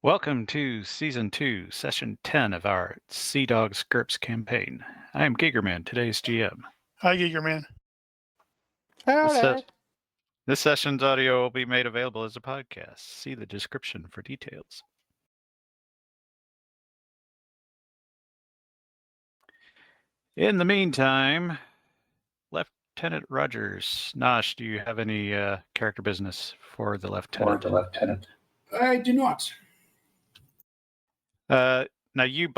Welcome to Season 2, Session 10 of our Sea Dogs GURPS campaign. I am Gigermann, today's GM. Hi, Gigermann. This session's audio will be made available as a podcast. See the description for details. In the meantime, Lieutenant Rogers, Nosh, do you have any character business for the Lieutenant? I do not. Now you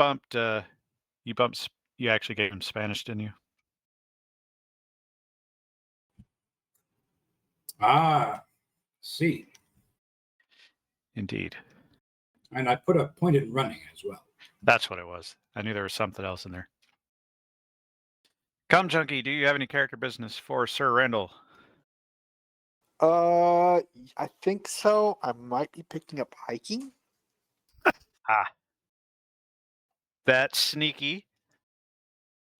actually gave him Spanish, didn't you? Ah, see. Indeed. And I put a pointed running as well. That's what it was. I knew there was something else in there. Come, Junkie, do you have any character business for Sir Randall? I think so. I might be picking up hiking. That's sneaky.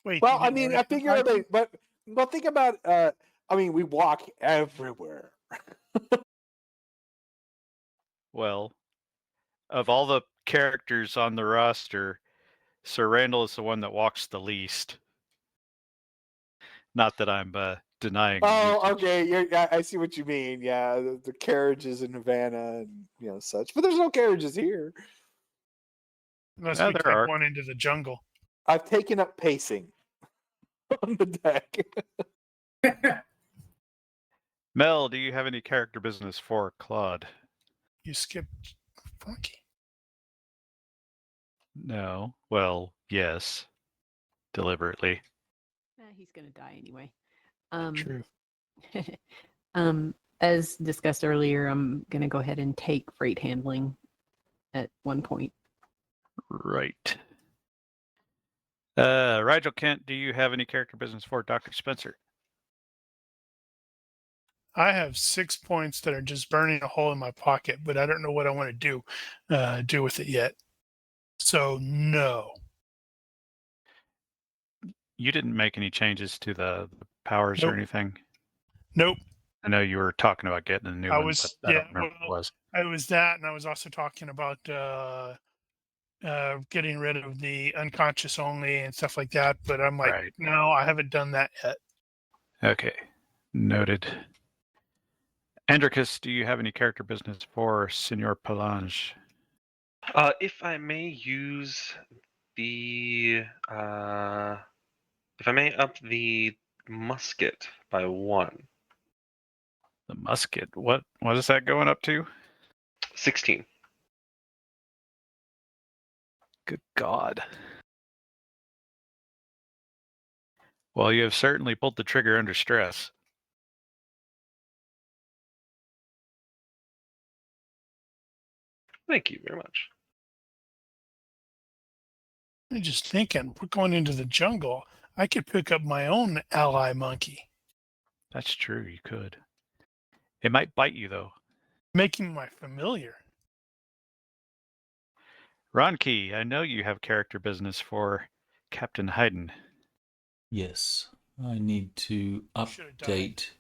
Wait. Well, I mean, I figure, but think about. I mean, we walk everywhere. Well, of all the characters on the roster, Sir Randall is the one that walks the least. Not that I'm denying. Oh, okay. I see what you mean. Yeah, the carriages in Havana and such, but there's no carriages here. Unless we take one into the jungle. I've taken up pacing on the deck. Mel, do you have any character business for Claude? You skipped Funky. No. Well, yes. Deliberately. He's going to die anyway. True. As discussed earlier, I'm going to go ahead and take freight handling at one point. Right. Rigel Kent, do you have any character business for Dr. Spencer? I have 6 points that are just burning a hole in my pocket, but I don't know what I want to do with it yet. So, no. You didn't make any changes to the powers or anything? Nope. I know you were talking about getting a new one, but I don't remember what it was. I was that, and I was also talking about getting rid of the unconscious only and stuff like that, but I'm like, no, I haven't done that yet. Okay. Noted. Andricus, do you have any character business for Senor Palange? If I may use the if I may up the musket by 1. The musket. What is that going up to? 16. Good God. Well, you have certainly pulled the trigger under stress. Thank you very much. I'm just thinking, we're going into the jungle. I could pick up my own ally monkey. That's true, you could. It might bite you, though. Making my familiar. Ronki, I know you have character business for Captain Hayden. Yes, I need to update.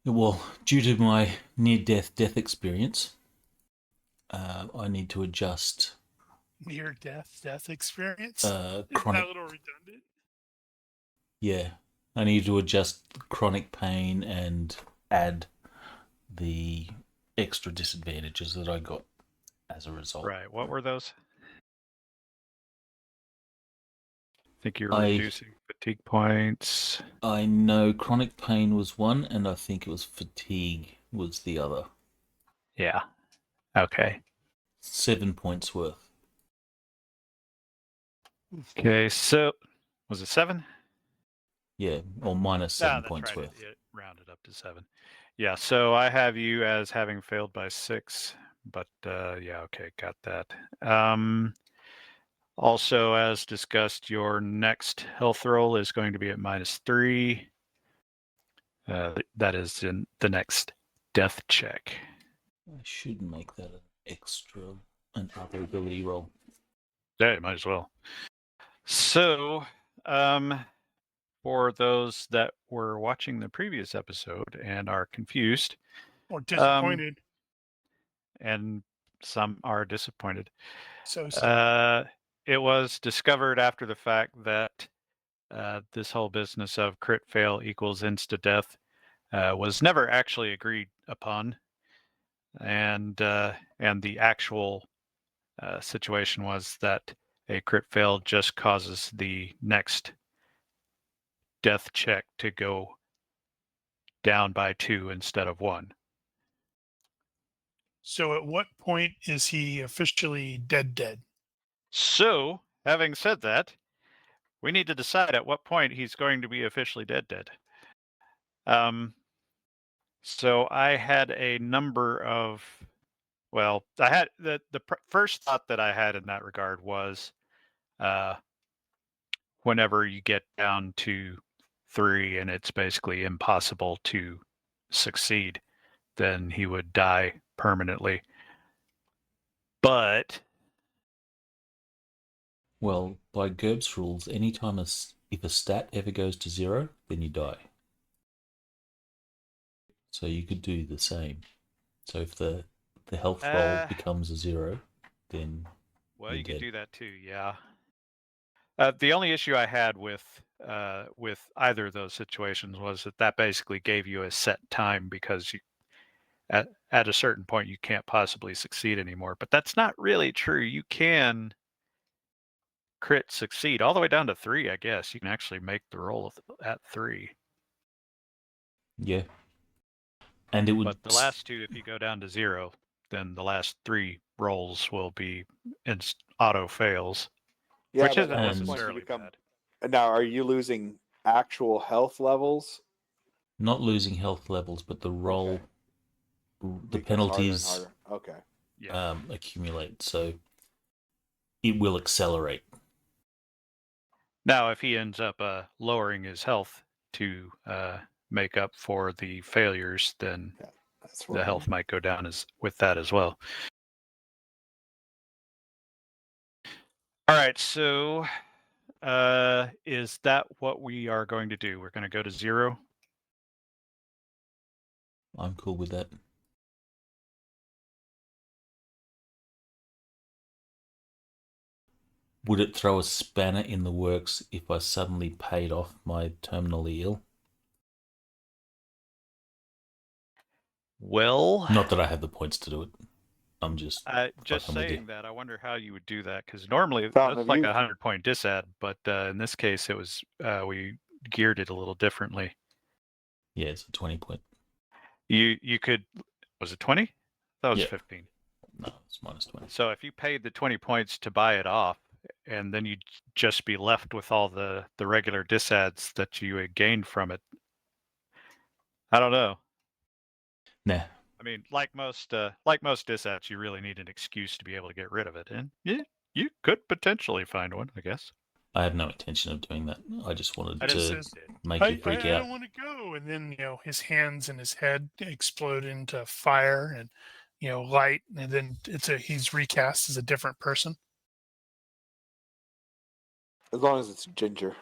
Well, due to my near-death experience, I need to adjust. Near-death experience? Chronic. Is that a little redundant? Yeah, I need to adjust chronic pain and add the extra disadvantages that I got as a result. Right, what were those? I think you were reducing fatigue points. I know chronic pain was one, and I think it was fatigue was the other. Yeah. Okay. 7 points worth. Okay, so was it 7? Yeah, or minus 7 points worth. It rounded up to 7. Yeah, so I have you as having failed by 6, but yeah, okay, got that. Also, as discussed, your next health roll is going to be at -3. That is in the next death check. I should make that an other ability roll. Yeah, you might as well. So, for those that were watching the previous episode and are confused or disappointed, and some are disappointed. So sad. It was discovered after the fact that this whole business of crit fail equals insta death was never actually agreed upon, and the actual situation was that a crit fail just causes the next death check to go down by 2 instead of 1. So at what point is he officially dead? So, having said that, we need to decide at what point he's going to be officially dead. So I had a number of, well, I had the first thought that I had in that regard was, whenever you get down to 3 and it's basically impossible to succeed, then he would die permanently. But Well, by GURPS rules, anytime if a stat ever goes to 0, then you die. So you could do the same. So if the health roll becomes a 0, then well, you're you could dead. do that too, yeah. The only issue I had with either of those situations was that basically gave you a set time, because you at a certain point you can't possibly succeed anymore. But that's not really true. You can crit succeed all the way down to 3, I guess. You can actually make the roll at 3. Yeah. And it would. But the last 2, if you go down to 0, then the last 3 rolls will be auto fails, Yeah, which but isn't at what point necessarily you become. bad. Now, are you losing actual health levels? Not losing health levels, but the roll, the Becomes harder and penalties harder. Okay. Yeah. accumulate, so it will accelerate. Now, if he ends up lowering his health to make up for the failures, then That's the health might go down with that as well. All right, so is that what we are going to do? We're going to go to 0? I'm cool with that. Would it throw a spanner in the works if I suddenly paid off my terminally ill? Well, Not that I have the points to do it. I'm just just fucking with you. saying that, I wonder how you would do that, because normally Fountain that's of like Youth. a 100-point disad, but in this case it was we geared it a little differently. Yeah, it's a 20-point. You could, was it 20? That was Yeah. 15. No, it's minus 20. So if you paid the 20 points to buy it off, and then you'd just be left with all the regular disads that you had gained from it. I don't know. Nah. I mean, like most disads, you really need an excuse to be able to get rid of it, and yeah, you could potentially find one, I guess. I have no intention of doing that. I just wanted I to just make I you freak I out. don't want to go, and then his hands and his head explode into fire and light, and then he's recast as a different person. As long as it's ginger.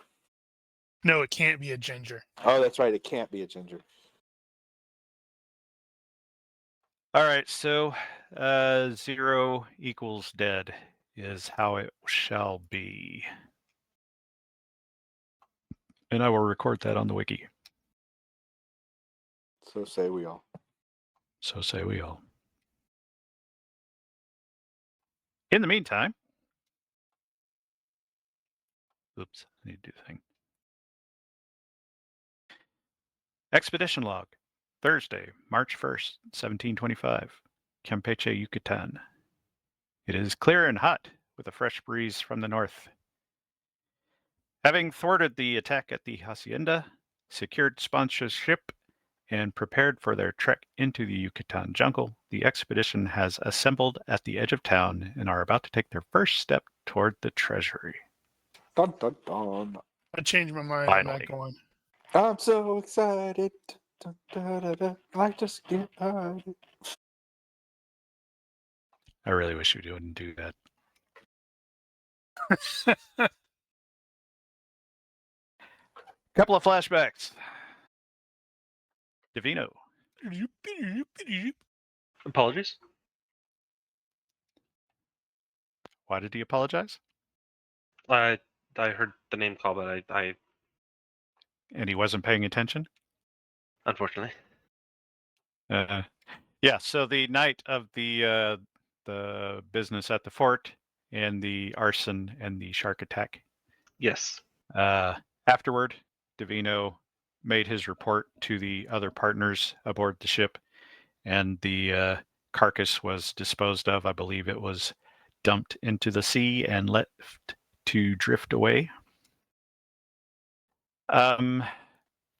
No, it can't be a ginger. Oh, that's right. It can't be a ginger. All right, so 0 equals dead is how it shall be. And I will record that on the wiki. So say we all. So say we all. In the meantime, oops, I need to do the thing. Expedition log, Thursday, March 1st, 1725, Campeche, Yucatan. It is clear and hot with a fresh breeze from the north. Having thwarted the attack at the hacienda, secured sponsorship, and prepared for their trek into the Yucatan jungle, the expedition has assembled at the edge of town and are about to take their first step toward the Treasury. Dun dun dun. I changed my mind. Finally. I'm not going. I'm so excited. Dun, dun, dun, dun. I just get started. I really wish we wouldn't do that. Couple of flashbacks. Divino. Apologies. Why did he apologize? I heard the name call, but I And he wasn't paying attention? unfortunately. Yeah, so the night of the business at the fort and the arson and the shark attack. Yes. Afterward, Davino made his report to the other partners aboard the ship, and the carcass was disposed of. I believe it was dumped into the sea and left to drift away.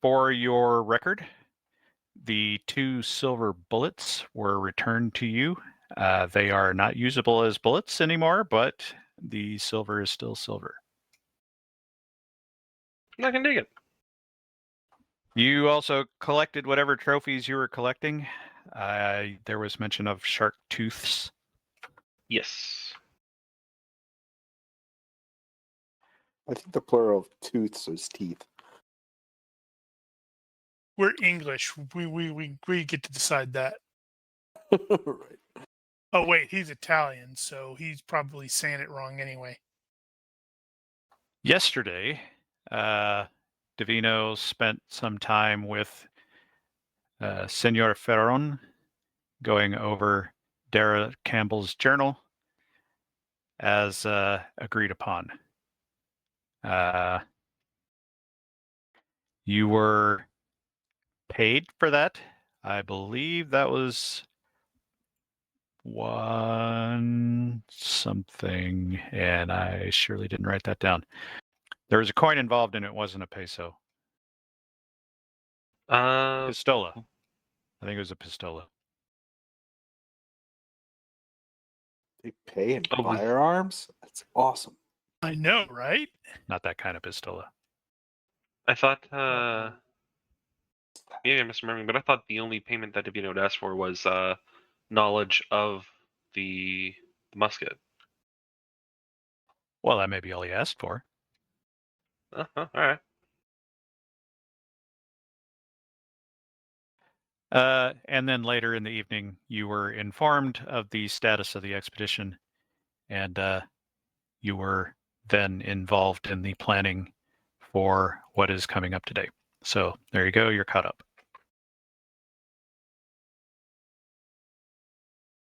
For your record, the 2 silver bullets were returned to you. They are not usable as bullets anymore, but the silver is still silver. I can dig it. You also collected whatever trophies you were collecting. There was mention of shark tooths. Yes. I think the plural of tooths is teeth. We're English. We get to decide that. Right. Oh wait, he's Italian, so he's probably saying it wrong anyway. Yesterday, Davino spent some time with Senor Ferron going over Dara Campbell's journal as agreed upon. You were paid for that. I believe that was 1 something, and I surely didn't write that down. There was a coin involved, and it wasn't a peso. Pistola. I think it was a pistola. They pay in Oh, firearms? That's awesome. I know, right? Not that kind of pistola. I thought maybe I'm misremembering, but I thought the only payment that Davino had asked for was knowledge of the musket. Well, that may be all he asked for. All right. And then later in the evening, you were informed of the status of the expedition, and you were then involved in the planning for what is coming up today. So there you go, you're caught up.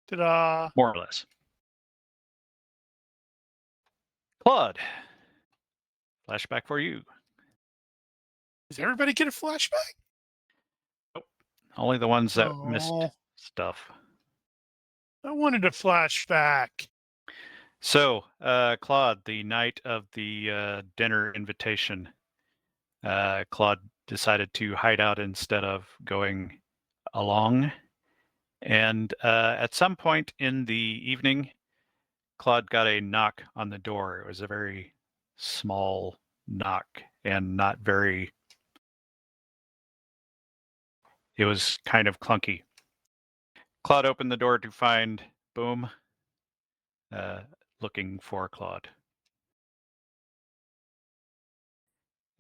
Ta-da! More or less. Claude, flashback for you. Does everybody get a flashback? Only the ones that missed Oh, stuff. I wanted a flashback. So, Claude, the night of the dinner invitation, Claude decided to hide out instead of going along. And at some point in the evening, Claude got a knock on the door. It was a very small knock and not very, it was kind of clunky. Claude opened the door to find Boom looking for Claude.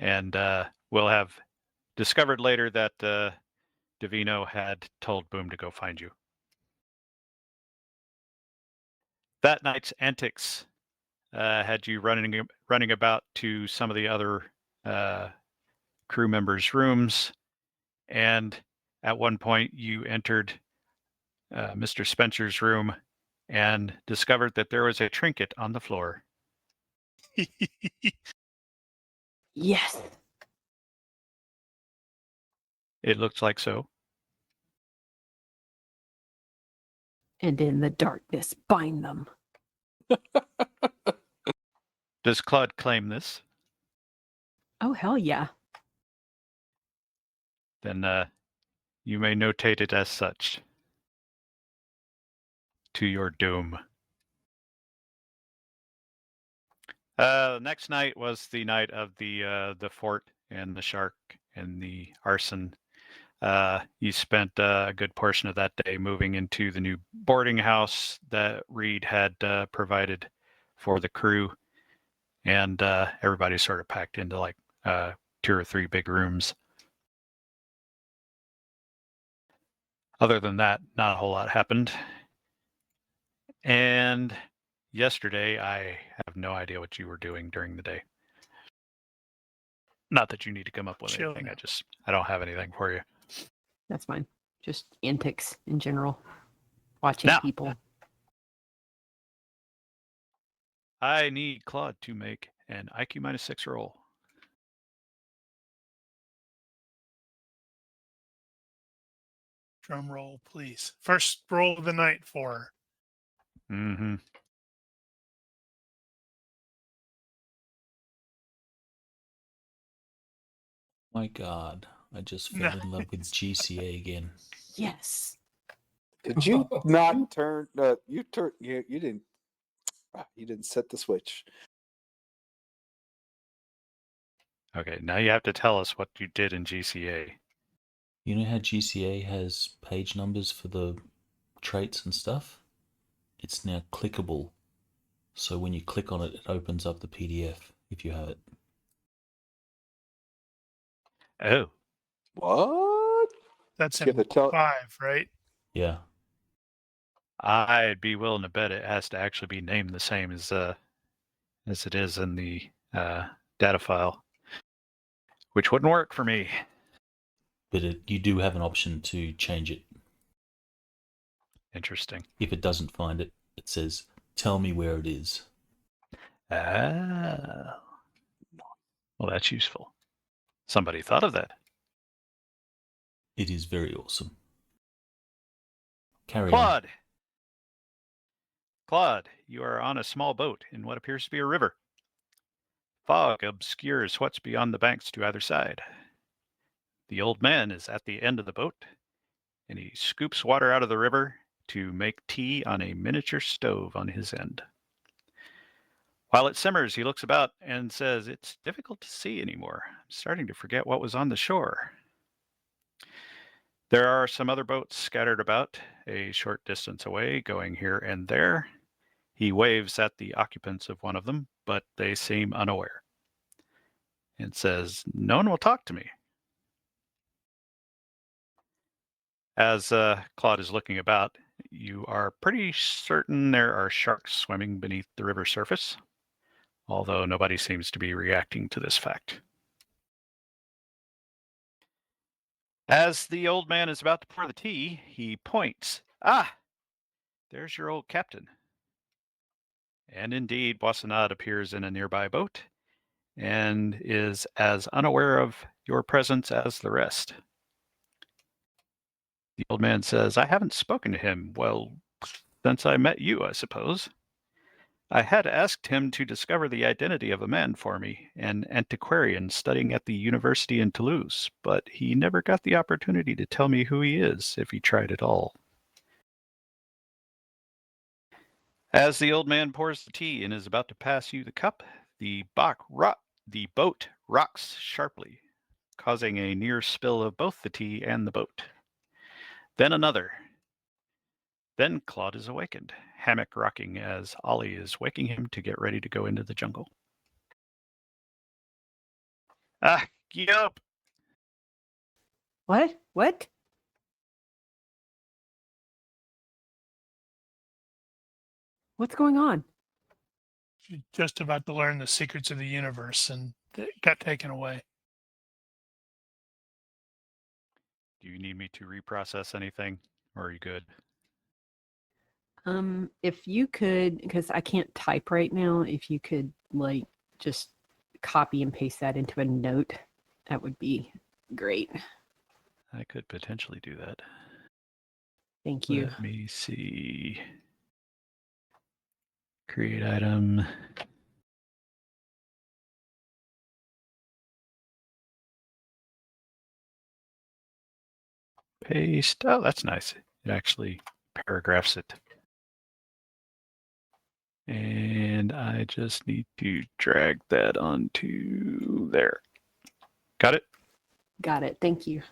And we'll have discovered later that Davino had told Boom to go find you. That night's antics had you running about to some of the other crew members' rooms, and at one point you entered Mr. Spencer's room and discovered that there was a trinket on the floor. Yes. It looked like so. And in the darkness, bind them. Does Claude claim this? Oh, hell yeah. Then you may notate it as such. To your doom. The next night was the night of the fort and the shark and the arson. You spent a good portion of that day moving into the new boarding house that Reed had provided for the crew, and everybody sort of packed into like 2 or 3 big rooms. Other than that, not a whole lot happened. And yesterday, I have no idea what you were doing during the day. Not that you need to come up with Chill anything. now. I don't have anything for you. That's fine. Just antics in general. Watching Now. people. I need Claude to make an IQ -6 roll. Drum roll, please. First roll of the night for Mm-hmm. My God, I just fell in love with GCA again. Yes. Did you not turn? You didn't. You didn't set the switch. Okay, now you have to tell us what you did in GCA. You know how GCA has page numbers for the traits and stuff? It's now clickable. So when you click on it, it opens up the PDF if you have it. Oh, What? that's You have in to tell. 5, right? Yeah. I'd be willing to bet it has to actually be named the same as it is in the data file, which wouldn't work for me. But you do have an option to change it. Interesting. If it doesn't find it, it says, tell me where it is. Ah. Well, that's useful. Somebody thought of that. It is very awesome. Carry on. Claude! Claude, you are on a small boat in what appears to be a river. Fog obscures what's beyond the banks to either side. The old man is at the end of the boat, and he scoops water out of the river to make tea on a miniature stove on his end. While it simmers, he looks about and says, "It's difficult to see anymore. I'm starting to forget what was on the shore." There are some other boats scattered about a short distance away, going here and there. He waves at the occupants of one of them, but they seem unaware, and says, "No one will talk to me." As Claude is looking about, you are pretty certain there are sharks swimming beneath the river surface, although nobody seems to be reacting to this fact. As the old man is about to pour the tea, he points. "Ah, there's your old captain." And indeed, Boissinade appears in a nearby boat and is as unaware of your presence as the rest. The old man says, "I haven't spoken to him, well, since I met you, I suppose. I had asked him to discover the identity of a man for me, an antiquarian studying at the university in Toulouse, but he never got the opportunity to tell me who he is, if he tried at all." As the old man pours the tea and is about to pass you the cup, the boat rocks sharply, causing a near spill of both the tea and the boat. Then another. Then Claude is awakened, hammock rocking as Ollie is waking him to get ready to go into the jungle. "Ah, get up!" What? What? What's going on? She's just about to learn the secrets of the universe and it got taken away. Do you need me to reprocess anything, or are you good? If you could, because I can't type right now, if you could like just copy and paste that into a note, that would be great. I could potentially do that. Thank you. Let me see. Create item. Paste. Oh, that's nice. It actually paragraphs it. And I just need to drag that onto there. Got it? Got it. Thank you.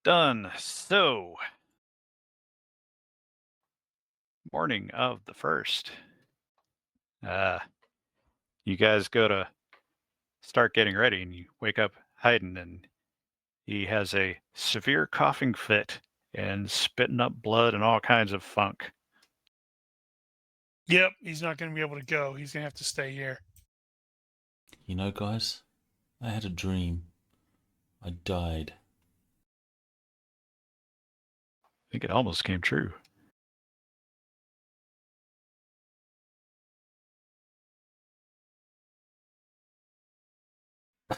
Done. So, morning of the 1st. You guys go to start getting ready and you wake up Hayden and he has a severe coughing fit and spitting up blood and all kinds of funk. Yep, he's not going to be able to go. He's going to have to stay here. You know, guys, I had a dream. I died. I think it almost came true.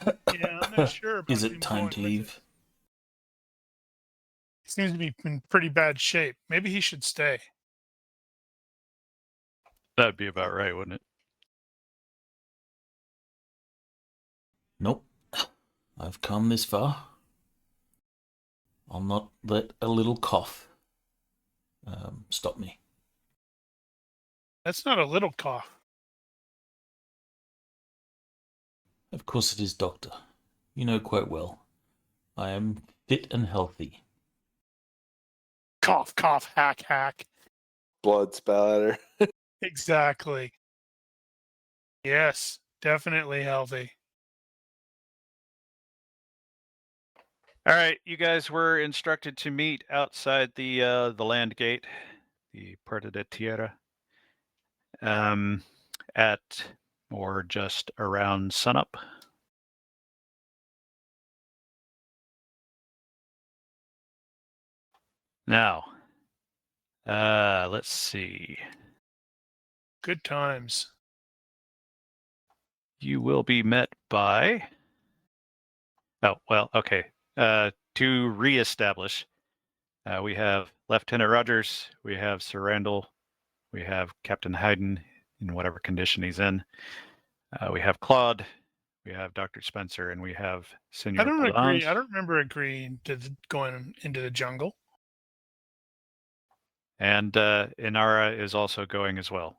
Yeah, I'm not sure about Is him it time going to with it. leave? He seems to be in pretty bad shape. Maybe he should stay. That'd be about right, wouldn't it? Nope. I've come this far. I'll not let a little cough stop me. That's not a little cough. Of course it is, Doctor. You know quite well. I am fit and healthy. Cough, cough, hack, hack. Blood spatter. Exactly. Yes, definitely healthy. All right, you guys were instructed to meet outside the land gate, the Puerta de Tierra, at or just around sunup. Now, let's see. Good times. You will be met by. Oh well, okay. To reestablish, we have Lieutenant Rogers, we have Sir Randall, we have Captain Hayden in whatever condition he's in. We have Claude, we have Dr. Spencer, and we have Senor I don't agree. Balance. I don't remember agreeing to going into the jungle. And Inara is also going as well.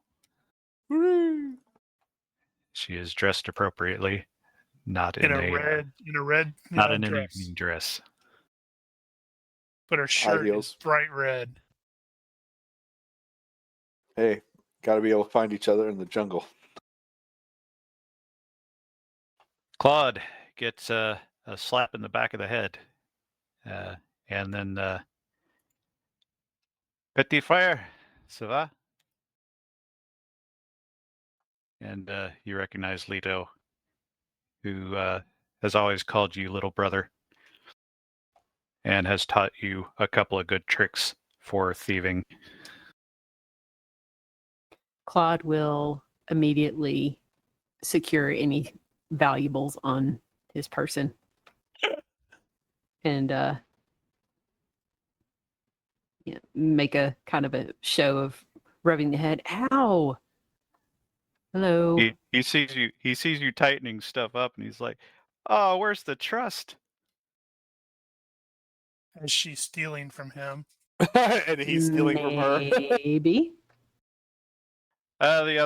Woo! She is dressed appropriately, not In in a red not in an dress. evening dress. But her shirt heels. is bright red. Hey, gotta be able to find each other in the jungle. Claude gets a slap in the back of the head, and then petit frère, ça va? And you recognize Lito, who has always called you little brother, and has taught you a couple of good tricks for thieving. Claude will immediately secure any valuables on his person. And make a kind of a show of rubbing the head. Ow! Hello. He sees you tightening stuff up, and he's like, "Oh, where's the trust?" As she's stealing from him. And he's stealing from her. Maybe. The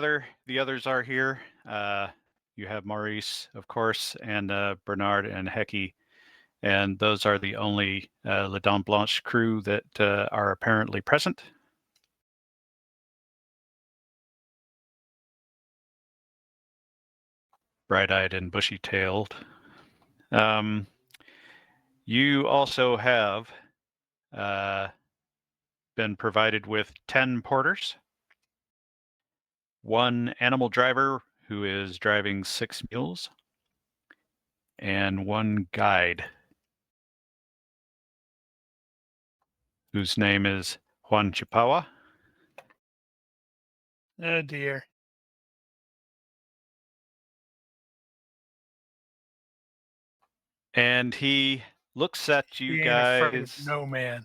others are here. You have Maurice, of course, and Bernard and Hecky, and those are the only La Dame Blanche crew that are apparently present. Bright-eyed and bushy-tailed. You also have been provided with 10 porters, 1 animal driver who is driving 6 mules, and 1 guide whose name is Juan Chipawa. Oh dear. And he looks at you He ain't afraid of guys, no man.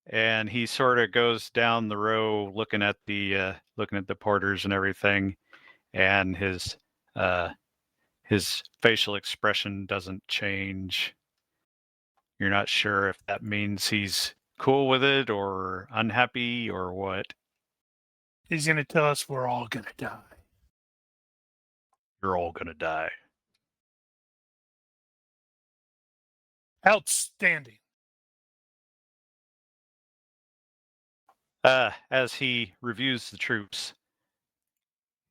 and he sort of goes down the row looking at the porters and everything, and his facial expression doesn't change. You're not sure if that means he's cool with it or unhappy or what. He's going to tell us we're all going to die. You're all gonna die. Outstanding. As he reviews the troops,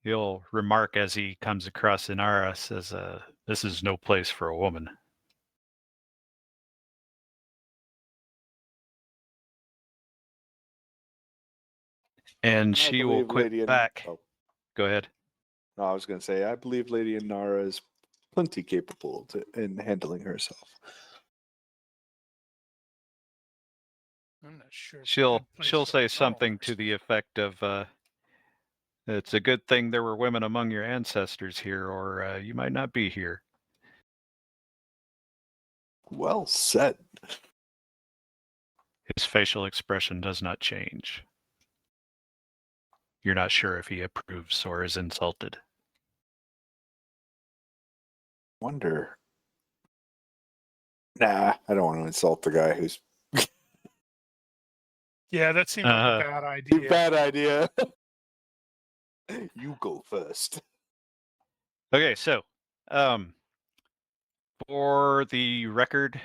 he'll remark as he comes across Inara, says, "This is no place for a woman." And I she will believe quit Lady An- back. Oh, Go ahead. no, I was going to say, I believe Lady Inara is plenty capable in handling herself. I'm not sure. It's a She'll good place she'll for a say tunnel something to person. the effect of, "It's a good thing there were women among your ancestors here, or you might not be here." Well said. His facial expression does not change. You're not sure if he approves or is insulted. Wonder. Nah, I don't want to insult the guy who's Yeah, that seemed like a bad idea. bad idea. You go first. Okay, so for the record,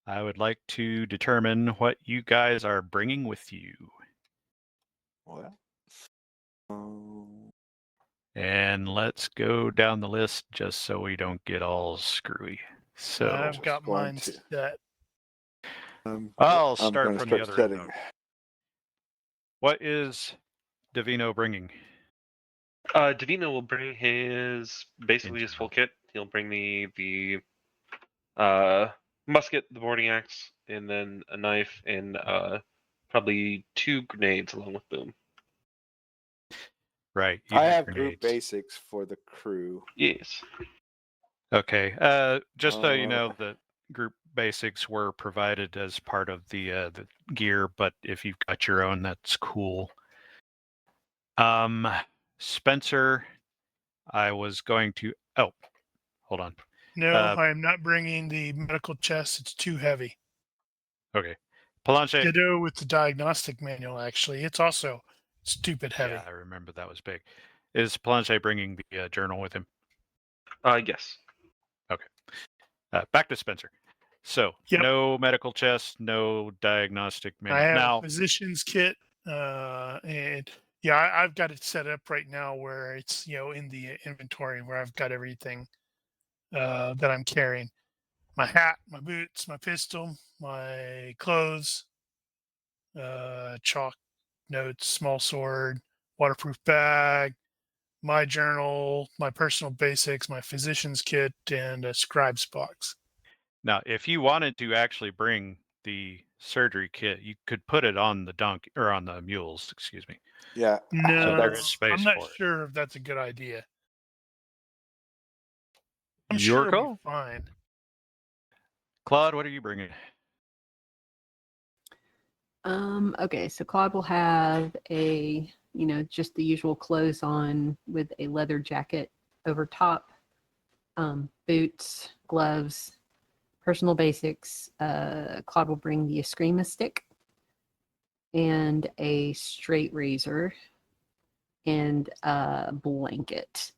I would like to determine what you guys are bringing with you. Well, And let's go down the list just so we don't get all screwy. So I've got going mine to- set. I'll I'm start gonna from the start other end. setting. Though. What is Davino bringing? Davino will bring his basically In his full kit. He'll bring the musket, the boarding axe, and then a knife and probably 2 grenades along with boom. Right. You I have grenades. group basics for the crew. Yes. Okay. Just so you Uh, know, the group basics were provided as part of the gear, but if you've got your own, that's cool. Spencer, I was going to. Oh, hold on. No, I am not bringing the medical chest. It's too heavy. Okay. Palanche. Ditto with the diagnostic manual, actually. It's also stupid heavy. Yeah, I remember that was big. Is Palanche bringing the journal with him? Yes. Back to Spencer. So, Yep. no medical chest, no diagnostic I manual. have Now, a physician's kit, and yeah, I've got it set up right now where it's in the inventory where I've got everything that I'm carrying: my hat, my boots, my pistol, my clothes, chalk notes, small sword, waterproof bag, my journal, my personal basics, my physician's kit, and a scribe's box. now, if you wanted to actually bring the surgery kit, you could put it on the donkey or on the mules. Excuse me. Yeah. No, there is space I'm not for it. sure if that's a good idea. I'm Your sure it'll call. be fine. Claude, what are you bringing? Okay, so Claude will have a, just the usual clothes on with a leather jacket over top, boots, gloves, personal basics. Claude will bring the Eskrima stick and a straight razor and a blanket.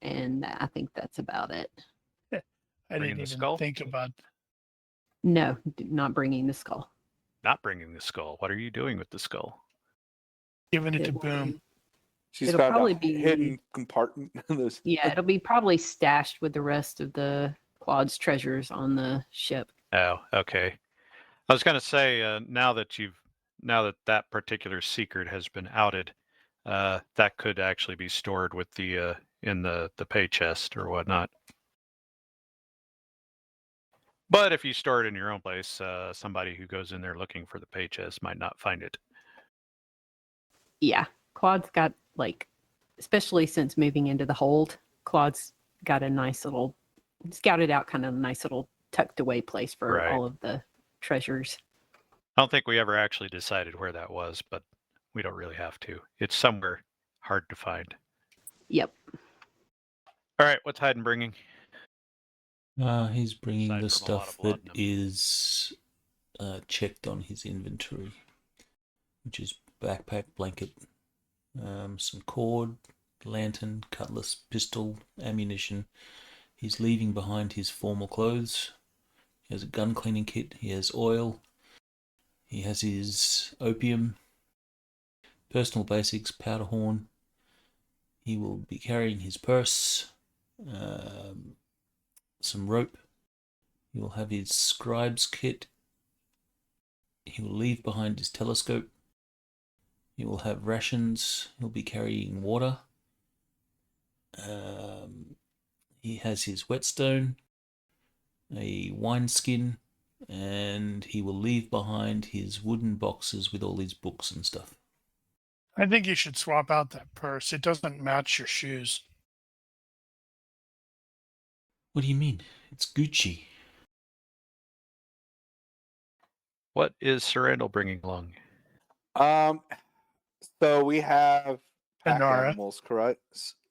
And I think that's about it. I Bringing didn't the even skull? think about. No, not bringing the skull. Not bringing the skull. What are you doing with the skull? Giving it to It will Boom. be- She's It'll found probably a be- hidden compartment. There's- Yeah, it'll be probably stashed with the rest of the Claude's treasures on the ship. Oh, okay. I was going to say, now that particular secret has been outed, that could actually be stored with the in the pay chest or whatnot. But if you store it in your own place, somebody who goes in there looking for the pay chest might not find it. Yeah, Claude's got especially since moving into the hold, Claude's got a nice little scouted out kind of nice little tucked away place for Right. all of the treasures. I don't think we ever actually decided where that was, but we don't really have to. It's somewhere hard to find. Yep. All right, what's Hayden bringing? He's bringing Aside the from a lot stuff of that laudanum. is checked on his inventory, which is backpack, blanket, some cord, lantern, cutlass, pistol, ammunition. He's leaving behind his formal clothes. He has a gun cleaning kit. He has oil. He has his opium, personal basics, powder horn. He will be carrying his purse, some rope. He will have his scribe's kit. He will leave behind his telescope. He will have rations. He'll be carrying water. He has his whetstone, a wineskin, and he will leave behind his wooden boxes with all his books and stuff. I think you should swap out that purse. It doesn't match your shoes. What do you mean? It's Gucci. What is Sir Randall bringing along? So we have pack Anara. animals, correct?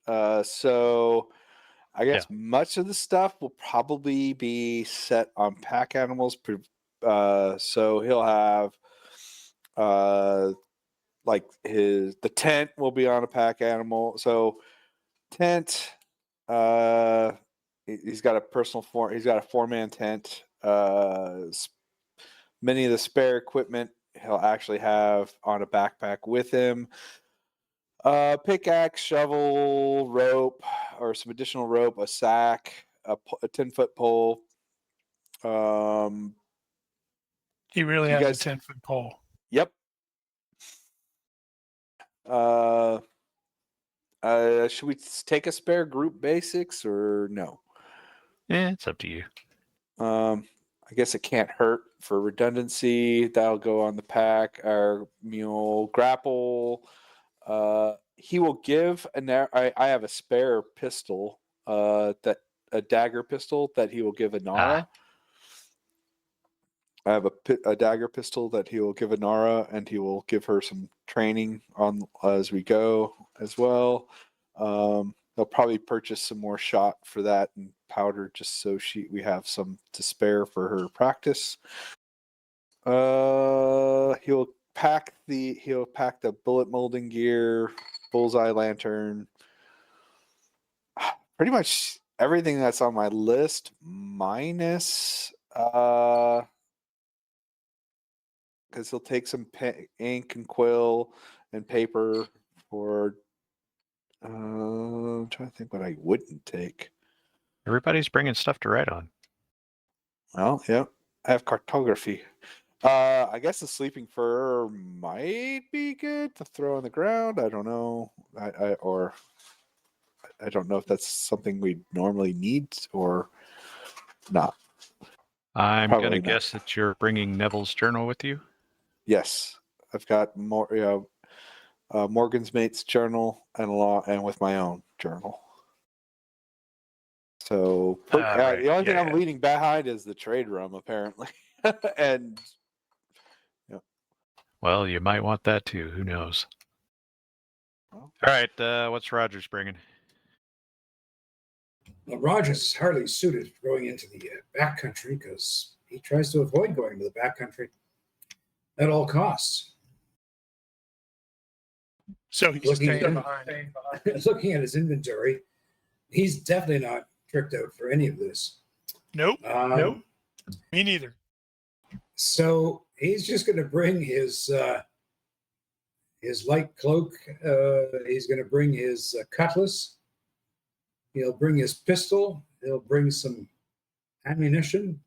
So I guess much of the stuff will probably be set on pack animals. So he'll have like the tent will be on a pack animal. So tent, he's got a personal he's got a 4-man tent. Many of the spare equipment he'll actually have on a backpack with him. Pickaxe, shovel, rope, or some additional rope, a sack, a 10-foot pole. He really You has guys- a 10-foot pole. Yep. Should we take a spare group basics or no? It's up to you. I guess it can't hurt for redundancy. That'll go on the pack. Our mule grapple. He will give I have a spare pistol. That a dagger pistol that he will give Anara. I have a dagger pistol that he will give Anara, and he will give her some training on as we go as well. They'll probably purchase some more shot for that and powder just so we have some to spare for her practice. He'll pack the bullet molding gear, bullseye lantern, pretty much everything that's on my list minus because he'll take some ink and quill and paper for I'm trying to think what I wouldn't take. Everybody's bringing stuff to write on. Well, yeah, I have cartography. I guess the sleeping fur might be good to throw on the ground. I don't know. I don't know if that's something we normally need or not. I'm Probably going to not. guess that you're bringing Neville's journal with you. Yes, I've got more. Morgan's mate's journal and with my own journal. So Right, the only thing I'm yeah. leaving behind is the trade room, apparently, and Well, you might want that too. Who knows? Well. All right. What's Rogers bringing? Well, Rogers is hardly suited for going into the backcountry because he tries to avoid going to the backcountry at all costs. So he's Looking staying at- behind. Looking at his inventory, he's definitely not tricked out for any of this. Nope. Nope. Me neither. So he's just going to bring his light cloak. He's going to bring his cutlass. He'll bring his pistol. He'll bring some ammunition,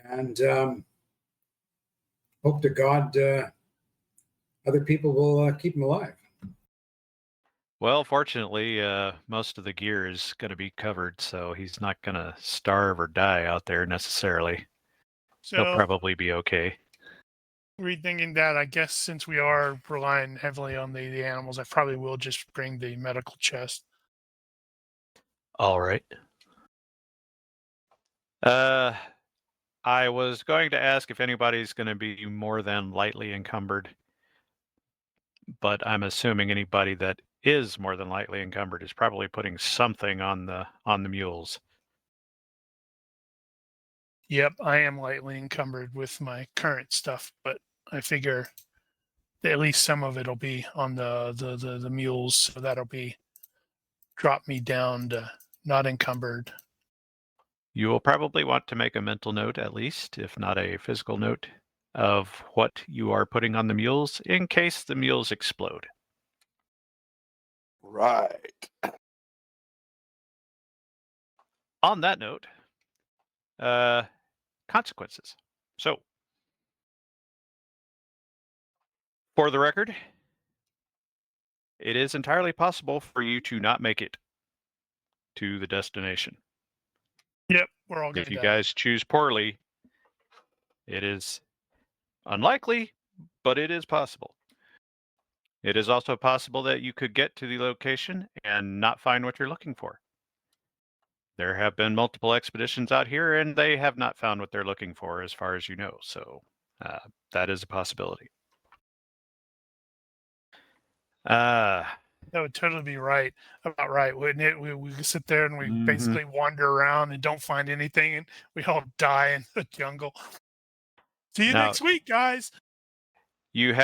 and hope to God other people will keep him alive. Well, fortunately, most of the gear is going to be covered, so he's not going to starve or die out there necessarily. He'll So probably be okay. rethinking that, I guess since we are relying heavily on the animals, I probably will just bring the medical chest. All right. I was going to ask if anybody's going to be more than lightly encumbered, but I'm assuming anybody that is more than lightly encumbered is probably putting something on the mules. Yep, I am lightly encumbered with my current stuff, but I figure that at least some of it'll be on the mules, so that'll be drop me down to not encumbered. You will probably want to make a mental note, at least, if not a physical note, of what you are putting on the mules in case the mules explode. right. On that note, consequences. So, For the record, it is entirely possible for you to not make it to the destination. Yep, we're all going If to you die. guys choose poorly, it is unlikely, but it is possible. It is also possible that you could get to the location and not find what you're looking for. There have been multiple expeditions out here, and they have not found what they're looking for, as far as you know. So that is a possibility. That would totally be right. About right, wouldn't it? We sit there and we basically wander around and don't find anything, and we all die in the jungle. See you Now- next week, guys. You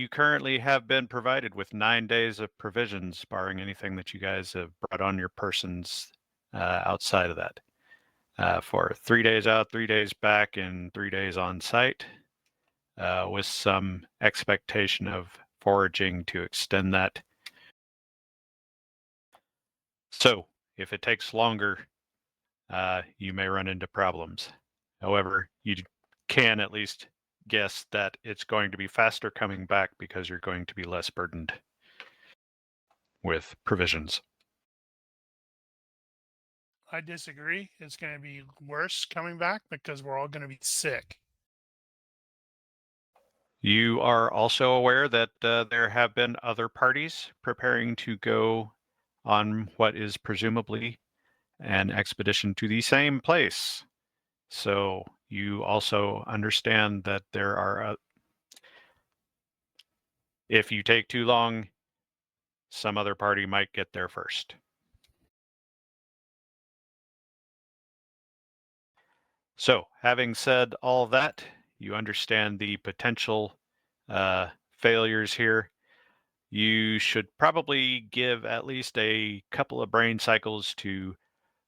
currently have been provided with 9 days of provisions, barring anything that you guys have brought on your persons outside of that. For 3 days out, 3 days back, and 3 days on site, with some expectation of foraging to extend that. So, if it takes longer, you may run into problems. However, you can at least guess that it's going to be faster coming back because you're going to be less burdened with provisions. I disagree. It's going to be worse coming back because we're all going to be sick. You are also aware that there have been other parties preparing to go on what is presumably an expedition to the same place. So you also understand that there are, if you take too long, some other party might get there first. So, having said all that, you understand the potential failures here. You should probably give at least a couple of brain cycles to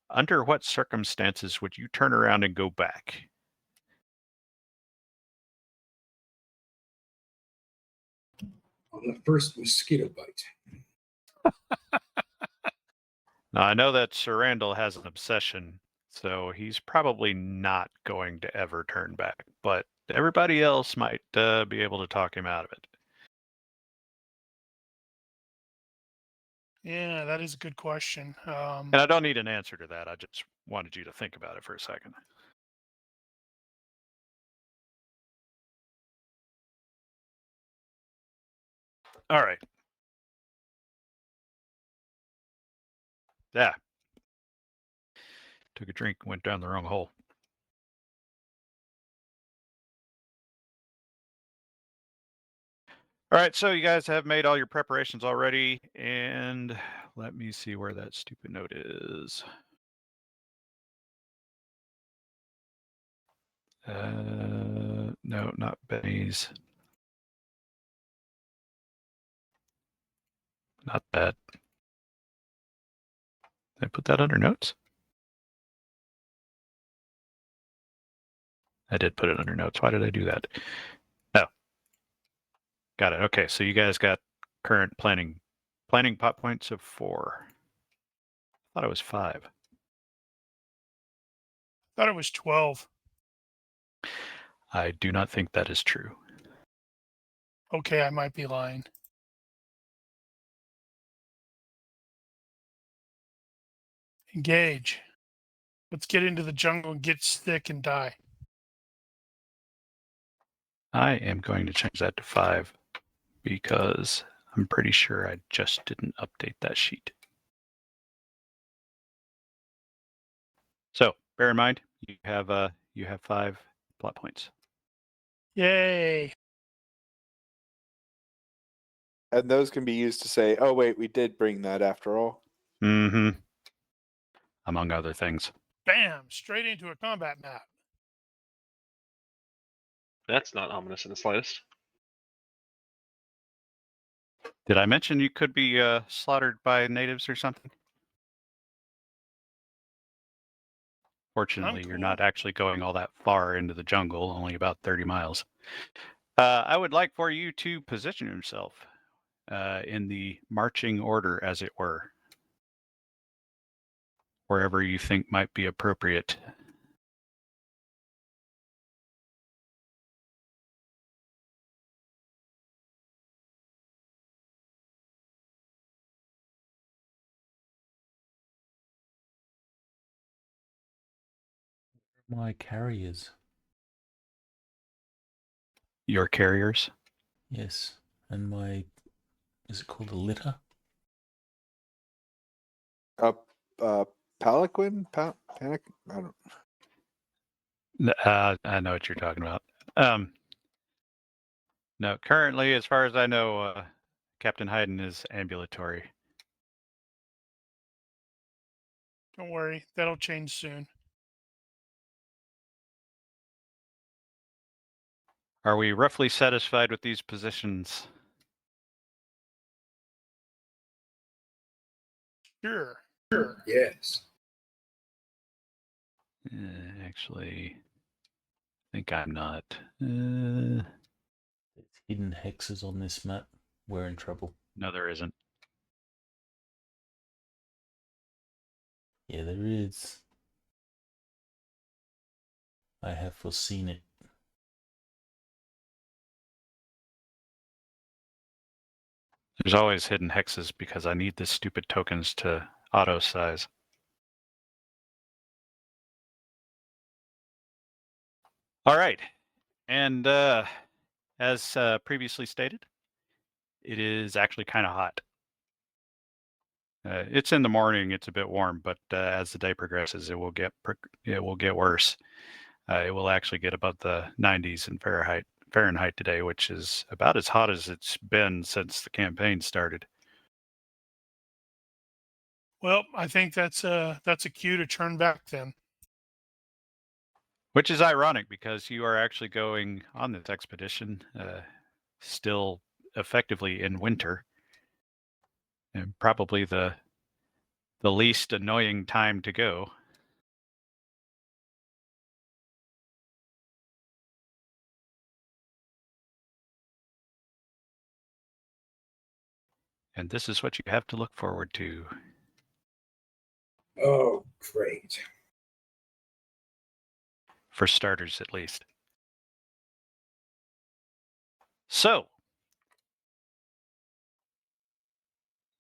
under what circumstances would you turn around and go back? On the first mosquito bite. Now, I know that Sir Randall has an obsession, so he's probably not going to ever turn back, but everybody else might be able to talk him out of it. Yeah, that is a good question. And I don't need an answer to that. I just wanted you to think about it for a second. All right. Yeah. Took a drink, went down the wrong hole. All right, so you guys have made all your preparations already, and let me see where that stupid note is. No, not Benny's. Not that. Did I put that under notes? I did put it under notes. Why did I do that? Oh, got it. Okay, so you guys got current planning pot points of 4. I thought it was 5. Thought it was 12. I do not think that is true. Okay, I might be lying. Engage. Let's get into the jungle and get sick and die. I am going to change that to 5 because I'm pretty sure I just didn't update that sheet. So bear in mind, you have 5 plot points. Yay. And those can be used to say, oh, wait, we did bring that after all. Mm-hmm. Among other things. Bam! Straight into a combat map. That's not ominous in the slightest. Did I mention you could be slaughtered by natives or something? Fortunately, you're not actually going all that far into the jungle, only about 30 miles. I would like for you to position yourself in the marching order, as it were, wherever you think might be appropriate. My carriers. Your carriers. Yes. And my, is it called a litter? Pelican? Panic? I don't. I know what you're talking about. No, currently, as far as I know, Captain Hayden is ambulatory. Don't worry, that'll change soon. Are we roughly satisfied with these positions? Sure. Yes. Actually, I think I'm not. There's hidden hexes on this map. We're in trouble. No, there isn't. Yeah, there is. I have foreseen it. There's always hidden hexes because I need the stupid tokens to auto size. All right. And as previously stated, it is actually kind of hot. It's in the morning. It's a bit warm, but as the day progresses, it will get worse. It will actually get above the 90s in Fahrenheit today, which is about as hot as it's been since the campaign started. Well, I think that's a cue to turn back then. Which is ironic because you are actually going on this expedition still effectively in winter, and probably the least annoying time to go. And this is what you have to look forward to. Oh, great. For starters, at least. So,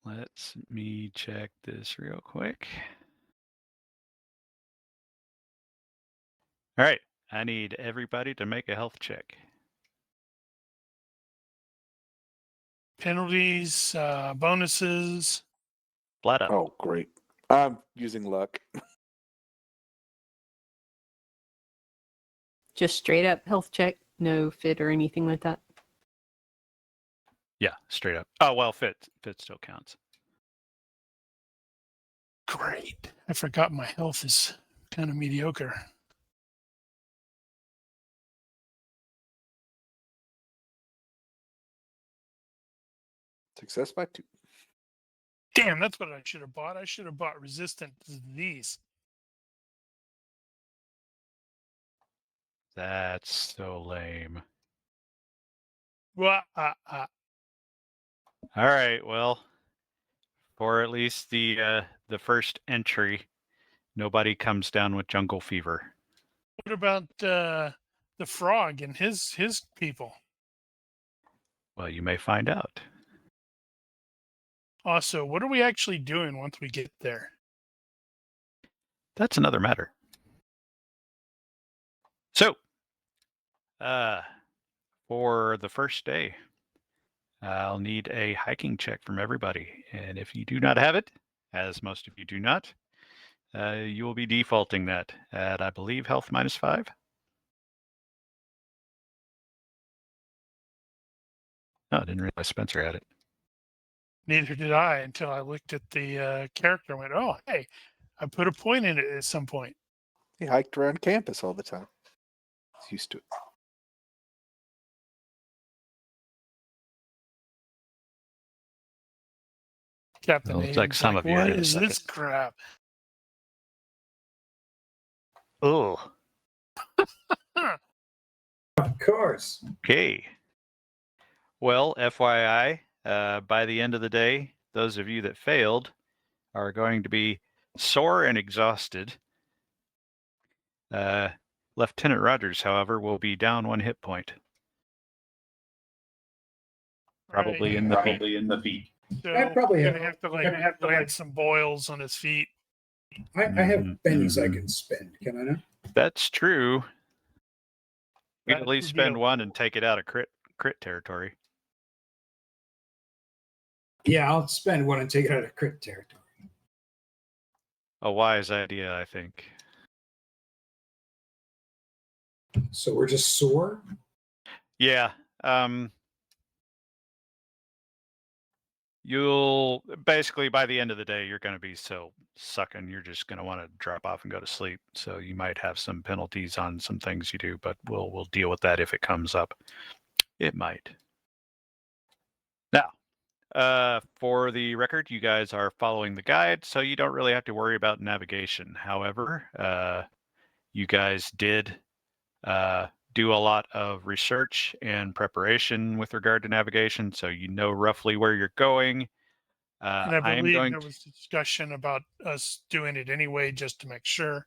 let me check this real quick. All right, I need everybody to make a health check. Penalties, bonuses. Flat up. Oh, great. I'm using luck. Just straight up health check, no fit or anything like that. Yeah, straight up. Oh, well, fit still counts. Great. I forgot my health is kind of mediocre. Success by 2. Damn, that's what I should have bought. I should have bought resistant to these. That's so lame. Well, All right, well, for at least the first entry, nobody comes down with jungle fever. what about the frog and his people? Well, you may find out. Also, what are we actually doing once we get there? That's another matter. So, for the first day, I'll need a hiking check from everybody. And if you do not have it, as most of you do not, you will be defaulting that at, I believe, health -5. Oh, I didn't realize Spencer had it. Neither did I until I looked at the character and went, oh, hey, I put a point in it at some point. He hiked around campus all the time. He's used to it. Captain Well, looks like Hayden's some of you what had a is second. this crap? Oh, Of course. okay. Well, FYI, by the end of the day, those of you that failed are going to be sore and exhausted. Lieutenant Rogers, however, will be down 1 hit point. Probably in the feet. So I probably he's have- gonna have to like add some boils on his feet. I have Mhm, pennies I mhm. can spend, can I not? That's true. You can That at least would be spend a- one and take it out of crit territory. Yeah, I'll spend one and take it out of crit territory. A wise idea, I think. So we're just sore. Yeah. You'll basically, by the end of the day, you're going to be so sucking, you're just going to want to drop off and go to sleep. So you might have some penalties on some things you do, but we'll deal with that if it comes up. It might. Now, for the record, you guys are following the guide, so you don't really have to worry about navigation. However, you guys did do a lot of research and preparation with regard to navigation, so you know roughly where you're going. And I I am believe going there was discussion about us doing it anyway, just to make sure.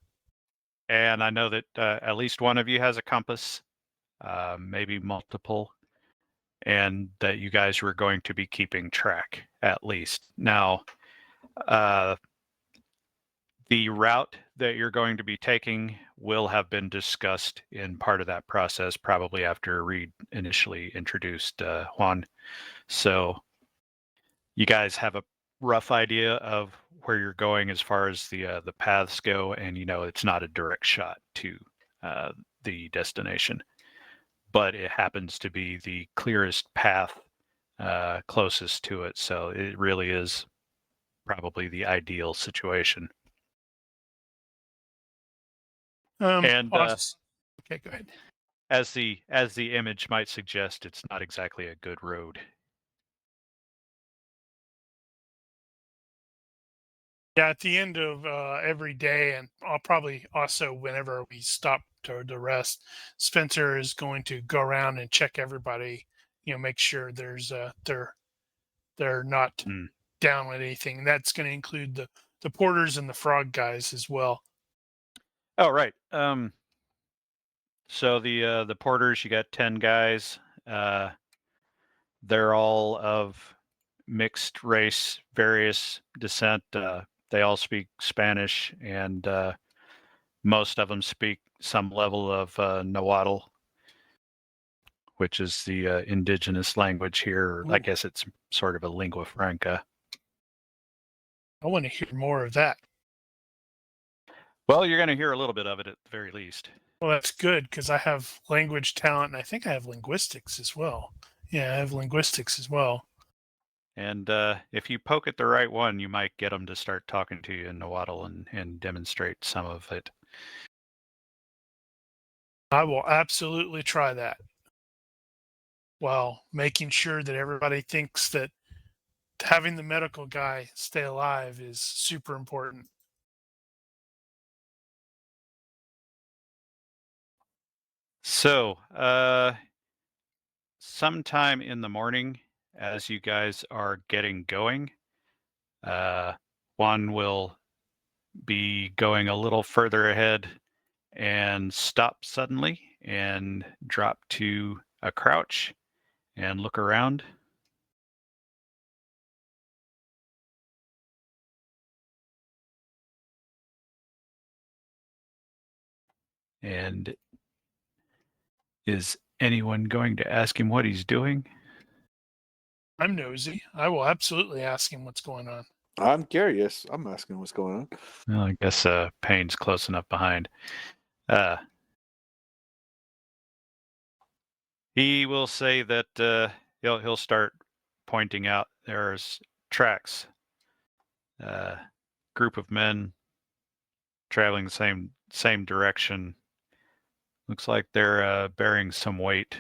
and I know that at least one of you has a compass, maybe multiple, and that you guys were going to be keeping track at least. Now, the route that you're going to be taking will have been discussed in part of that process, probably after Reed initially introduced Juan. So you guys have a rough idea of where you're going as far as the paths go, and you know it's not a direct shot to the destination, but it happens to be the clearest path closest to it. So it really is probably the ideal situation. And okay, go ahead. as the image might suggest, it's not exactly a good road. Yeah, at the end of every day, and I'll probably also whenever we stop to rest, Spencer is going to go around and check everybody. Make sure there's they're not Mm. down with anything. That's going to include the porters and the frog guys as well. Oh, right. So the porters, you got 10 guys. They're all of mixed race, various descent. They all speak Spanish, and most of them speak some level of Nahuatl, which is the indigenous language here. I Ooh. guess it's sort of a lingua franca. I want to hear more of that. Well, you're going to hear a little bit of it at the very least. Well, that's good because I have language talent, and I think I have linguistics as well. Yeah, I have linguistics as well. And if you poke at the right one, you might get them to start talking to you in Nahuatl and demonstrate some of it. I will absolutely try that, while making sure that everybody thinks that having the medical guy stay alive is super important. So, sometime in the morning, as you guys are getting going, Juan will be going a little further ahead and stop suddenly and drop to a crouch and look around. And is anyone going to ask him what he's doing? I'm nosy. I will absolutely ask him what's going on. I'm curious. I'm asking what's going on. Well, I guess Payne's close enough behind. He will say that he'll start pointing out there's tracks. Group of men traveling the same direction. Looks like they're bearing some weight.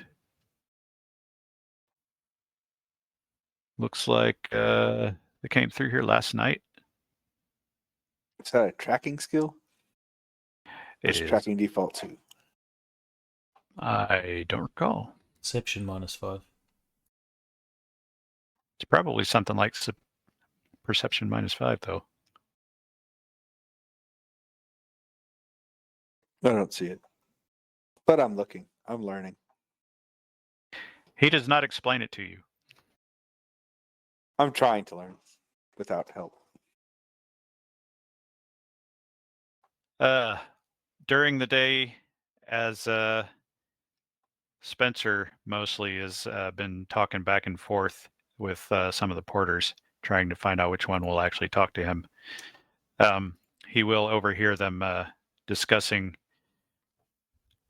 Looks like they came through here last night. Is that a tracking skill? It It's is. tracking default 2. I don't recall. Perception -5. It's probably something like perception -5, though. I don't see it. But I'm looking. I'm learning. He does not explain it to you. I'm trying to learn without help. during the day, as Spencer mostly has been talking back and forth with some of the porters, trying to find out which one will actually talk to him. He will overhear them discussing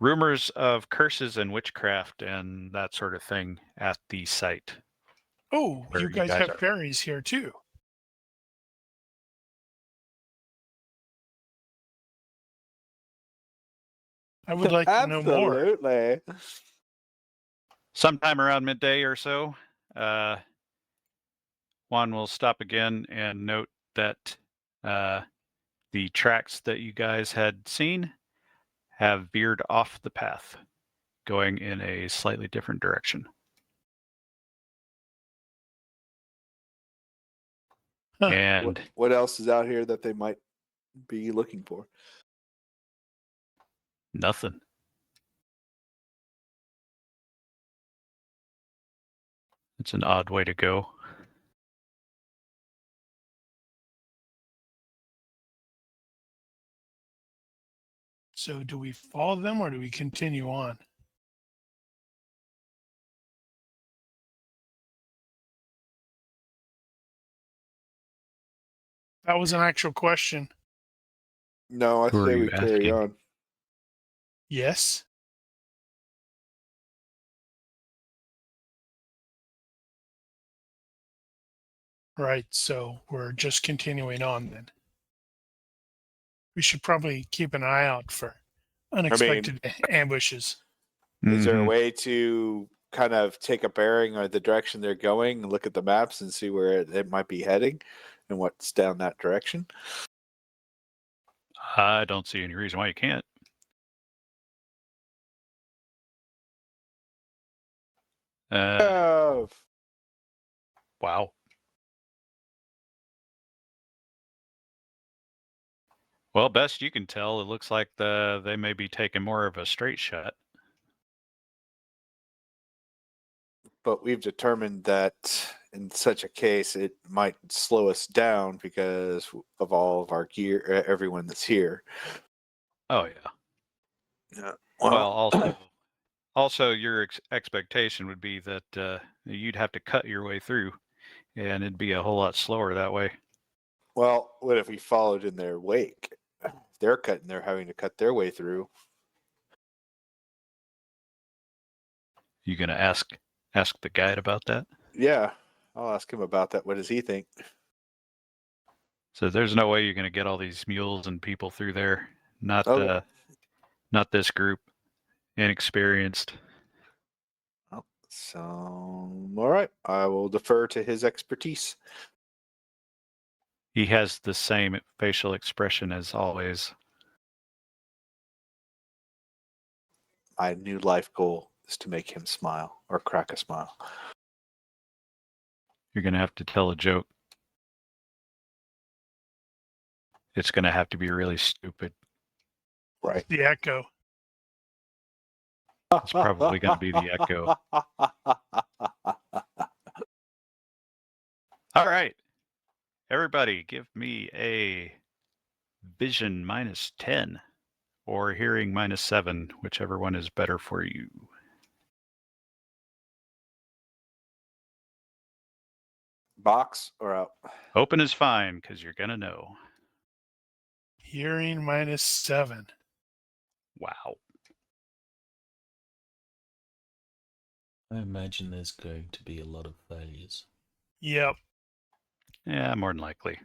rumors of curses and witchcraft and that sort of thing at the site. Oh, Where you you guys guys have are. fairies here too. I would like to know more. Absolutely. Sometime around midday or so, Juan will stop again and note that the tracks that you guys had seen have veered off the path, going in a slightly different direction. Huh. And What else is out here that they might be looking for? nothing. It's an odd way to go. So do we follow them or do we continue on? That was an actual question. No, I Who are say you we carry asking? on. Yes. Right, so we're just continuing on then. We should probably keep an eye out for unexpected ambushes. Is there a Mhm. way to kind of take a bearing on the direction they're going and look at the maps and see where it might be heading and what's down that direction? I don't see any reason why you can't. Oh, Wow. Well, best you can tell, it looks like they may be taking more of a straight shot. but we've determined that in such a case, it might slow us down because of all of our gear, everyone that's here. Oh yeah. Yeah. Well, also your expectation would be that you'd have to cut your way through, and it'd be a whole lot slower that way. Well, what if we followed in their wake? They're having to cut their way through. You gonna ask the guide about that? Yeah, I'll ask him about that. What does he think? So there's no way you're gonna get all these mules and people through there. Not Oh. not this group, inexperienced. So, all right, I will defer to his expertise. He has the same facial expression as always. My new life goal is to make him smile or crack a smile. You're gonna have to tell a joke. It's gonna have to be really stupid. Right. The echo. It's probably gonna be the echo. All right. Everybody, give me a vision -10 or hearing -7, whichever one is better for you. Box or out? Open is fine because you're gonna know. Hearing -7. Wow. I imagine there's going to be a lot of failures. Yep. Yeah, more than likely,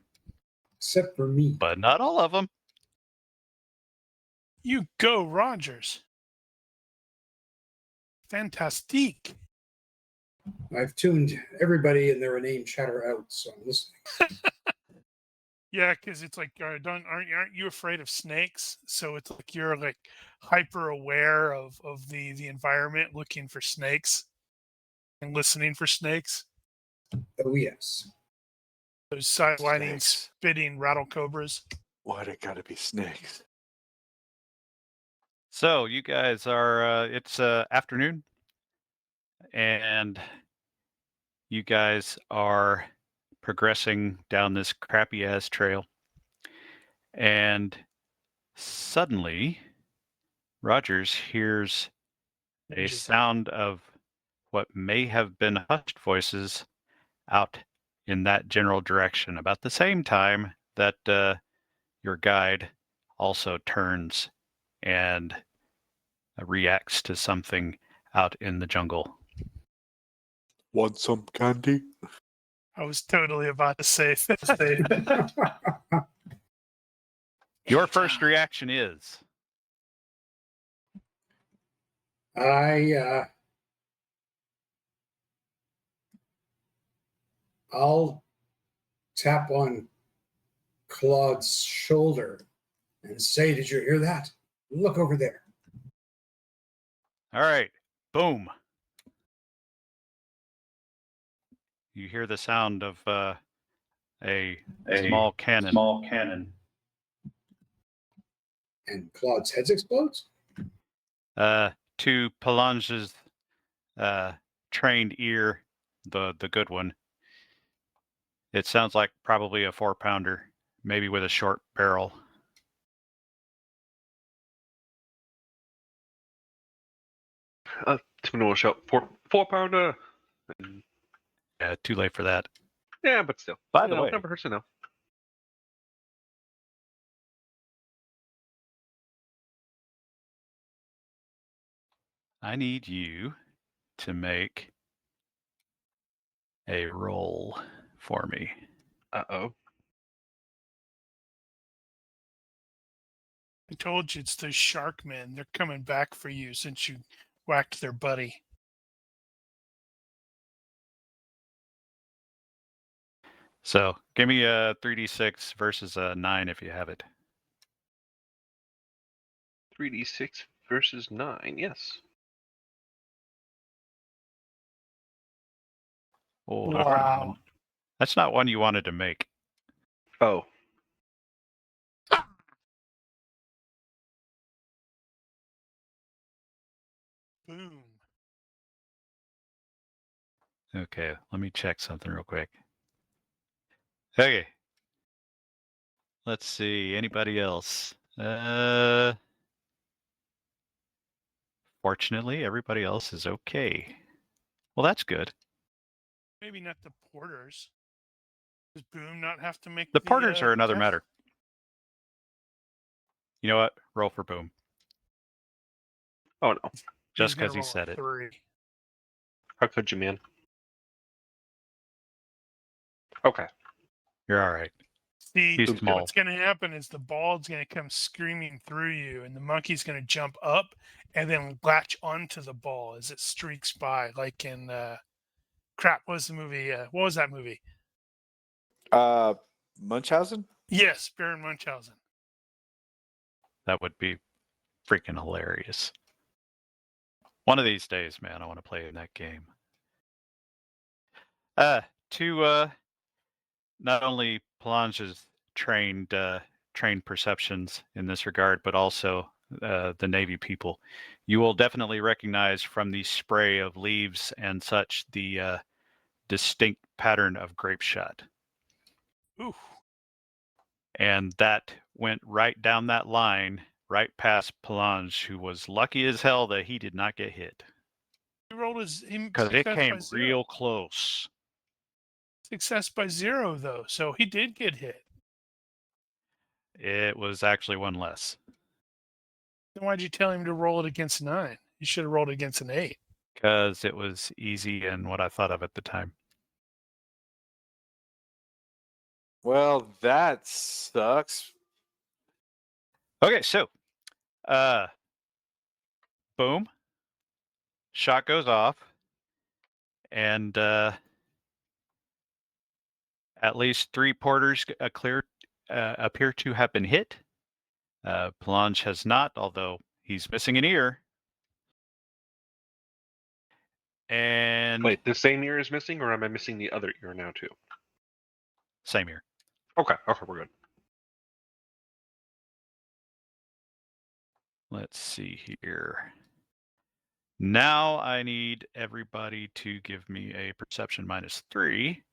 Except for me. but not all of them. You go, Rogers. Fantastique. I've tuned everybody and their name chatter out, so I'm listening. Yeah, because it's like, aren't you afraid of snakes? So it's like you're like hyper aware of the environment, looking for snakes and listening for snakes. Oh, yes. Those sidewinding, Snakes. spitting rattle cobras. Why'd it gotta be snakes? So you guys are. It's afternoon, and you guys are progressing down this crappy ass trail, and suddenly Rogers hears a Ninja. sound of what may have been hushed voices out in that general direction, about the same time that your guide also turns and reacts to something out in the jungle. Want some candy? I was totally about to say that. Your first reaction is I'll tap on Claude's shoulder and say, "Did you hear that? Look over there." all right. Boom. You hear the sound of a small cannon. And Claude's head explodes. To Palange's trained ear, the good one, it sounds like probably a 4-pounder, maybe with a short barrel. Timon will shout, 4-pounder. Yeah, too late for that. Yeah, but still. By the way, never hurts to know. I need you to make a roll for me. Uh-oh. I told you it's those shark men. They're coming back for you since you whacked their buddy. So give me a 3d6 versus a 9 if you have it. 3d6 versus 9, yes. Oh, Wow. that's not one you wanted to make. Oh. Boom. Okay, let me check something real quick. Okay. Let's see. Anybody else? Fortunately, everybody else is okay. Well, that's good. Maybe not the porters. Does Boom not have to make The porters are another test? matter. You know what? Roll for Boom. Oh, no. Just He's gonna because he roll a said it. 3. How could you, man? Okay. You're all right. See, He's small. what's going to happen is the bald's going to come screaming through you, and the monkey's going to jump up and then latch onto the ball as it streaks by, like in crap. What was the movie? What was that movie? Munchausen? Yes, Baron Munchausen. That would be freaking hilarious. One of these days, man, I want to play in that game. To not only Palange's trained perceptions in this regard, but also the Navy people, you will definitely recognize from the spray of leaves and such the distinct pattern of grape shot. Ooh. And that went right down that line, right past Palange, who was lucky as hell that he did not get hit. He rolled his Because it success came by 0. real close. Success by 0, though, so he did get hit. It was actually one less. Then why'd you tell him to roll it against 9? You should have rolled it against an 8. Because it was easy and what I thought of at the time. Well, that sucks. Okay, so boom. Shot goes off. And at least 3 porters appear to have been hit. Palange has not, although he's missing an ear. And Wait, the same ear is missing, or am I missing the other ear now, too? same ear. Okay, we're good. Let's see here. Now I need everybody to give me a perception -3.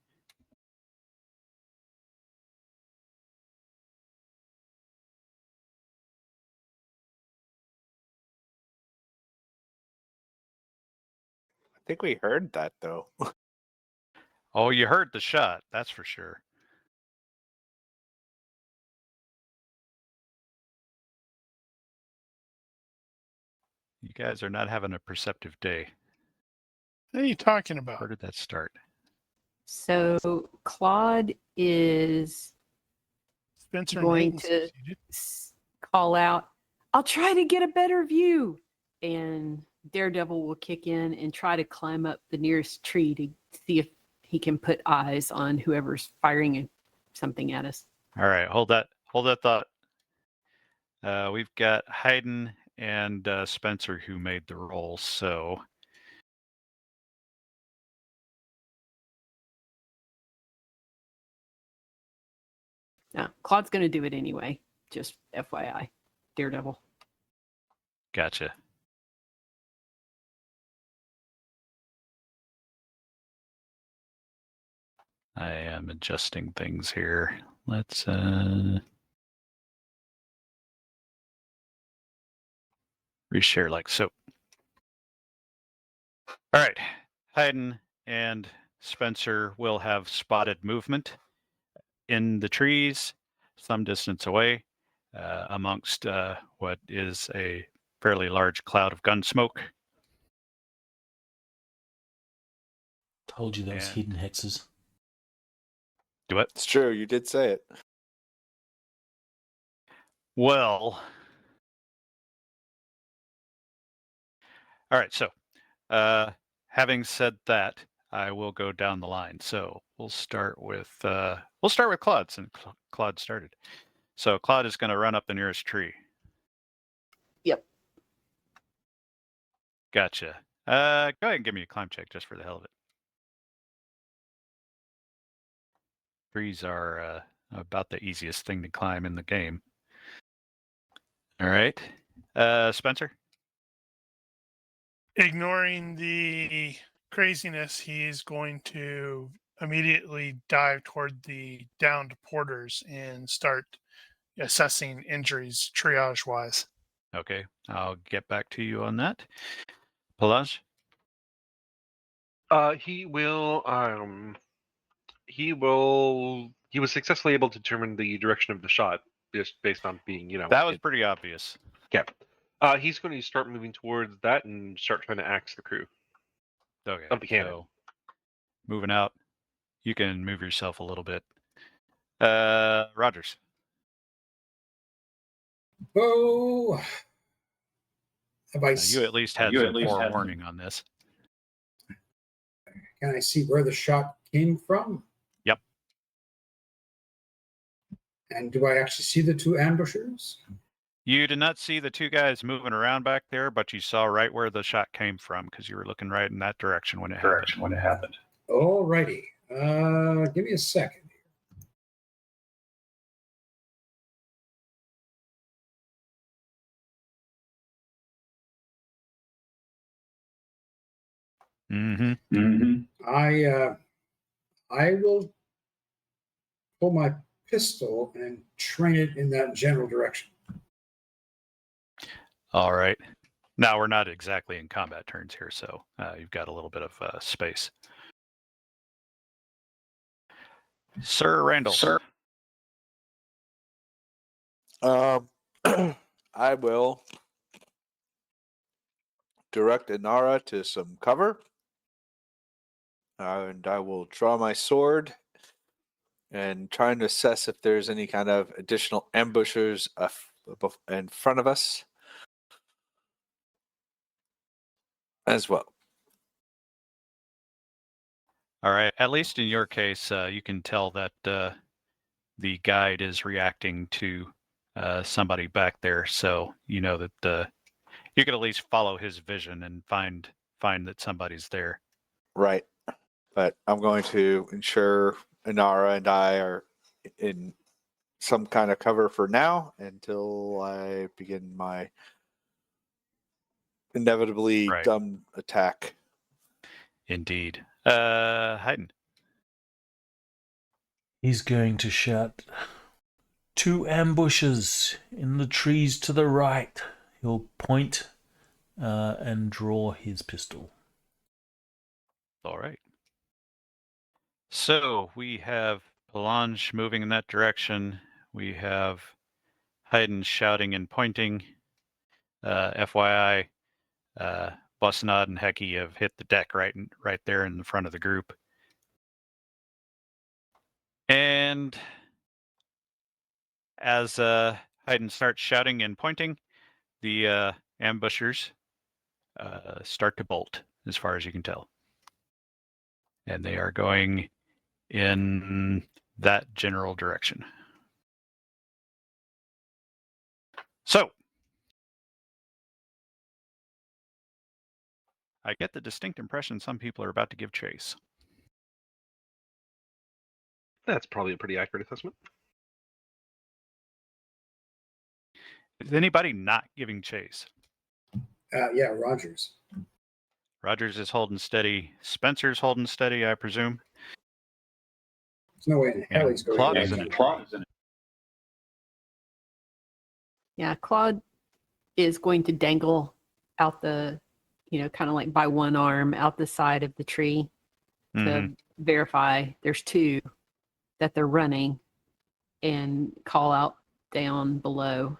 think we heard that though. Oh, you heard the shot, that's for sure. You guys are not having a perceptive day. What are you talking about? Where did that start? So Claude is Spencer going Nathan to succeeded. call out, "I'll try to get a better view." And Daredevil will kick in and try to climb up the nearest tree to see if he can put eyes on whoever's firing something at us. All right, hold that thought. We've got Hayden and Spencer who made the roll, so No, Claude's going to do it anyway. Just FYI, Daredevil. gotcha. I am adjusting things here. Let's reshare like so. All right, Hayden and Spencer will have spotted movement in the trees some distance away amongst what is a fairly large cloud of gun smoke. Told you those And- hidden hexes. Do it. It's true. You did say it. Well, all right. So, having said that, I will go down the line. So we'll start with Claude, since Claude started. So Claude is going to run up the nearest tree. Yep. Gotcha. Go ahead and give me a climb check just for the hell of it. Trees are about the easiest thing to climb in the game. All right. Spencer? Ignoring the craziness, he's going to immediately dive toward the downed porters and start assessing injuries triage wise. Okay. I'll get back to you on that. Pelage? He was successfully able to determine the direction of the shot just based on being, That was pretty obvious. yeah. He's going to start moving towards that and start trying to axe the crew. Okay. Of the cannon. So, moving out. You can move yourself a little bit. Rogers. Oh, have I? You at least had some forewarning on this. Can I see where the shot came from? Yep. And do I actually see the two ambushers? You did not see the two guys moving around back there, but you saw right where the shot came from because you were looking right in that direction when it happened. All righty. Give me a second. Mm-hmm. I will pull my pistol and train it in that general direction. All right. Now we're not exactly in combat turns here, so you've got a little bit of space. Sir Randall. Sir. I will direct Inara to some cover. And I will draw my sword and try and assess if there's any kind of additional ambushers in front of us as well. All right. At least in your case, you can tell that the guide is reacting to somebody back there, so you know that you can at least follow his vision and find that somebody's there. Right. But I'm going to ensure Inara and I are in some kind of cover for now until I begin my inevitably dumb attack. Indeed. Hayden. He's going to shout, "Two ambushes in the trees to the right." He'll point and draw his pistol. All right. So we have Palange moving in that direction. We have Haydn shouting and pointing. FYI, Busnod and Hecky have hit the deck right there in the front of the group. And as Haydn starts shouting and pointing, the ambushers start to bolt, as far as you can tell. And they are going in that general direction. So, I get the distinct impression some people are about to give chase. That's probably a pretty accurate assessment. Is anybody not giving chase? Yeah, Rogers. Rogers is holding steady. Spencer's holding steady, I presume. There's no way in hell And he's going Claude to is in that. it. Yeah, Claude is going to dangle out the, kind of like by one arm out the side of the tree to Mhm. verify there's two that they're running and call out down below.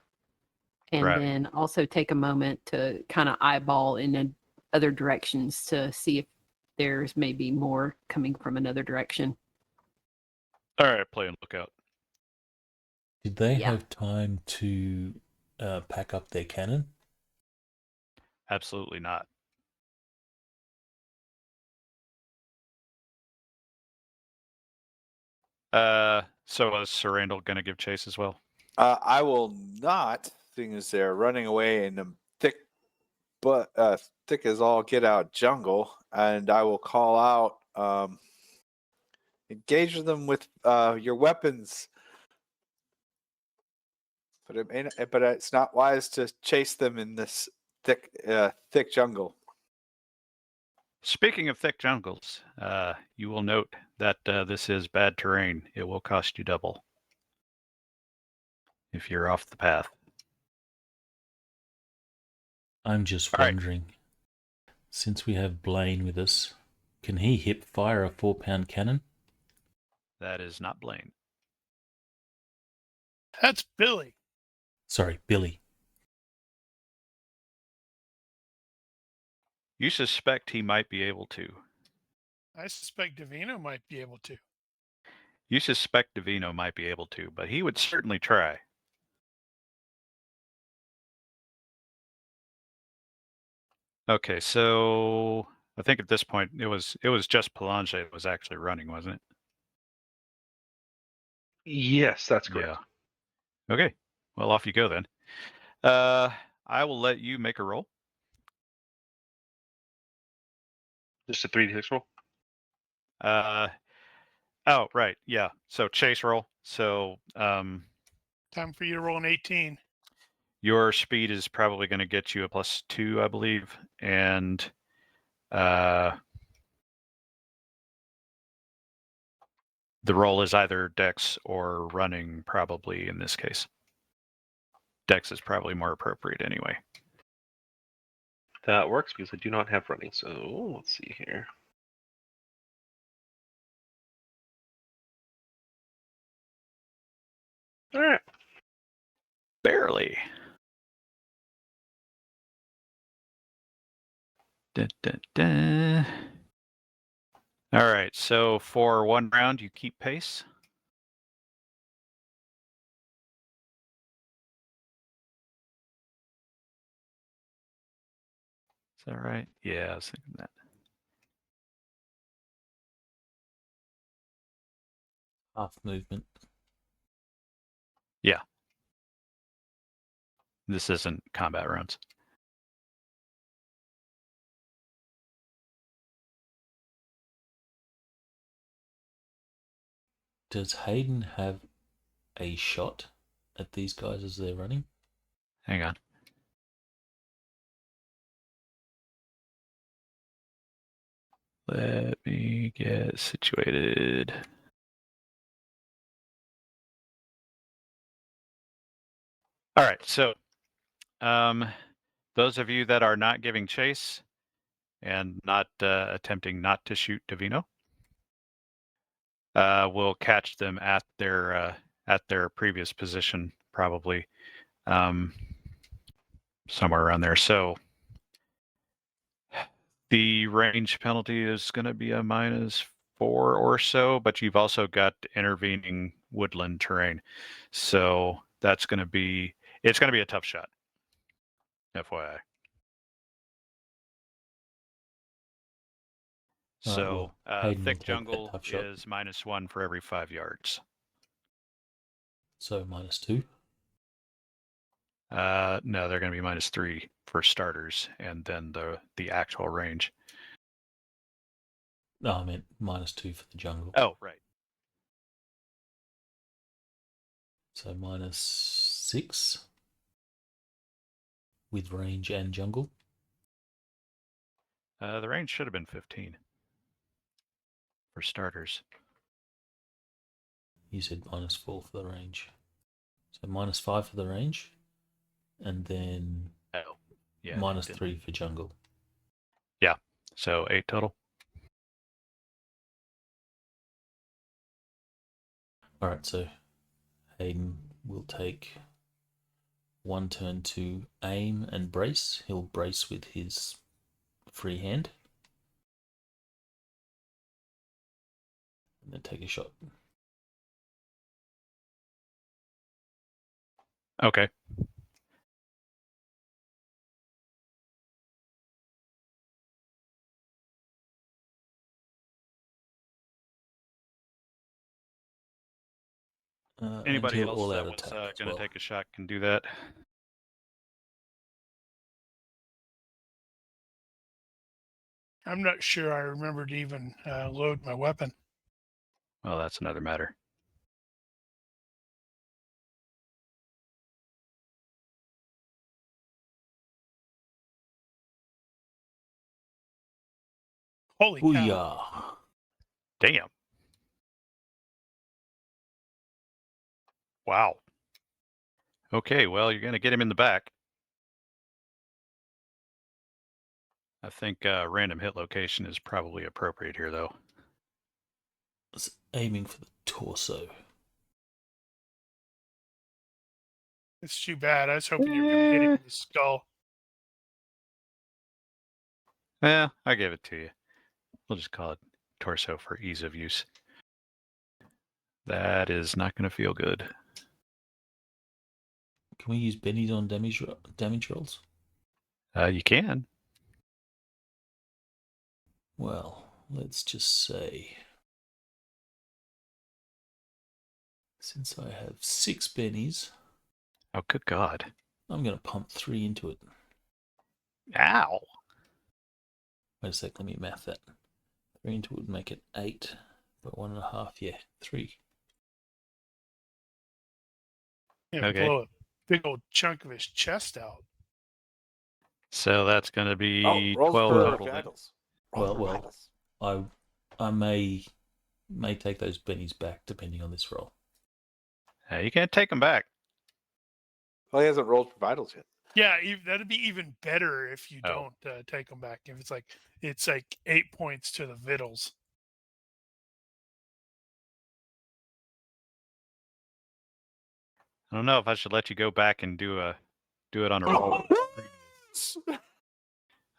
And Right. then also take a moment to kind of eyeball in other directions to see if there's maybe more coming from another direction. All right, play and look out. Did they Yeah. have time to pack up their cannon? Absolutely not. So is Sir Randall going to give chase as well? I will not, seeing as they're running away in the thick as all get out jungle, and I will call out, engage them with your weapons. But it's not wise to chase them in this thick jungle. Speaking of thick jungles, you will note that this is bad terrain. It will cost you double if you're off the path. I'm just All right. wondering, since we have Blaine with us, can he hip fire a 4-pound cannon? That is not Blaine. That's Billy. Sorry, Billy. You suspect he might be able to. I suspect Davino might be able to. You suspect Davino might be able to, but he would certainly try. Okay, so I think at this point it was just Palange that was actually running, wasn't it? Yes, that's correct. Yeah. Okay. Well, off you go then. I will let you make a roll. Just a 3d6 roll. Oh, right. Yeah. So chase roll. So Time for you to roll an 18. your speed is probably going to get you a +2, I believe, and the roll is either Dex or running, probably in this case. Dex is probably more appropriate anyway. That works because I do not have running. So let's see here. All right. Barely. Da, da, da. All right, so for one round, you keep pace. Is that right? Yeah, I was thinking that. Half movement. Yeah. This isn't combat rounds. Does Hayden have a shot at these guys as they're running? Hang on. Let me get situated. All right, so those of you that are not giving chase, and not attempting not to shoot Davino. Will catch them at their previous position, probably somewhere around there. So the range penalty is going to be a -4 or so, but you've also got intervening woodland terrain, so it's going to be a tough shot. FYI. So Hayden will thick take that jungle tough shot. is -1 for every 5 yards. So -2. No, they're going to be -3 for starters, and then the actual range. No, I meant -2 for the jungle. Oh, right. So -6 with range and jungle. The range should have been 15 for starters. You said -4 for the range. So -5 for the range, and then Oh, yeah. -3 for jungle. Yeah, so 8 total. All right, so Hayden will take 1 turn to aim and brace. He'll brace with his free hand, and then take a shot. Okay. Anybody and he'll else all that out was attack as going to well. take a shot can do that. I'm not sure I remember to even load my weapon. Well, that's another matter. Holy cow. Booyah! Damn. Wow. Okay, well, you're going to get him in the back. I think random hit location is probably appropriate here, though. It's aiming for the torso. It's too bad. I was hoping you were going to hit him in the skull. Yeah, I gave it to you. We'll just call it torso for ease of use. That is not going to feel good. Can we use bennies on damage rolls? You can. Well, let's just say, since I have 6 bennies, Oh, good God. I'm going to pump 3 into it. Ow. Wait a sec, let me math that. 3 into it would make it 8, but 1.5, yeah, 3. Yeah, Okay. blow a big old chunk of his chest out. So that's going to be rolls 12 for total. Then. vitals. Rolls for Well, vitals. I may take those bennies back depending on this roll. You can't take them back. Well, he hasn't rolled for vitals yet. Yeah, that'd be even better if you Oh. don't take them back. If it's like 8 points to the victuals. I don't know if I should let you go back and do it on a roll.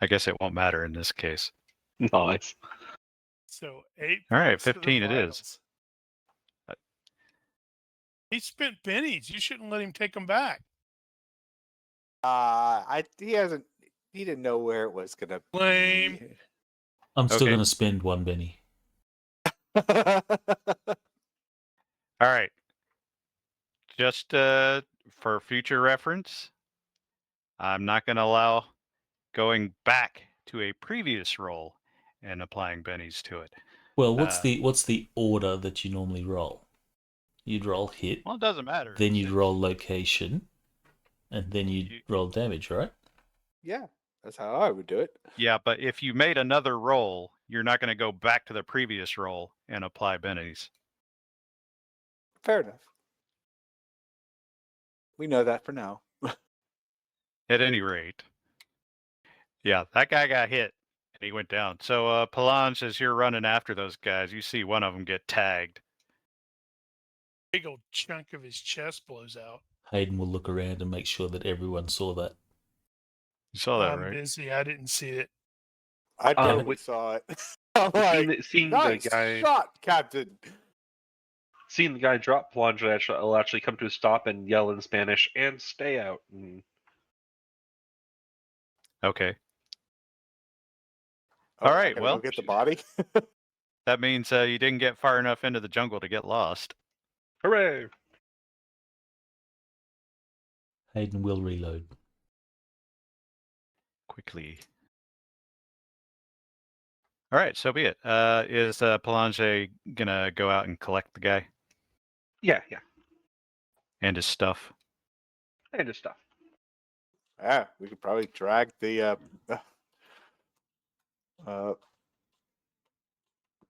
I guess it won't matter in this case. Nice. So 8 All right, points to the 15 it is. vitals. He spent bennies. You shouldn't let him take them back. He didn't know where it was gonna Lame. be. I'm still Okay. going to spend 1 benny. All right. Just for future reference, I'm not going to allow going back to a previous roll and applying bennies to it. Well, what's the order that you normally roll? You'd roll hit, Well, it doesn't matter. then you'd roll location, and then you'd roll damage, right? Yeah, that's how I would do it. Yeah, but if you made another roll, you're not going to go back to the previous roll and apply bennies. Fair enough. We know that for now. At any rate, yeah, that guy got hit, He went down. So, Palange, as you're running after those guys, you see one of them get tagged. Big old chunk of his chest blows out. Hayden will look around and make sure that everyone saw that. You saw that, I'm right? busy. I didn't see it. I totally with- saw it. I'm like, seeing nice the guy, shot, Captain. seeing the guy drop plunge, will actually come to a stop and yell in Spanish and stay out. And Okay. Oh, All I right, gotta well- go get the body. That means you didn't get far enough into the jungle to get lost. hooray! Hayden will reload. Quickly. All right, so be it. Is Palange gonna go out and collect the guy Yeah, and his stuff? and his stuff. Yeah, we could probably drag the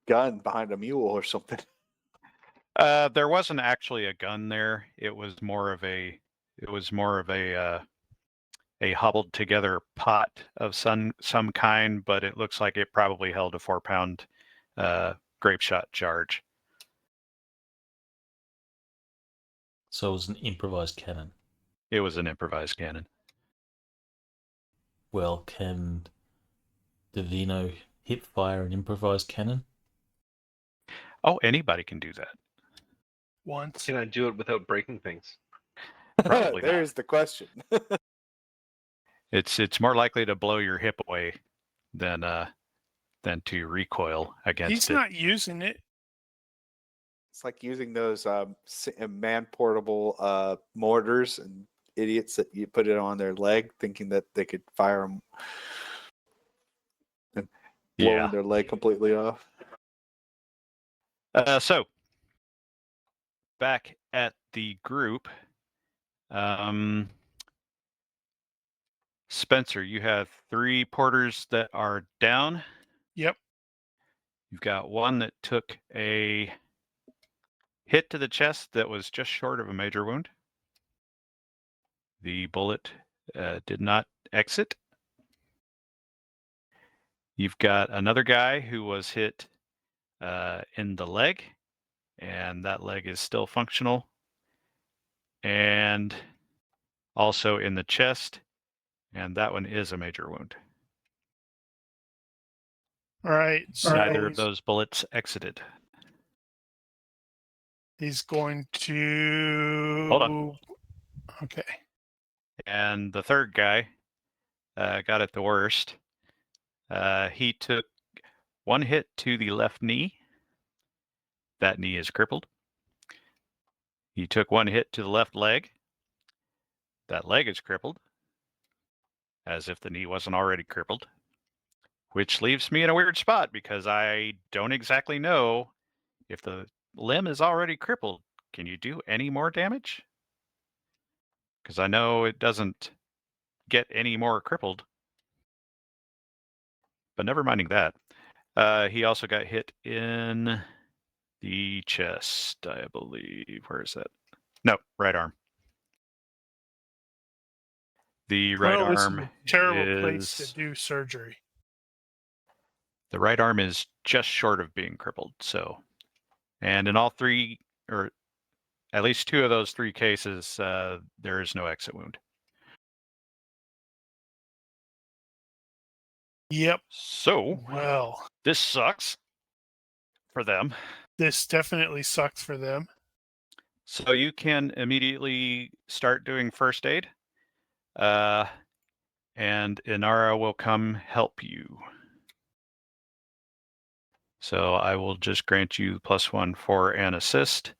gun behind a mule or something. There wasn't actually a gun there. It was more of a hobbled together pot of some kind, but it looks like it probably held a 4-pound grape shot charge. So it was an improvised cannon. It was an improvised cannon. Well, can Divino hip fire an improvised cannon? Oh, anybody can do that. Once. Can I do it without breaking things? Probably not. There's the question. It's more likely to blow your hip away than to recoil against He's it. not using it. It's like using those man portable mortars and idiots that you put it on their leg thinking that they could fire them and blowing Yeah. their leg completely off. So back at the group, Spencer, you have 3 porters that are down. Yep. You've got one that took a hit to the chest that was just short of a major wound. The bullet did not exit. You've got another guy who was hit in the leg, and that leg is still functional. And also in the chest, and that one is a major wound. All right. So Neither of those bullets exited. he's going to. Hold on. Okay. And the third guy got it the worst. He took 1 hit to the left knee. That knee is crippled. He took 1 hit to the left leg. That leg is crippled, as if the knee wasn't already crippled, which leaves me in a weird spot because I don't exactly know if the limb is already crippled. Can you do any more damage? Because I know it doesn't get any more crippled. But never minding that. He also got hit in the chest, I believe. Where is that? No, right arm. The right Well, this is arm a terrible place is to do surgery. the right arm is just short of being crippled. So, and in all 3, or at least 2 of those 3 cases, there is no exit wound. Yep. So Well, this sucks for them. this definitely sucks for them. So you can immediately start doing first aid, and Inara will come help you. So I will just grant you +1 for an assist.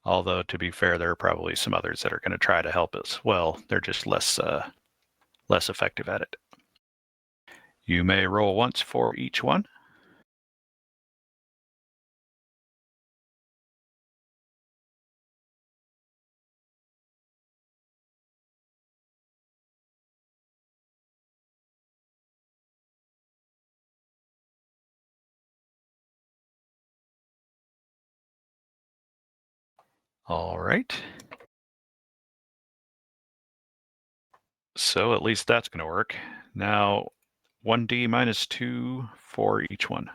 Although, to be fair, there are probably some others that are going to try to help as well. They're just less effective at it. You may roll once for each one. All right. So at least that's going to work. Now, 1d minus 2 for each one.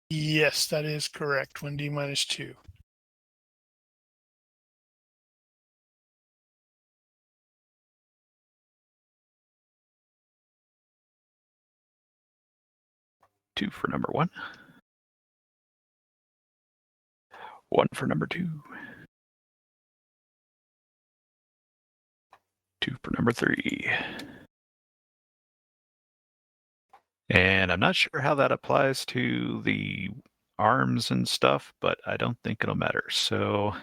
Yes, that is correct. 1d minus 2. Two for number 1. 1 for number 2. 2 for number 3. And I'm not sure how that applies to the arms and stuff, but I don't think it'll matter. So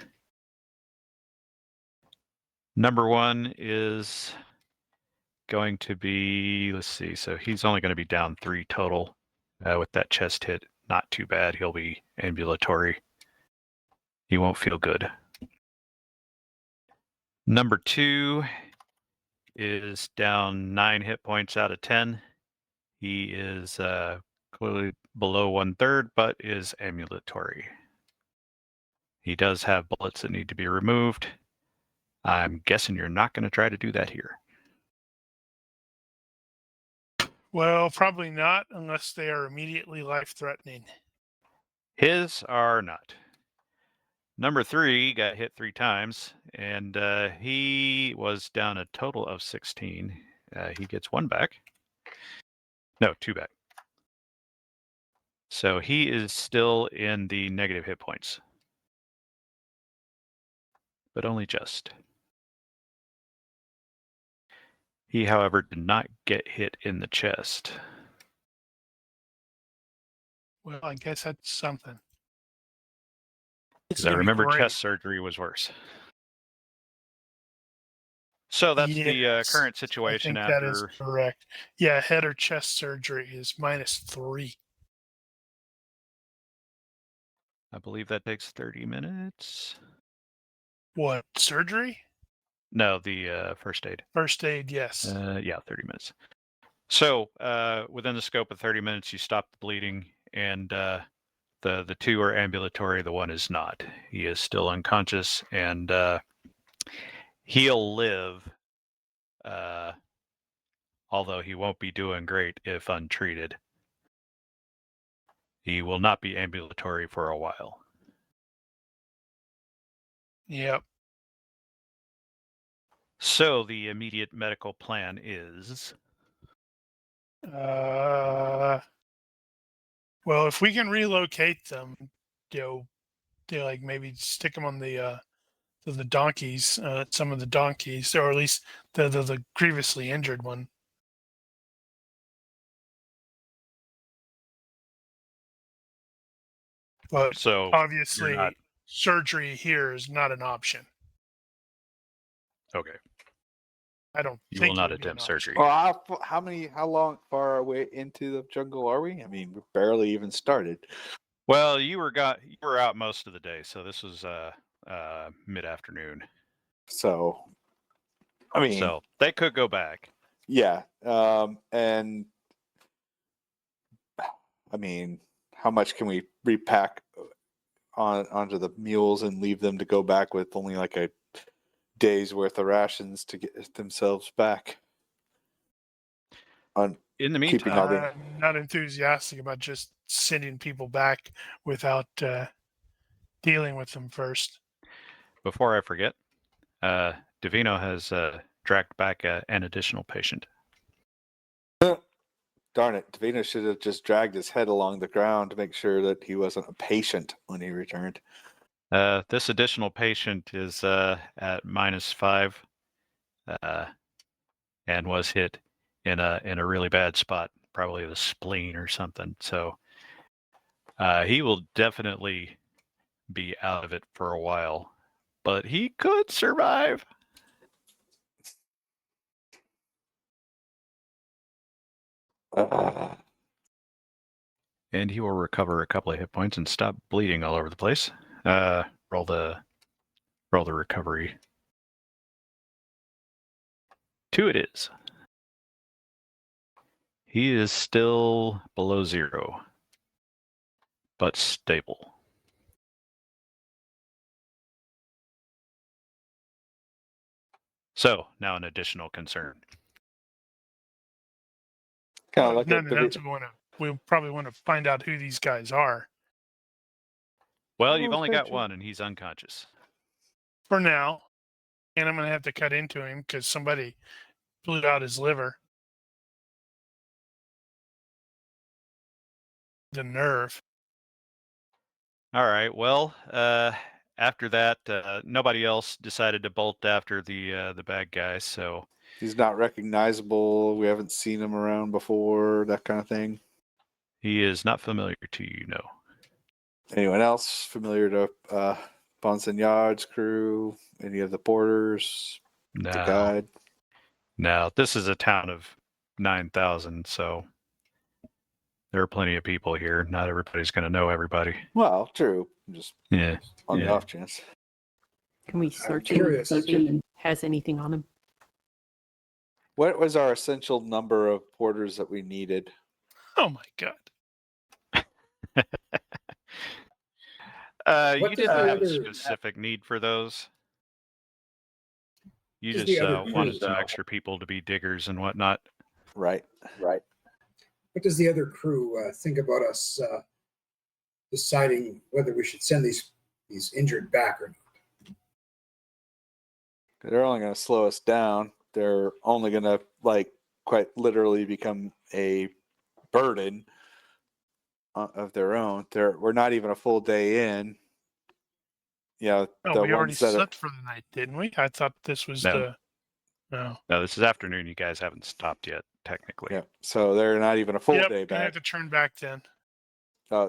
number 1 is going to be, let's see, so he's only going to be down 3 total with that chest hit. Not too bad. He'll be ambulatory. He won't feel good. Number 2 is down 9 hit points out of 10. He is clearly below 1/3, but is ambulatory. He does have bullets that need to be removed. I'm guessing you're not going to try to do that here. Well, probably not unless they are immediately life-threatening. His are not. Number 3 got hit 3 times, and he was down a total of 16. He gets 1 back. No, 2 back. So he is still in the negative hit points. But only just. He, however, did not get hit in the chest. Well, I guess that's something. Because I gonna be remember great. chest surgery was worse. So that's the Yes, current I situation think that is after. correct. Yeah, head or chest surgery is minus 3. I believe that takes 30 minutes. What, surgery? No, the first aid. First aid, yes. Yeah, 30 minutes. So within the scope of 30 minutes, you stop the bleeding, and the 2 are ambulatory. The 1 is not. He is still unconscious, and he'll live, although he won't be doing great if untreated. He will not be ambulatory for a while. Yep. So the immediate medical plan is. Well, if we can relocate them, they like maybe stick them on the donkeys, some of the donkeys, or at least the grievously injured one. But So obviously, not surgery here is not an option. okay. I don't You think will it not would be an attempt option. surgery. Well, how long far away into the jungle are we? I mean, we're barely even started. Well, you were out most of the day, so this was mid-afternoon. So, I mean, So they could go back. yeah. And I mean, how much can we repack onto the mules and leave them to go back with only like a day's worth of rations to get themselves back? In the Keeping all meantime, the I'm not enthusiastic about just sending people back without dealing with them first. before I forget, Davino has dragged back an additional patient. darn it, Davina should have just dragged his head along the ground to make sure that he wasn't a patient when he returned. This additional patient is at -5 and was hit in a really bad spot, probably the spleen or something. So he will definitely be out of it for a while, but he could survive. And he will recover a couple of hit points and stop bleeding all over the place. Roll the recovery. 2 it is. He is still below 0, but stable. So now an additional concern. Kind of like nothing else we probably want to find out who these guys are. Well, Oh, you've only got gotcha. one, and he's unconscious. For now. And I'm going to have to cut into him because somebody blew out his liver. The nerve. All right. Well, after that, nobody else decided to bolt after the bad guy. So He's not recognizable. We haven't seen him around before. That kind of thing. he is not familiar to you. No. Anyone else familiar to Bonsignard's crew? Any of the porters? The No. guide? No. This is a town of 9,000, so there are plenty of people here. Not everybody's going to know everybody. Well, true. Just Yeah. on the Yeah. off chance. Can we search him? curious. See if he has anything on him? What was our essential number of porters that we needed? Oh my God. What You does didn't the have a other- specific need for those. You Does just the other wanted crew- some extra people to be diggers and whatnot. Right. What does the other crew think about us deciding whether we should send these injured back or not? They're only going to slow us down. They're only going to, like, quite literally become a burden of their own. We're not even a full day in. Yeah, Oh, the we already ones that slept for the night, didn't we? I thought this was No. No. No, this is afternoon. You guys haven't stopped yet, technically. yeah, so they're not even a full Yep, day gonna have back. to turn back then.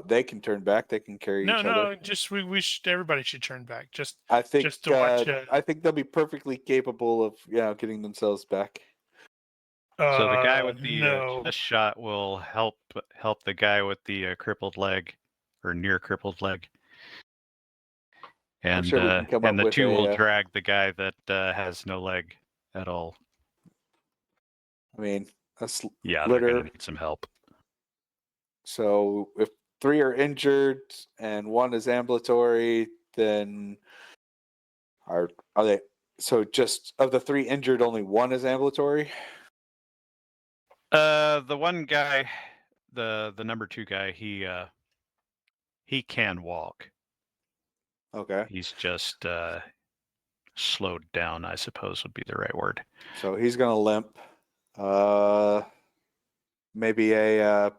They can turn back. They can carry No, each other. just we should everybody should turn back. Just I think just to watch, I think they'll be perfectly capable of getting themselves back. So the guy with the no. chest shot will help the guy with the crippled leg or near crippled leg, and sure we can come and up the with two will a, drag the guy that has no leg at all. I mean, that's Yeah, they're litter. gonna need some help. So if 3 are injured and 1 is ambulatory, then are they? So just of the 3 injured, only 1 is ambulatory. The one guy, the number 2 guy, he can walk. Okay, He's just slowed down, I suppose would be the right word. so he's gonna limp. Maybe a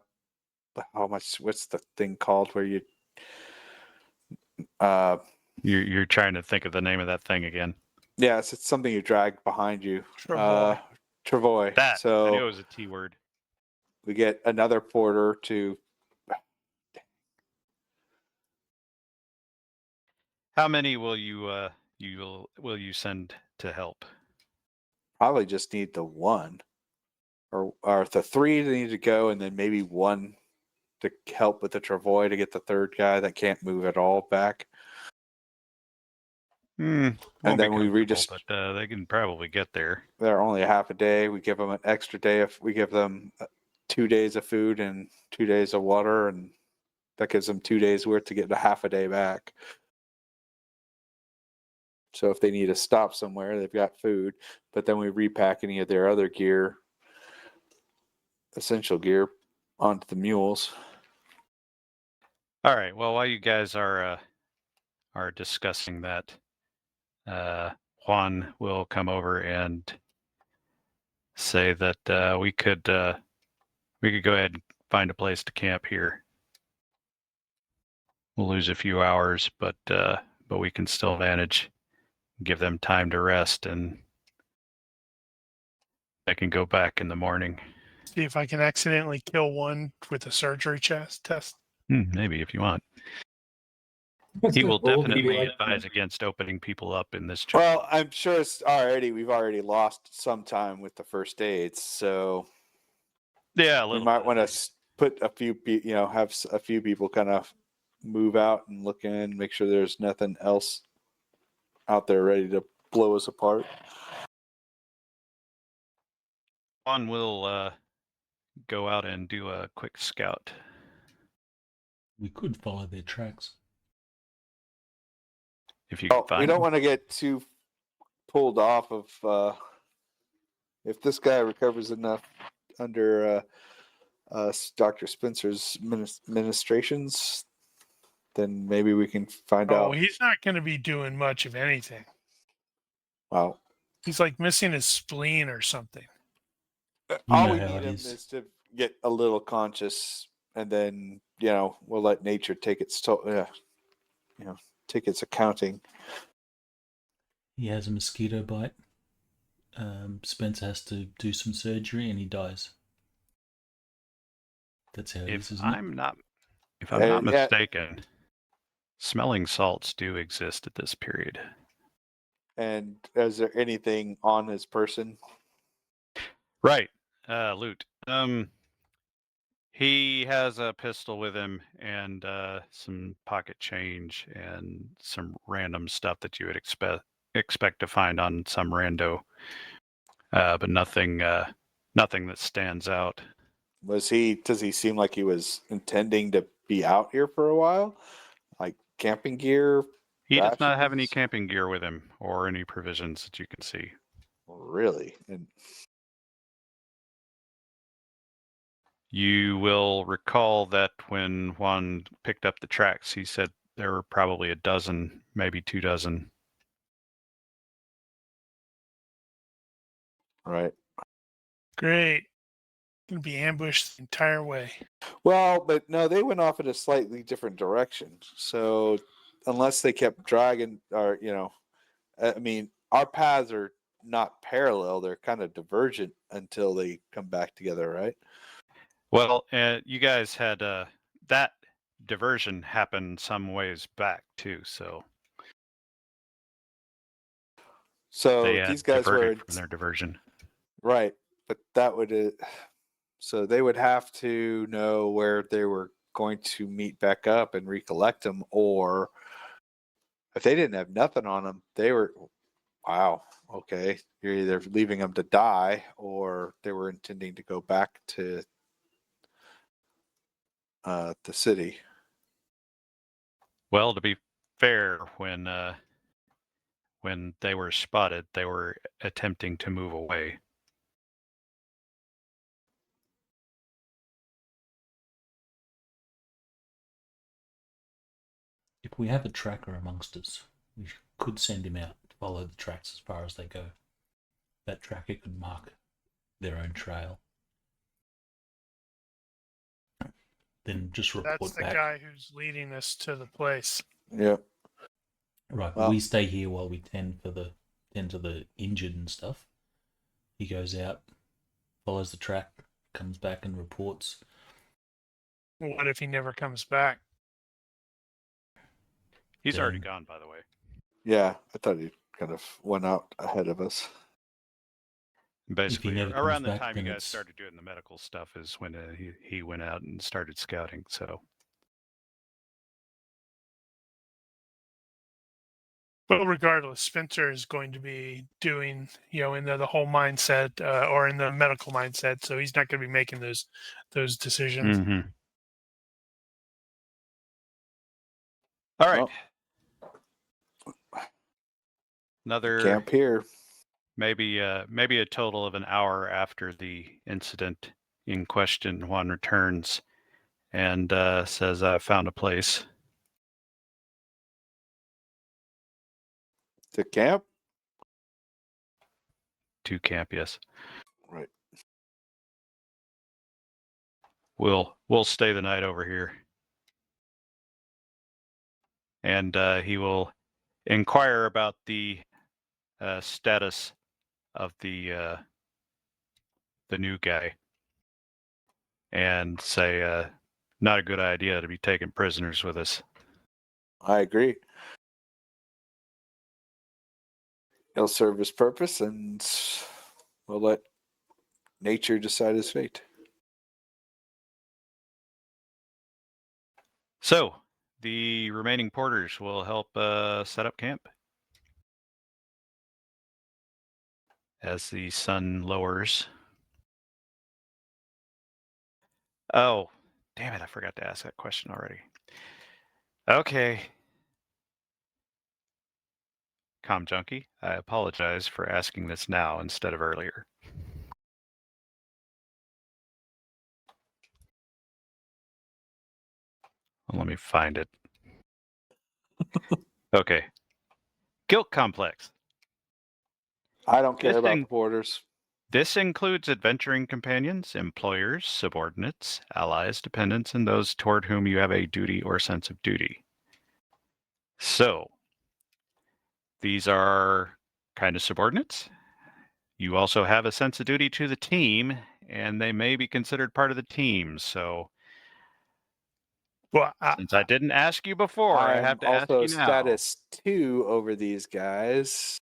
how much? What's the thing called where you? You're trying to think of the name of that thing again. Yes, it's something you drag behind you. Travoy. Travoy. That I knew So it was a T word. we get another porter to. How many will you will you send to help? Probably just need the 1, or the 3 that need to go, and then maybe 1 to help with the travoy to get the 3rd guy that can't move at all back. And then we but they can probably get there. They're only a half a day. We give them an extra day if we give them 2 days of food and 2 days of water, and that gives them 2 days worth to get a half a day back. So if they need to stop somewhere, they've got food, but then we repack any of their other gear, essential gear, onto the mules. All right. Well, while you guys are discussing that, Juan will come over and say that we could go ahead and find a place to camp here. We'll lose a few hours, but we can still manage. Give them time to rest, and they can go back in the morning. See if I can accidentally kill one with a surgery test. Maybe if you want. He will definitely advise against opening people up in this job. Well, I'm sure we've already lost some time with the first aids, so Yeah, we might want to put a few, have a few people kind of move out and look in, make sure there's nothing else out there ready to blow us apart. Juan will go out and do a quick scout. We could follow their tracks. If you can find we don't them. want to get too pulled off of if this guy recovers enough under Dr. Spencer's ministrations, then maybe we can find Oh, out. he's not going to be doing much of anything. Wow. He's like missing his spleen or something. All know we how need it him is. is to get a little conscious, and then we'll let nature take its take its accounting. He has a mosquito bite. Spence has to do some surgery and he dies. That's how it is, If isn't it? I'm not Yeah. mistaken, smelling salts do exist at this period. And is there anything on his person? Right. Loot. He has a pistol with him and some pocket change and some random stuff that you would expect to find on some rando, but nothing that stands out. Does he seem like he was intending to be out here for a while? Like camping gear? He does not have any rations? camping gear with him or any provisions that you can see. Really? And You will recall that when Juan picked up the tracks, he said there were probably a dozen, maybe 2 dozen. right. Great. Going to be ambushed the entire way. Well, but no, they went off in a slightly different direction. So unless they kept dragging, or I mean, our paths are not parallel; they're kind of divergent until they come back together, right? Well, you guys had that diversion happen some ways back too, so So they had these guys were diverted from their diversion. right, but that would so they would have to know where they were going to meet back up and recollect them, or if they didn't have nothing on them, they were wow. Okay, you're either leaving them to die, or they were intending to go back to the city. Well, to be fair, when they were spotted, they were attempting to move away. If we have a tracker amongst us, we could send him out to follow the tracks as far as they go. That tracker could mark their own trail. Then just report That's the back. guy who's leading us to the place. Yeah. Right, Well- we stay here while we tend to the injured and stuff. He goes out, follows the track, comes back and reports. What if he never comes back? He's already Then- gone, by the way. Yeah, I thought he kind of went out ahead of us. Basically, never comes around the back, time you then guys it's- started doing the medical stuff is when he went out and started scouting. So But regardless, Spencer is going to be doing, in the whole mindset or in the medical mindset. So he's not going to be making those decisions. Mhm. All right. Another Camp here. maybe a total of an hour after the incident in question, Juan returns and says, "I found a place." To camp? To camp, yes. Right. We'll stay the night over here, and he will inquire about the status of the new guy, and say, not a good idea to be taking prisoners with us. I agree. He'll serve his purpose, and we'll let nature decide his fate. So the remaining porters will help set up camp as the sun lowers. Oh, damn it, I forgot to ask that question already. Okay. Com Junkie. I apologize for asking this now instead of earlier. Well, let me find it. Okay. Guilt complex. I don't care This about thing- the borders. This includes adventuring companions, employers, subordinates, allies, dependents, and those toward whom you have a duty or sense of duty. So, these are kind of subordinates. You also have a sense of duty to the team, and they may be considered part of the team. So, Well, since I didn't ask you before, I I'm have to ask also you now. status 2 over these guys.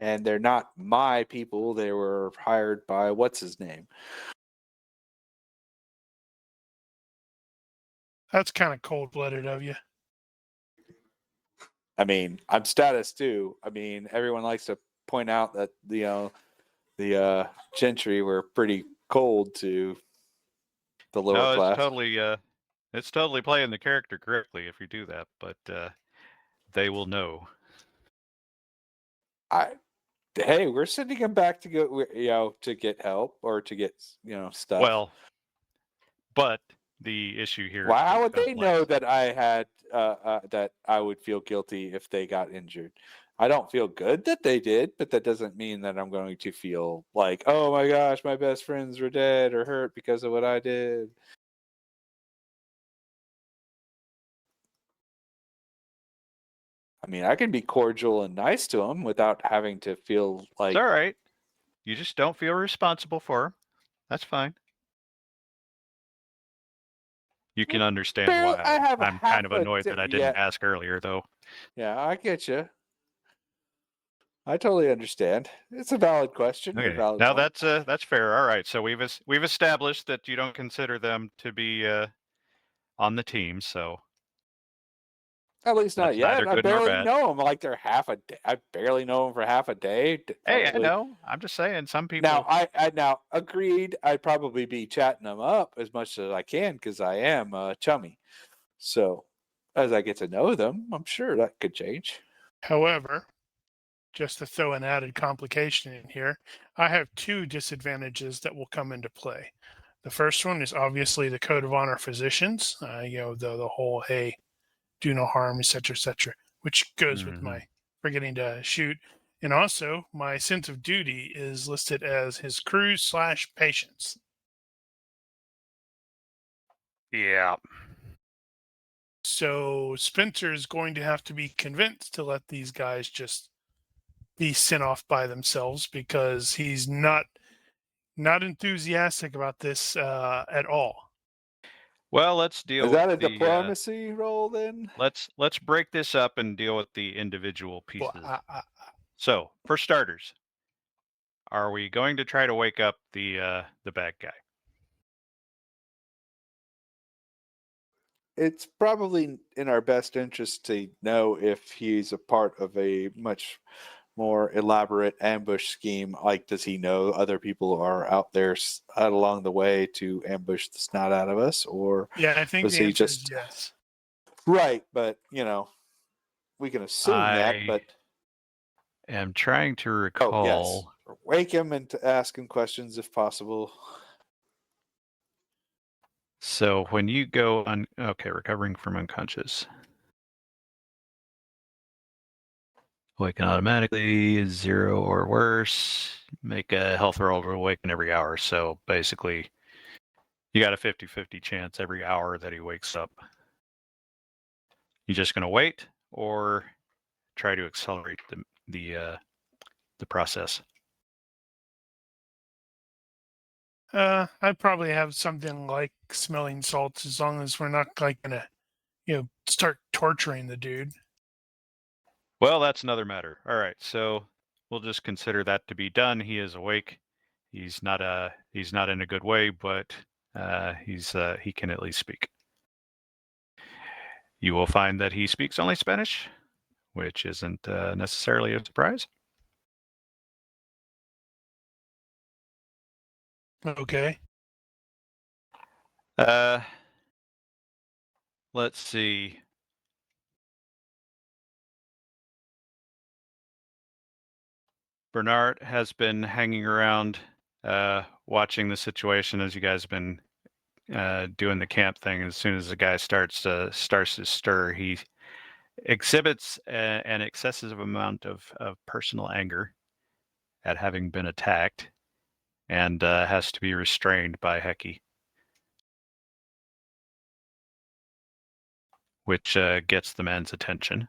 And they're not my people. They were hired by what's his name? that's kind of cold-blooded of you. I mean, I'm status 2. I mean, everyone likes to point out that the gentry were pretty cold to the lower No, class. it's totally playing the character correctly if you do that, but they will know. Hey, we're sending them back to go, to get help or to get, stuff. Well, but the issue here. Well, is how guilt would they know complex. that I had that I would feel guilty if they got injured? I don't feel good that they did, but that doesn't mean that I'm going to feel like, oh my gosh, my best friends were dead or hurt because of what I did. I mean, I can be cordial and nice to them without having to feel like. It's all right. You just don't feel responsible for them. That's fine. You can understand Barely- why I have a I'm half kind of a annoyed di- that I didn't ask earlier, though. Yeah, I get you. I totally understand. It's a valid question. A Okay, valid now point. that's fair. All right, so we've established that you don't consider them to be on the team, so At least not that's neither yet. I good nor barely bad. know them. Like they're half a day. I barely know them for half a day. Hey, I Probably. know. I'm just saying some people. Now, I now agreed. I'd probably be chatting them up as much as I can because I am chummy. So as I get to know them, I'm sure that could change. However, just to throw an added complication in here, I have 2 disadvantages that will come into play. The first one is obviously the code of honor physicians. The whole hey, do no harm, etc., which goes with my forgetting to shoot. And also, my sense of duty is listed as his crew/patients. Yeah. So Spencer is going to have to be convinced to let these guys just be sent off by themselves because he's not enthusiastic about this at all. Well, let's deal Is with that a the. diplomacy role then? Let's break this up and deal with the individual pieces. Well, So, for starters, are we going to try to wake up the bad guy? It's probably in our best interest to know if he's a part of a much more elaborate ambush scheme. Like, does he know other people are out there out along the way to ambush the snot out of us, or yeah, I think was the he answer is just yes. right? But we can assume that. But am trying to oh recall. yes, wake him and to ask him questions if possible. So when you go on, okay, recovering from unconscious. Awaken automatically, 0 or worse. Make a health roll to awaken every hour. So basically, you got a 50-50 chance every hour that he wakes up. You just going to wait or try to accelerate the process? I'd probably have something like smelling salts as long as we're not like gonna, start torturing the dude. Well, that's another matter. All right, so we'll just consider that to be done. He is awake. He's not in a good way, but he can at least speak. You will find that he speaks only Spanish, which isn't necessarily a surprise. Okay. Let's see. Bernard has been hanging around, watching the situation as you guys have been doing the camp thing. As soon as the guy starts to stir, he exhibits an excessive amount of personal anger at having been attacked, and has to be restrained by Hecky, which gets the man's attention.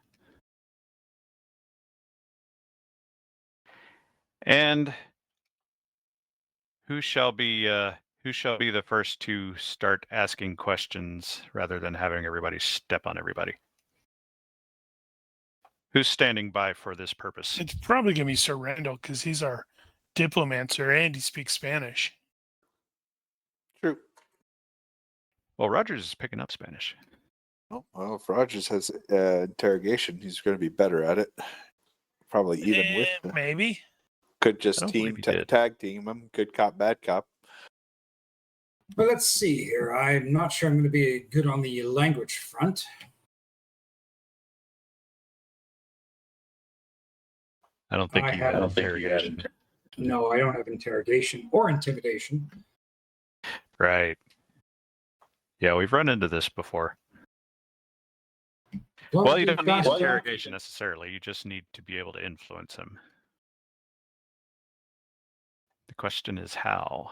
And who shall be the first to start asking questions rather than having everybody step on everybody? Who's standing by for this purpose? It's probably going to be Sir Randall because he's our diplomancer and he speaks Spanish. True. Well, Rogers is picking up Spanish. Oh, well, if Rogers has interrogation, he's going to be better at it. Probably even with the, maybe. could just I don't team believe he did. tag team him. Good cop, bad cop. But let's see here. I'm not sure I'm going to be good on the language front. I don't think you have interrogation. No, I don't have interrogation or intimidation. Right. Yeah, we've run into this before. Well, you don't need interrogation necessarily. You just need to be able to influence him. The question is how.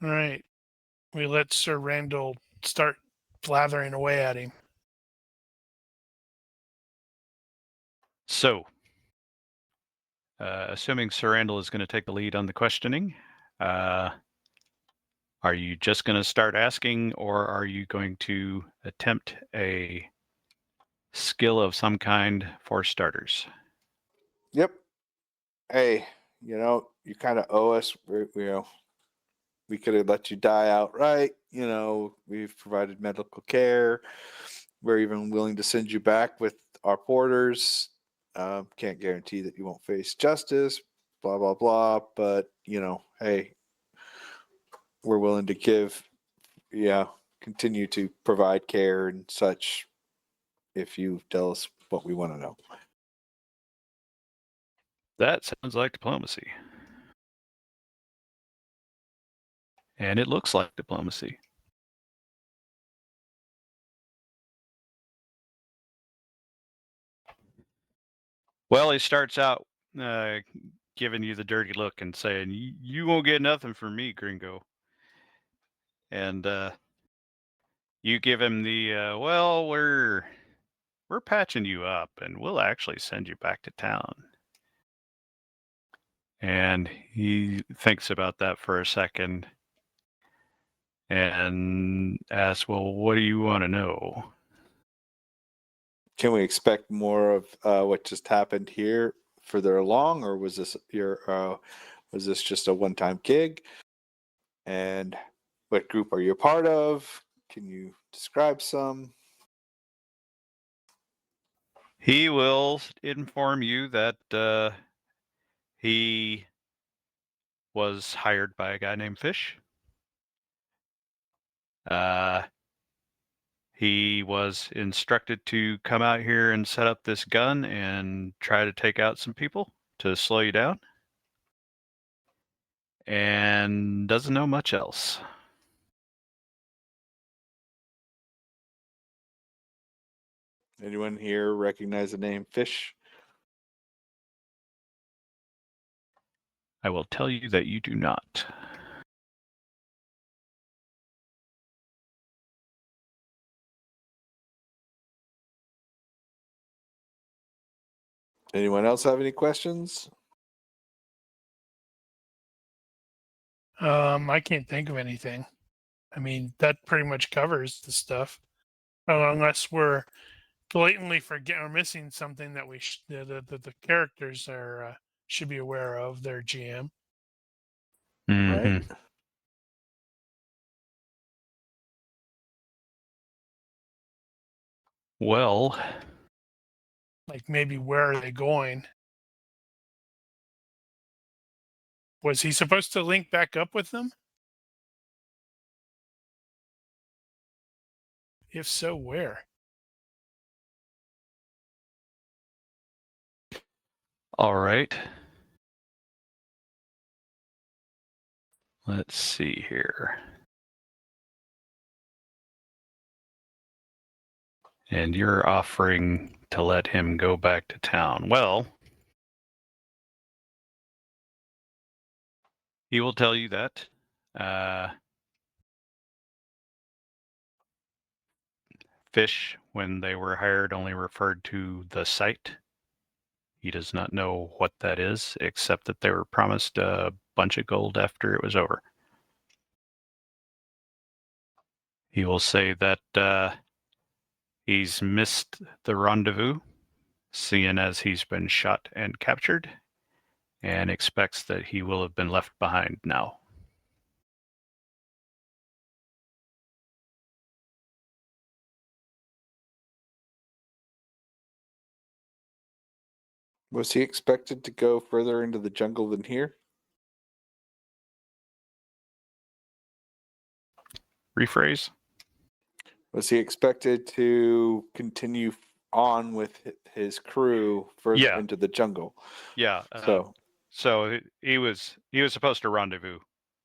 All right. We let Sir Randall start blathering away at him. So, assuming Sir Randall is going to take the lead on the questioning, are you just going to start asking, or are you going to attempt a skill of some kind for starters? Yep. Hey, you kind of owe us. We could have let you die outright. We've provided medical care. We're even willing to send you back with our porters. Can't guarantee that you won't face justice, blah, blah, blah. But, hey, we're willing to continue to provide care and such if you tell us what we want to know. That sounds like diplomacy. And it looks like diplomacy. Well, he starts out giving you the dirty look and saying, "You won't get nothing from me, gringo." And you give him the, "Well, we're patching you up, and we'll actually send you back to town." And he thinks about that for a second and asks, "Well, what do you want to know?" Can we expect more of what just happened here further along, or was this just a one-time gig? And what group are you a part of? Can you describe some? He will inform you that he was hired by a guy named Fish. He was instructed to come out here and set up this gun and try to take out some people to slow you down. And doesn't know much else. Anyone here recognize the name Fish? I will tell you that you do not. Anyone else have any questions? I can't think of anything. I mean, that pretty much covers the stuff. Unless we're blatantly forgetting or missing something that the characters are should be aware of, their GM. Right. Well, Like maybe where are they going? Was he supposed to link back up with them? If so, where? All right. Let's see here. And you're offering to let him go back to town. Well, he will tell you that fish, when they were hired, only referred to the site. He does not know what that is, except that they were promised a bunch of gold after it was over. He will say that he's missed the rendezvous, seeing as he's been shot and captured, and expects that he will have been left behind now. Was he expected to go further into the jungle than here? Rephrase? Was he expected to continue on with his crew further Yeah. into the jungle? Yeah. So he was supposed to rendezvous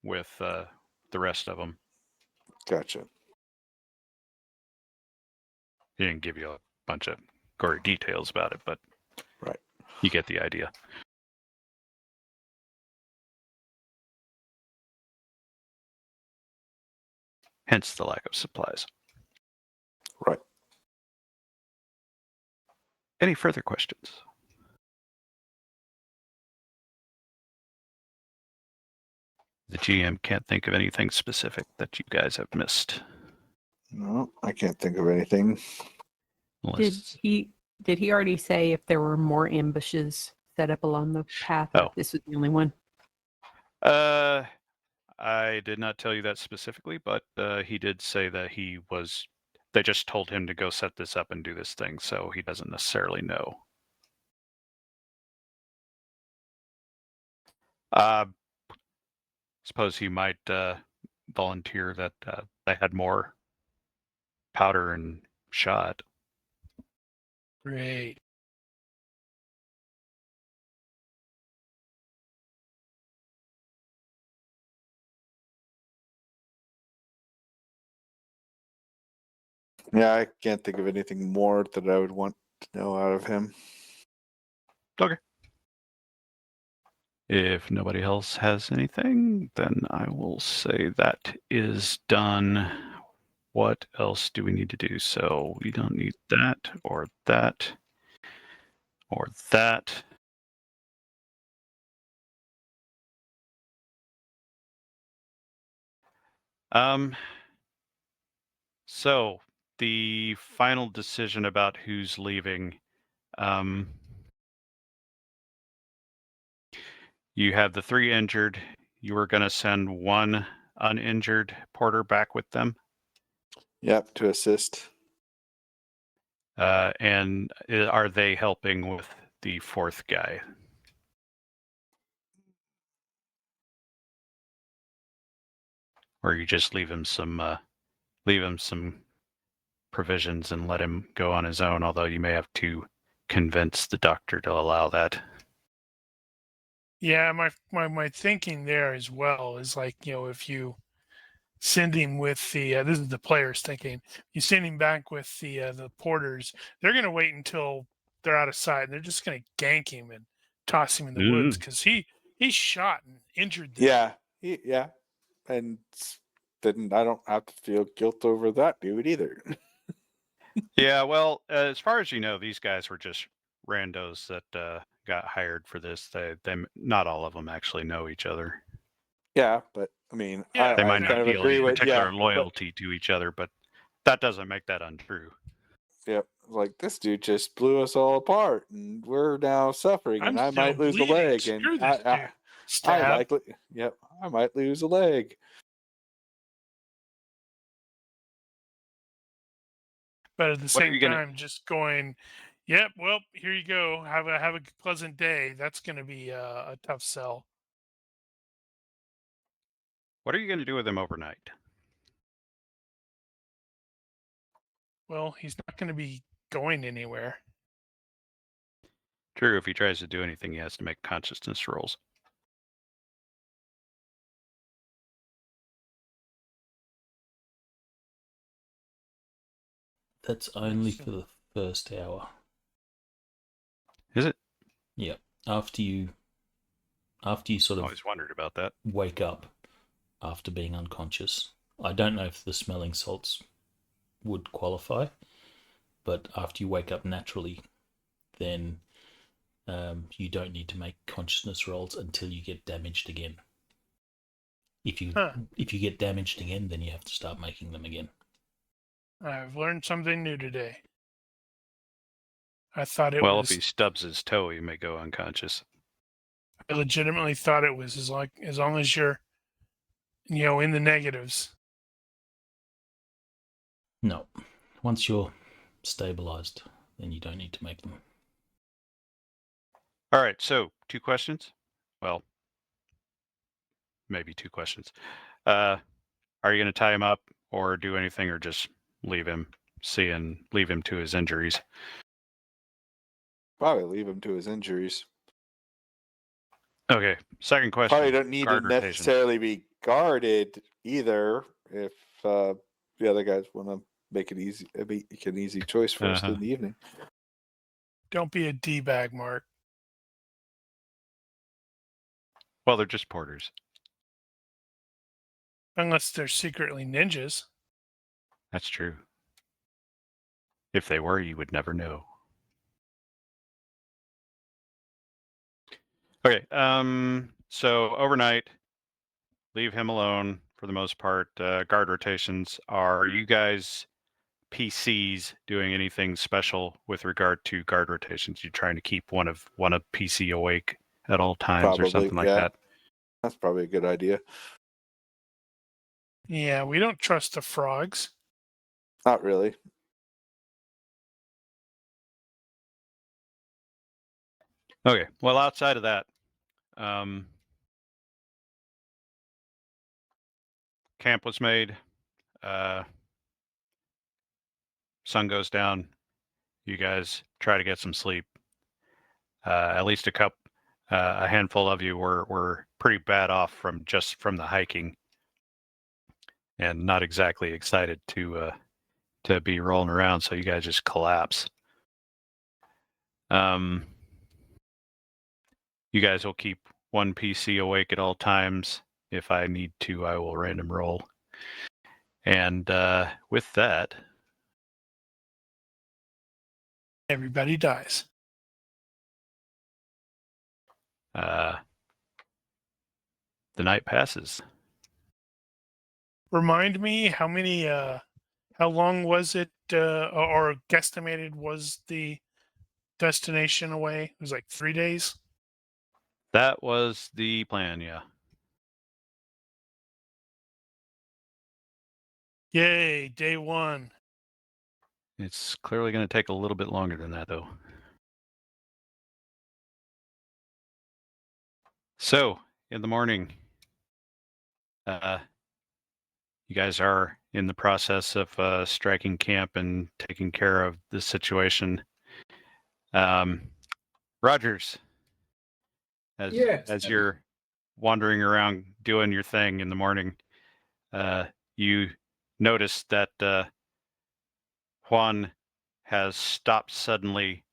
with the rest of them. Gotcha. He didn't give you a bunch of gory details about it, but Right. you get the idea. Hence the lack of supplies. Right. Any further questions? The GM can't think of anything specific that you guys have missed. No, I can't think of anything. Unless, Did he already say if there were more ambushes set up along the path, or Oh. if this was the only one? I did not tell you that specifically, but he did say that they just told him to go set this up and do this thing, so he doesn't necessarily know. Suppose he might volunteer that they had more powder and shot. Great. Yeah, I can't think of anything more that I would want to know out of him. Okay. If nobody else has anything, then I will say that is done. What else do we need to do? So we don't need that or that or that. So the final decision about who's leaving. You have the 3 injured. You were going to send 1 uninjured porter back with them. Yep, to assist. And are they helping with the 4th guy? Or you just leave him some provisions and let him go on his own, although you may have to convince the doctor to allow that. Yeah, my thinking there as well is like, if you send him with the this is the players thinking, you send him back with the porters, they're going to wait until they're out of sight, and they're just going to gank him and toss him in the woods because he's shot and injured them. Yeah, yeah, and then I don't have to feel guilt over that dude either. Yeah, well, as far as you know, these guys were just randos that got hired for this. They not all of them actually know each other. Yeah, but I mean, Yeah, They I might kind not of feel agree any with particular but- loyalty to each other, but that doesn't make that untrue. Yep, like this dude just blew us all apart, and we're now suffering, I'm and I still might lose a bleeding. leg, Screw and this dude. I Stab. likely, yep, I might lose a leg. But at the What are same you gonna- time, just going, yep, well, here you go. Have a pleasant day. That's going to be a tough sell. What are you going to do with him overnight? Well, he's not going to be going anywhere. True, if he tries to do anything, he has to make consciousness rolls. That's only for the first hour. Is it? Yeah. After you sort I of always wondered about that. wake up after being unconscious. I don't know if the smelling salts would qualify, but after you wake up naturally, then you don't need to make consciousness rolls until you get damaged again. If you get damaged again, then you have to start making them again. I've learned something new today. I thought it Well, was. if he stubs his toe, he may go unconscious. I legitimately thought it was as long as you're, in the negatives. No. Once you're stabilized, then you don't need to make them. All right, so 2 questions. Well, maybe 2 questions. Are you going to tie him up or do anything, or just leave him leave him to his injuries? Probably leave him to his injuries. Okay, second question. Probably don't need to guard rotation. necessarily be guarded either. If the other guys want to make an easy choice for us in the evening. Don't be a D-bag, Mark. Well, they're just porters. Unless they're secretly ninjas. That's true. If they were, you would never know. Okay, so overnight, leave him alone for the most part. Guard rotations. Are you guys PCs doing anything special with regard to guard rotations? You trying to keep one of PC awake at all times, or something like that? That's probably a good idea. Yeah, we don't trust the frogs. Not really. Okay. Well, outside of that, camp was made. Sun goes down. You guys try to get some sleep. At least a handful of you were pretty bad off from the hiking, and not exactly excited to be rolling around. So you guys just collapse. You guys will keep one PC awake at all times. If I need to, I will random roll. And with that, Everybody dies. the night passes. Remind me how long was it, or guesstimated was the destination away? It was like 3 days. That was the plan, yeah. Yay, day 1. It's clearly going to take a little bit longer than that, though. So, in the morning, you guys are in the process of striking camp and taking care of the situation. Rogers, as you're wandering around doing your thing in the morning, you notice that Juan has stopped suddenly,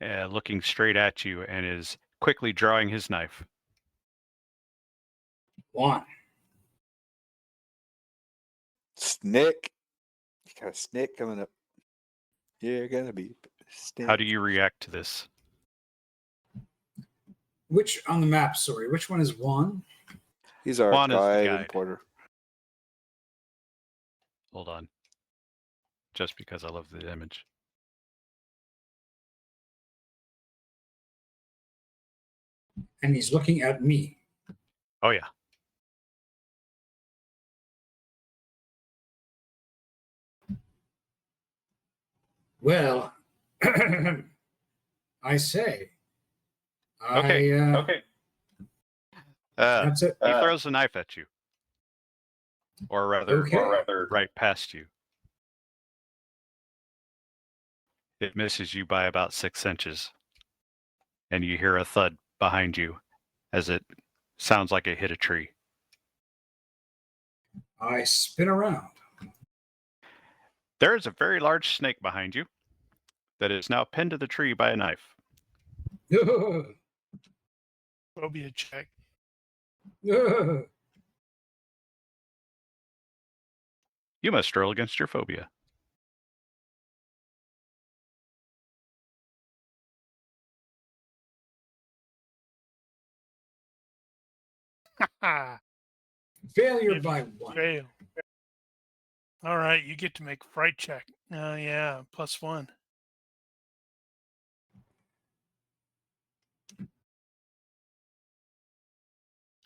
looking straight at you, and is quickly drawing his knife. Juan. Snick. You got a snick coming up. You're gonna be snick. How do you react to this? Which on the map? Sorry, which one is Juan? He's our Juan is the guide guide. and porter. Hold on. Just because I love the image. And he's looking at me. Oh, yeah. Well, I say. Okay. Okay. That's it. He throws a knife at you. Or rather, Okay. right past you. It misses you by about 6 inches. and you hear a thud behind you as it sounds like it hit a tree. I spin around. There is a very large snake behind you that is now pinned to the tree by a knife. Phobia check. You must roll against your phobia. Failure If by you 1. fail. All right, you get to make a fright check. Oh yeah, +1.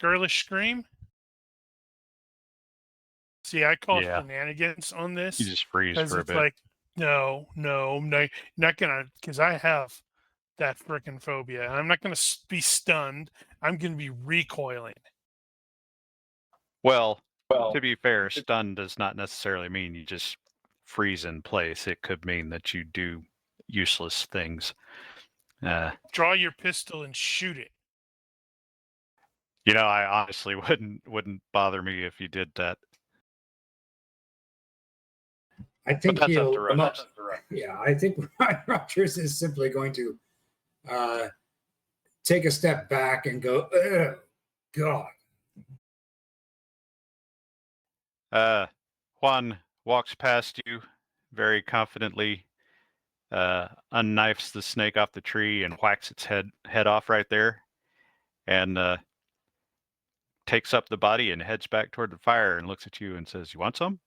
Girlish scream. See, I call Yeah. shenanigans on You this just freeze because for a it's bit. like, no, I'm not gonna, because I have that frickin' phobia. I'm not gonna be stunned. I'm gonna be recoiling. Well, to be fair, stun does not necessarily mean you just freeze in place. It could mean that you do useless things. Draw your pistol and shoot it. I honestly wouldn't bother me if you did that. I think But that's up he'll. to Rogers. Yeah, I think Rogers is simply going to take a step back and go, "Ugh, God." Juan walks past you very confidently, unknifes the snake off the tree and whacks its head off right there, and takes up the body and heads back toward the fire and looks at you and says, "You want some?"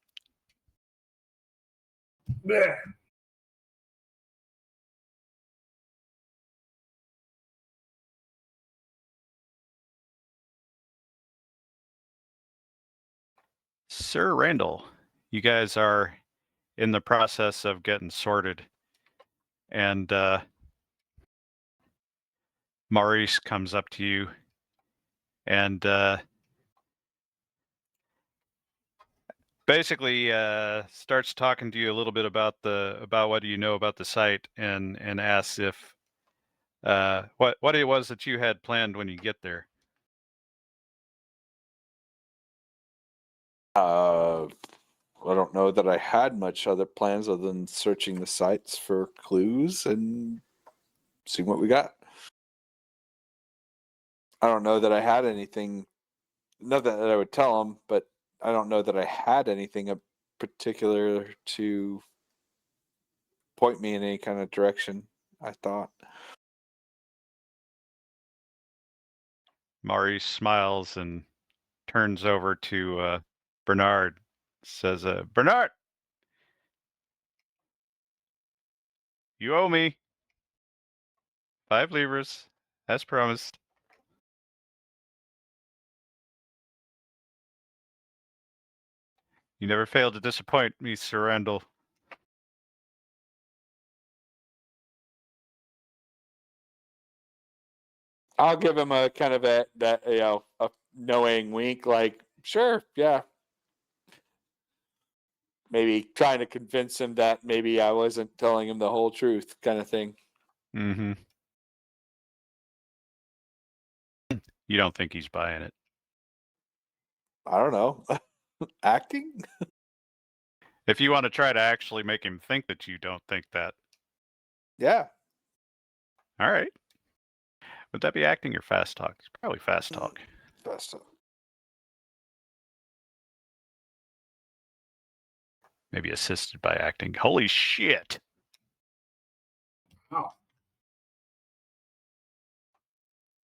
Bleh. Sir Randall, you guys are in the process of getting sorted, and Maurice comes up to you and basically starts talking to you a little bit about what do you know about the site, and asks if what it was that you had planned when you get there. I don't know that I had much other plans other than searching the sites for clues and seeing what we got. I don't know that I had anything, not that I would tell him, but I don't know that I had anything particular to point me in any kind of direction, I thought. Maurice smiles and turns over to Bernard, says, "Bernard, you owe me 5 livres, as promised." You never fail to disappoint me, Sir Randall. I'll give him a kind of a knowing wink, like, sure, yeah. Maybe trying to convince him that maybe I wasn't telling him the whole truth, kind of thing. Mm-hmm. You don't think he's buying it? I don't know. Acting? If you want to try to actually make him think that you don't think that. Yeah. All right. Would that be acting or fast talk? It's probably fast talk. Fast talk. Maybe assisted by acting. Holy shit. Wow.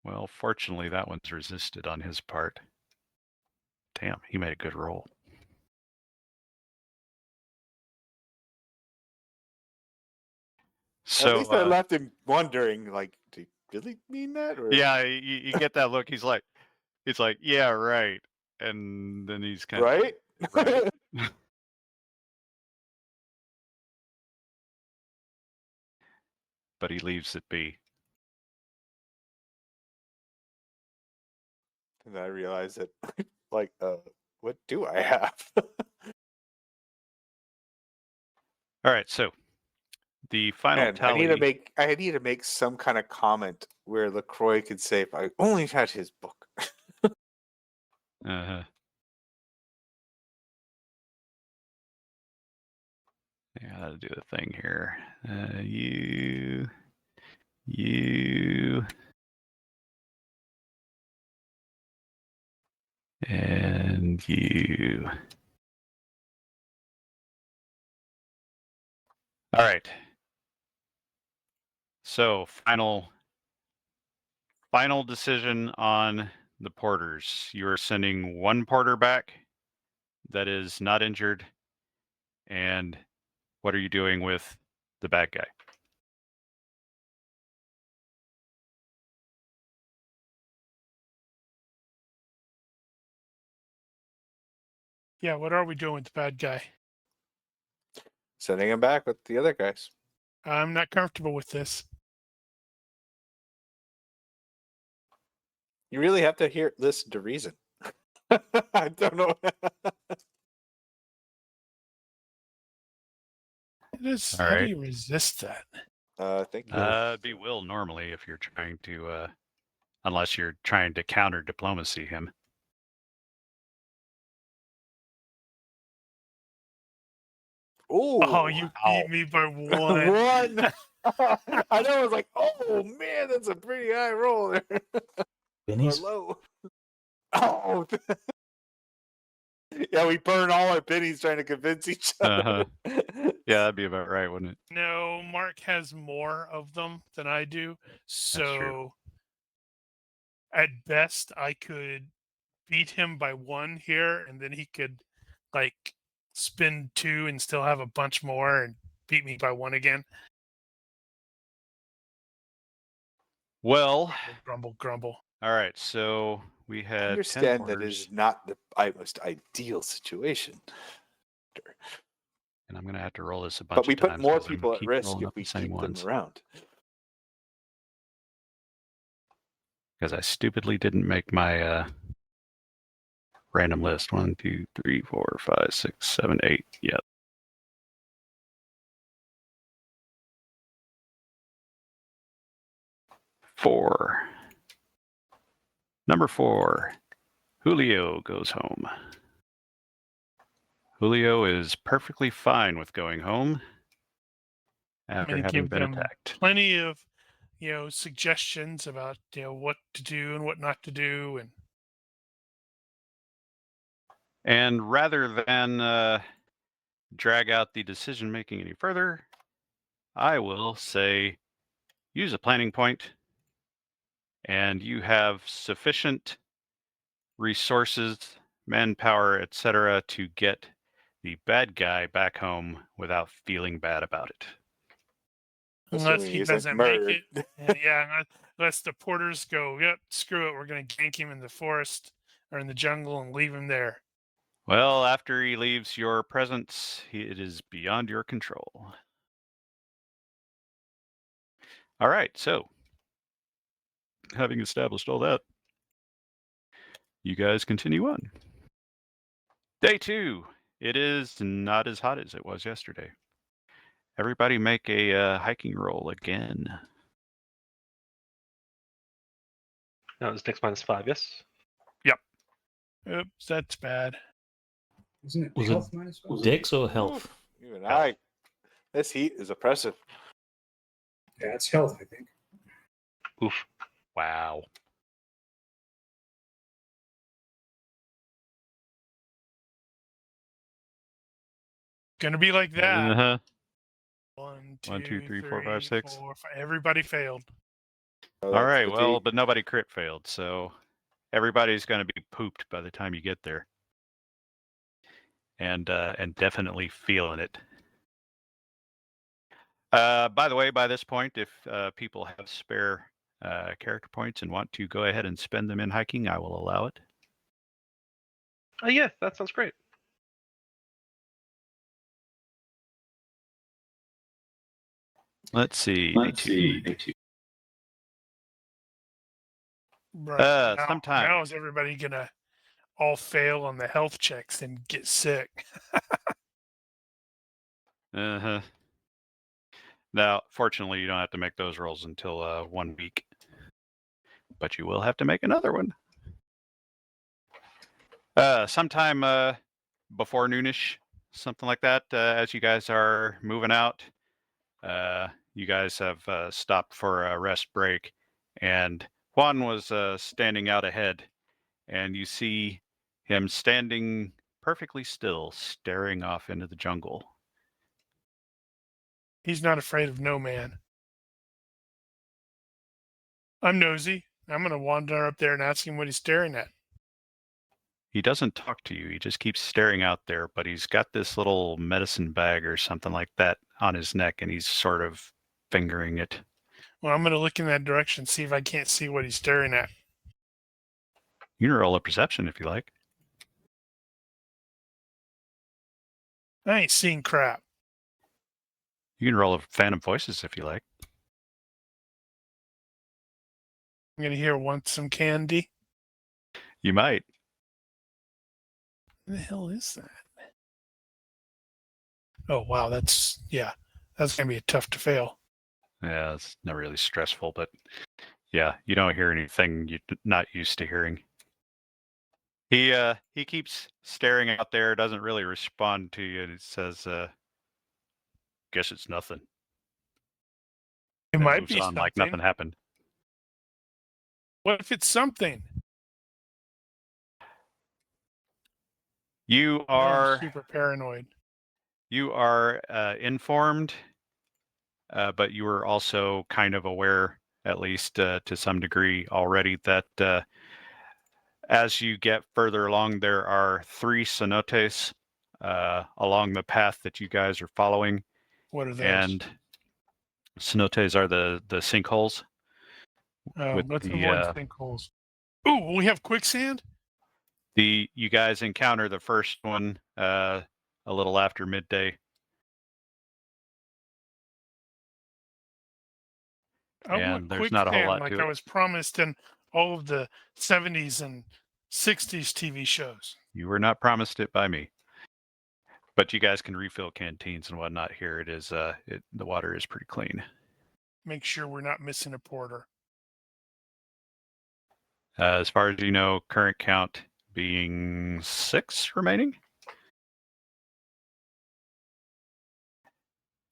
Well, fortunately, that one's resisted on his part. Damn, he made a good roll. So, at least I left him wondering, like, do you really mean that? Or... Yeah, you get that look. He's like, yeah, right. And then he's kind right? of, right. But he leaves it be. And I realized that, like, what do I have? All right, so the final Man, tally. I need to make some kind of comment where LaCroix could say, if I only had his book. Uh-huh. I gotta do a thing here. You, and you. All right. So final decision on the porters. You are sending one porter back that is not injured. And what are you doing with the bad guy? Yeah, what are we doing with the bad guy? Sending him back with the other guys. I'm not comfortable with this. You really have to listen to reason. I don't know. All How do right. you resist that? Thank you. Be will normally if you're trying to, unless you're trying to counter diplomacy him. Ooh, Oh, you beat me by one. one. I know. I was like, oh man, that's a pretty high roll there. Or Benny's? low. Oh. Yeah, we burn all our pennies trying to convince each other. Yeah, that'd be about right, wouldn't it? No, Mark has more of them than I do. So at best, I could beat him by one here, and then he could like spin two and still have a bunch more and beat me by one again. Well, Grumble, grumble. all right. So we had 10 Understand that porters, is not the most ideal situation. and I'm gonna have to roll this a bunch But we of put times more 'cause I'm people at keep risk rolling if up we the same keep them ones. around. Because I stupidly didn't make my random list. 1, 2, 3, 4, 5, 6, 7, 8. Yep. Four. Number 4. Julio goes home. Julio is perfectly fine with going home after And having give been them attacked. plenty of, suggestions about, what to do and what not to do. And rather than drag out the decision making any further, I will say use a planning point, and you have sufficient resources, manpower, etc., to get the bad guy back home without feeling bad about it. Unless Assuming he he's, like, doesn't make murdered. it. Unless the porters go, yep, screw it, we're going to gank him in the forest or in the jungle and leave him there. Well, after he leaves your presence, it is beyond your control. All right, so having established all that, you guys continue on. Day 2. It is not as hot as it was yesterday. Everybody make a hiking roll again. That was Dex -5, yes? Oops, that's bad. Isn't it Was it health minus one? Dex or health? Even I. This heat is oppressive. Yeah, it's health, I think. Oof. Wow. Gonna be like that. Uh-huh. 1, 1, 2, 2, 3, 3, 4, 5, 6. 4, 5. Everybody failed. Oh, All that's right, the well, heat. but nobody crit failed, so everybody's going to be pooped by the time you get there. And definitely feeling it. By the way, by this point, if people have spare character points and want to go ahead and spend them in hiking, I will allow it. Yeah, that sounds great. Let's see. Day two. Right. Sometime. Now is everybody gonna all fail on the health checks and get sick? Uh-huh. Now, fortunately, you don't have to make those rolls until 1 week, but you will have to make another one. Sometime before noonish, something like that, as you guys are moving out. You guys have stopped for a rest break, and Juan was standing out ahead, and you see him standing perfectly still, staring off into the jungle. He's not afraid of no man. I'm nosy. I'm going to wander up there and ask him what he's staring at. He doesn't talk to you. He just keeps staring out there, but he's got this little medicine bag or something like that on his neck, and he's sort of fingering it. Well, I'm going to look in that direction, see if I can't see what he's staring at. You can roll a perception if you like. I ain't seeing crap. You can roll a Phantom Voices if you like. I'm going to hear want some candy. You might. What the hell is that? Oh, wow. That's going to be tough to fail. Yeah, it's not really stressful, but yeah, you don't hear anything you're not used to hearing. He keeps staring out there, doesn't really respond to you, and it says, guess it's nothing. It And might moves be on something. like nothing happened. What if it's something? You I'm are super paranoid. informed, but you were also kind of aware, at least to some degree already, that as you get further along, there are 3 cenotes along the path that you guys are following. What are those? And cenotes are the sinkholes. Oh, let's the, avoid sinkholes. Ooh, we have quicksand? You guys encounter the first one a little after midday. I And want there's not a whole quicksand lot like to I it. was promised in all of the 70s and 60s TV shows. You were not promised it by me. But you guys can refill canteens and whatnot here. It is the water is pretty clean. Make sure we're not missing a porter. As far as you know, current count being 6 remaining.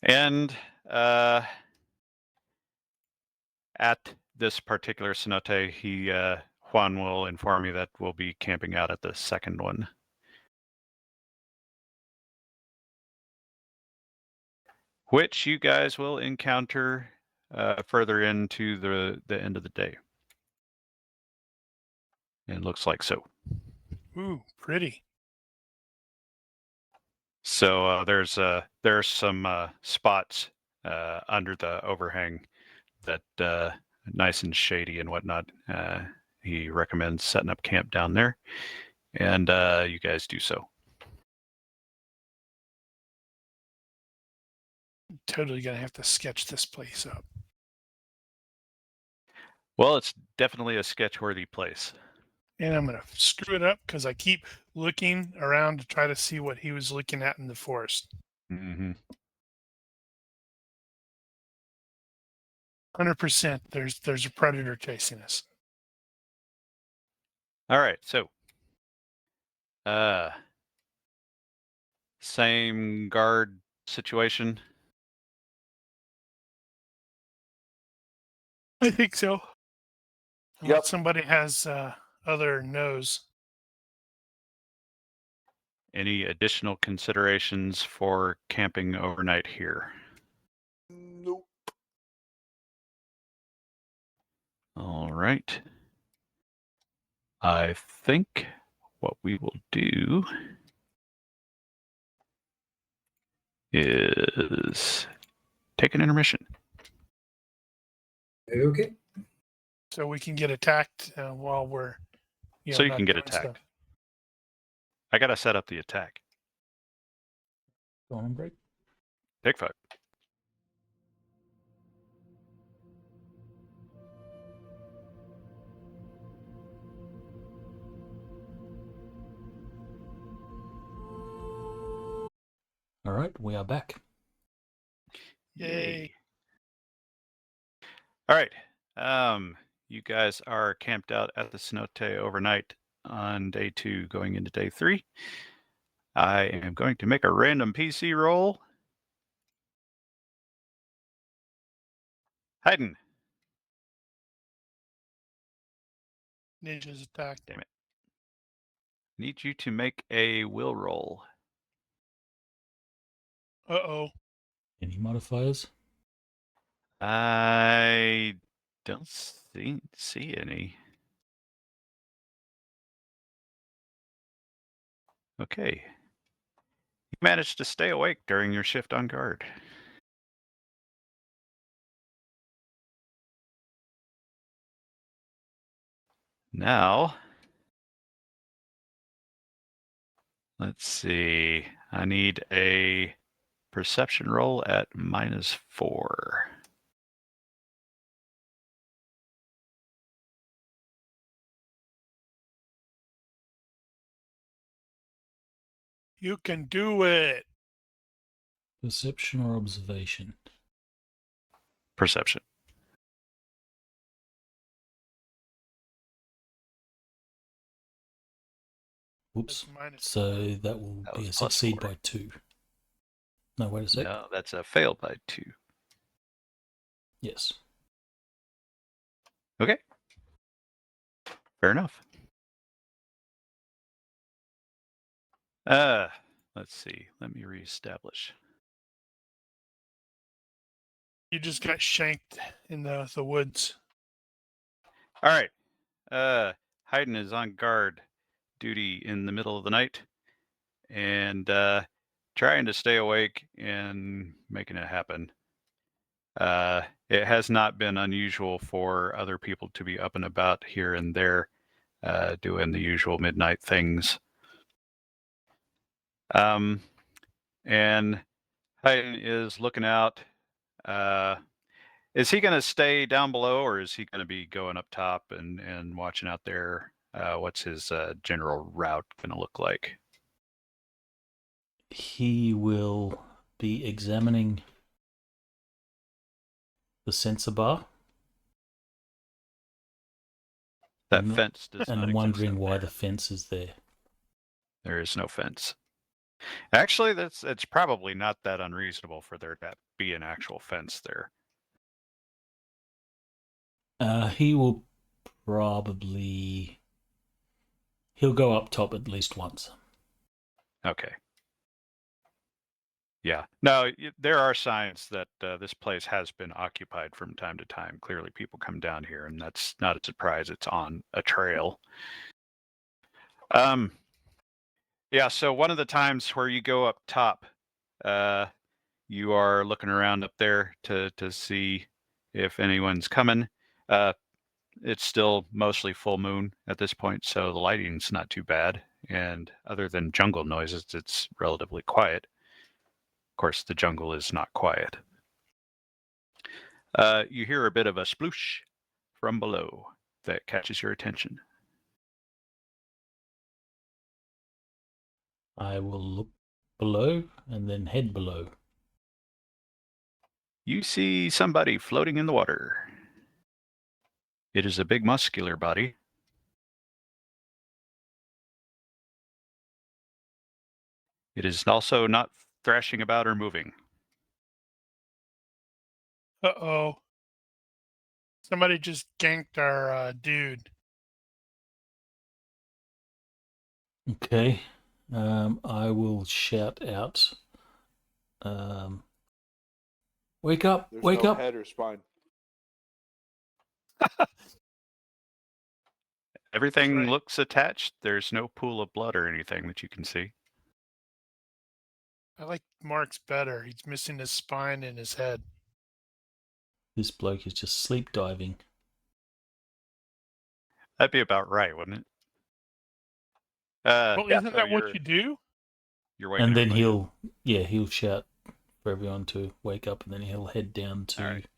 And at this particular cenote, Juan will inform you that we'll be camping out at the second one. Which you guys will encounter further into the end of the day. It looks like so. Ooh, pretty. So there's some spots under the overhang that nice and shady and whatnot. He recommends setting up camp down there, and you guys do so. Totally gonna have to sketch this place up. Well, it's definitely a sketch-worthy place. And I'm gonna screw it up because I keep looking around to try to see what he was looking at in the forest. Mm-hmm. 100%. There's a predator chasing us. All right, so same guard situation. I think so. Yep. Unless somebody has other knows. Any additional considerations for camping overnight here? Nope. All right. I think what we will do is take an intermission. Okay. So we can get attacked while we're. So you not can get doing attacked. stuff. I gotta set up the attack. Go on break. Take 5. All right, we are back. Yay. All right. You guys are camped out at the cenote overnight on day 2, going into day 3. I am going to make a random PC roll. Hayden. Ninjas attack. Damn it. Need you to make a will roll. Uh-oh. Any modifiers? I don't see any. Okay. You managed to stay awake during your shift on guard. Now, let's see. I need a perception roll at -4. You can do it. Perception or observation? Perception. Whoops. That's So that will That be was a plus succeed 4. by 2. No, wait a sec. No, that's a fail by 2. Yes. Okay. Fair enough. Let's see. Let me reestablish. You just got shanked in the woods. All right. Hayden is on guard duty in the middle of the night and trying to stay awake and making it happen. It has not been unusual for other people to be up and about here and there, doing the usual midnight things. And Hayden is looking out. Is he going to stay down below, or is he going to be going up top and watching out there? What's his general route going to look like? He will be examining the sensor bar. That And- fence does not And exist wondering up why there. the fence is there. There is no fence. Actually, it's probably not that unreasonable for there to be an actual fence there. He will probably... He'll go up top at least once. Okay. Yeah. No, there are signs that this place has been occupied from time to time. Clearly, people come down here, and that's not a surprise. It's on a trail. Yeah. So one of the times where you go up top, you are looking around up there to see if anyone's coming. It's still mostly full moon at this point, so the lighting's not too bad. And other than jungle noises, it's relatively quiet. Of course, the jungle is not quiet. You hear a bit of a sploosh from below that catches your attention. I will look below and then head below. You see somebody floating in the water. It is a big muscular body. It is also not thrashing about or moving. Uh-oh. Somebody just ganked our dude. Okay. I will shout out. Wake up! There's Wake no up! head or spine. Everything Right. looks attached. There's no pool of blood or anything that you can see. I like Mark's better. He's missing his spine and his head. This bloke is just sleep diving. That'd be about right, wouldn't it? Well, isn't so that what you're- you do? You're waking And then everybody up. he'll shout for everyone to wake up, and then he'll head down to All right.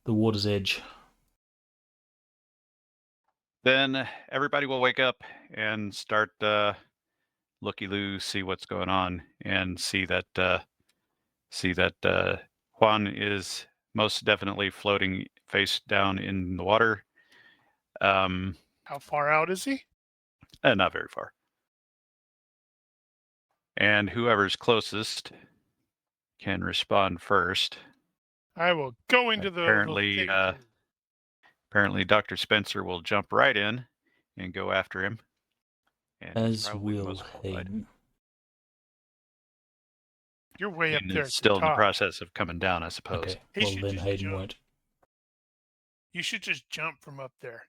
the water's edge. Then everybody will wake up and start looky-loo, see what's going on, and see that Juan is most definitely floating face down in the water. How far out is he? Not very far. And whoever's closest can respond first. I will go into Apparently, the apparently Dr. Spencer will jump right in and go after him. And he's As probably the will most qualified. Hayden. You're way up Hayden there. is At still the in the top. process of coming down, I suppose. Okay, He well should then just Hayden jump. won't. You should just jump from up there.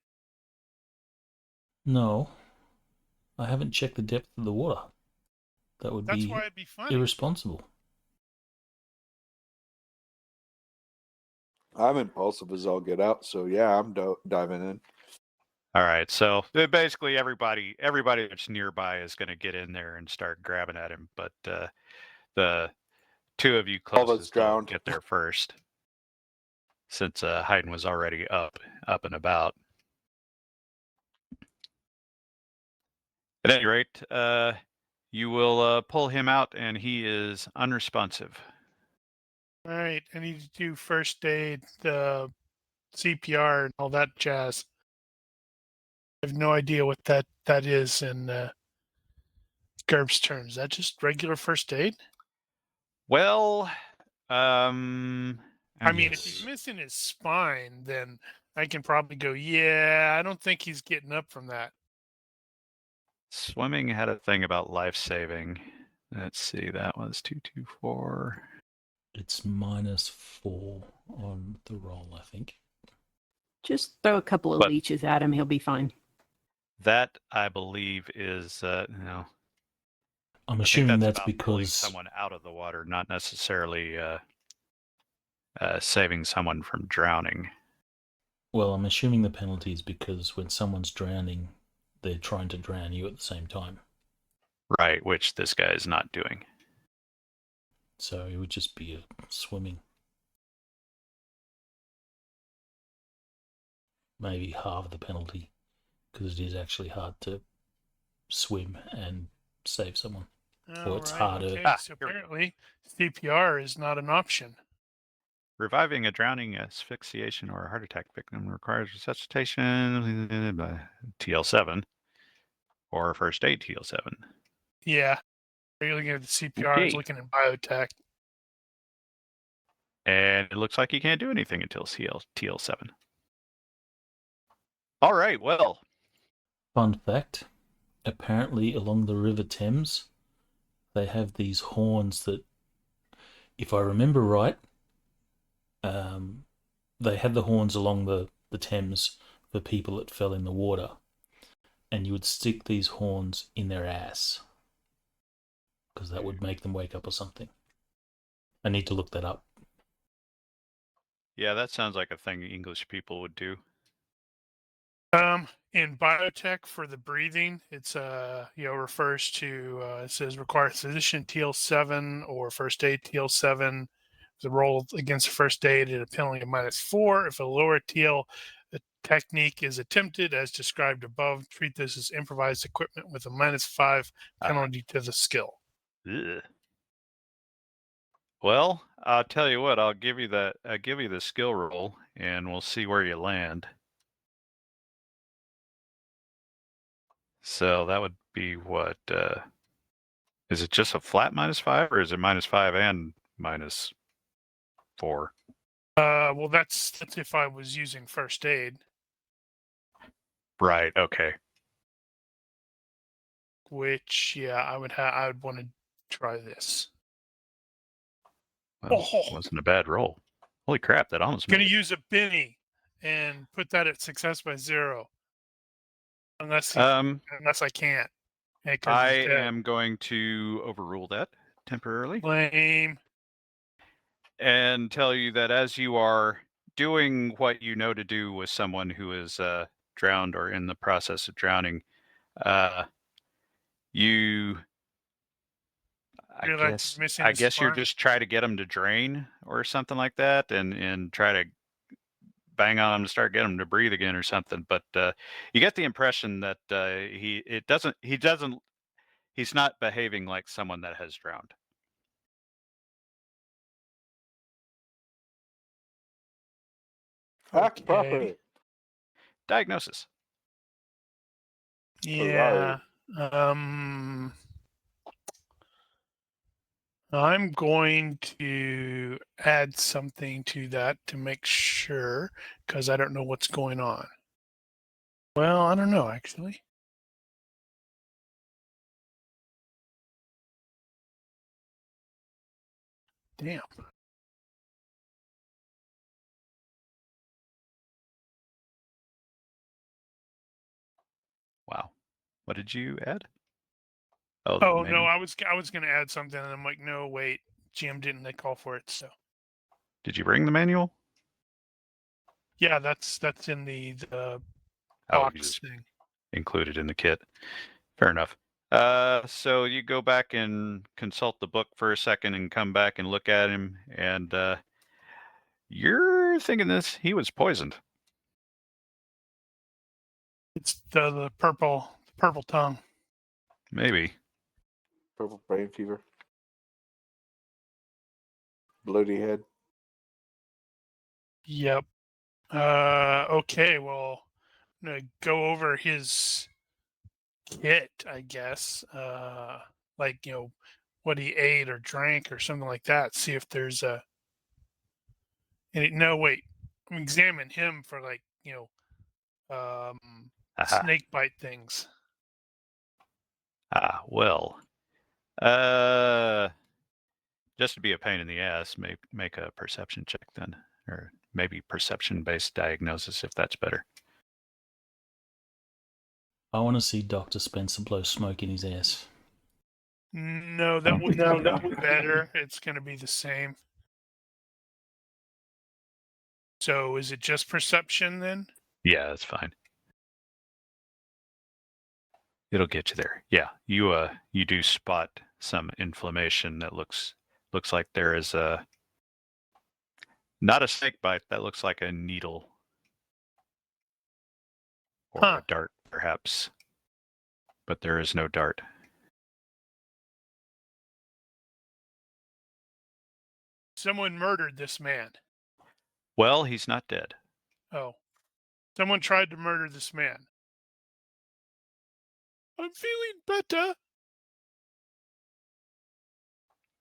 No, I haven't checked the depth of the water. That would That's be why it'd be funny. irresponsible. I'm impulsive as all get out, so yeah, I'm diving in. All right, so basically everybody that's nearby is going to get in there and start grabbing at him, but the two of you All that's closest will drowned. get there first, since Hayden was already up and about. At any rate, you will pull him out, and he is unresponsive. All right, I need to do first aid, the CPR, and all that jazz. I have no idea what that is in GURPS terms. Is that just regular first aid? Well, I mean, if he's Yes. missing his spine, then I can probably go, yeah, I don't think he's getting up from that. swimming had a thing about life saving. Let's see, that was 224. It's -4 on the roll, I think. Just throw a couple of But- leeches at him. He'll be fine. That, I believe, is no. I'm I think assuming that's about pulling because someone out of the water, not necessarily saving someone from drowning. well, I'm assuming the penalty is because when someone's drowning, they're trying to drown you at the same time. Right, which this guy is not doing. So it would just be a swimming. Maybe half the penalty, because it is actually hard to swim and save someone. Well, it's harder. Okay, Ah, so here we go. apparently CPR is not an option. Reviving a drowning, asphyxiation, or a heart attack victim requires resuscitation by TL7 or first aid TL7. Yeah. Are you looking at the CPR? I was Okay. looking at biotech. And it looks like he can't do anything until TL7. All right, well, Fun fact, apparently along the River Thames, they have these horns that, if I remember right, they had the horns along the Thames for people that fell in the water, and you would stick these horns in their ass, because that would make them wake up or something. I need to look that up. yeah, that sounds like a thing English people would do. In biotech for the breathing, it's refers to it says requires physician TL7 or first aid TL7. The roll against first aid at a penalty of -4. If a lower TL technique is attempted as described above, treat this as improvised equipment with a -5 penalty to the skill. Ugh. Well, I'll tell you what. I'll give you the skill roll, and we'll see where you land. So that would be what? Is it just a flat -5, or is it -5 and -4? Well, that's if I was using first aid, Right. Okay. which I would want to try this. Well, Oh. wasn't a bad roll. Holy crap! That almost Going made to it. use a Benny and put that at success by 0, unless I can't. because I he's dead. am going to overrule that temporarily Lame. and tell you that as you are doing what you know to do with someone who is drowned or in the process of drowning, you Realize he's missing I his guess you're spine. just try to get them to drain or something like that, and try to bang on him to start getting him to breathe again or something. But you get the impression that he's not behaving like someone that has drowned. Act Okay. proper. Diagnosis. Yeah. I'm going to add something to that to make sure, because I don't know what's going on. Well, I don't know, actually. Damn. Wow. What did you add? Oh, Oh, the no, manual. I was going to add something, and I'm like, no, wait, GM didn't call for it, so. Did you bring the manual? Yeah, that's in the Oh, box you just thing. included in the kit. Fair enough. So you go back and consult the book for a second and come back and look at him, and you're thinking this, he was poisoned. It's the purple tongue. Maybe. Purple brain fever. Bloaty head. Yep. Okay, well, I'm gonna go over his kit, I guess. Like, what he ate or drank or something like that. See if there's no, wait. Examine him for like, Aha. snake bite things. Ah, well. Just to be a pain in the ass, make a perception check then. Or maybe perception-based diagnosis, if that's better. I want to see Dr. Spencer blow smoke in his ass. No, that would be better. It's gonna be the same. So is it just perception then? Yeah, that's fine. It'll get you there. Yeah, you do spot some inflammation that looks like there is a not a snake bite, that looks like a needle or Huh. a dart perhaps, but there is no dart. Someone murdered this man. Well, he's not dead. Oh. Someone tried to murder this man. I'm feeling better.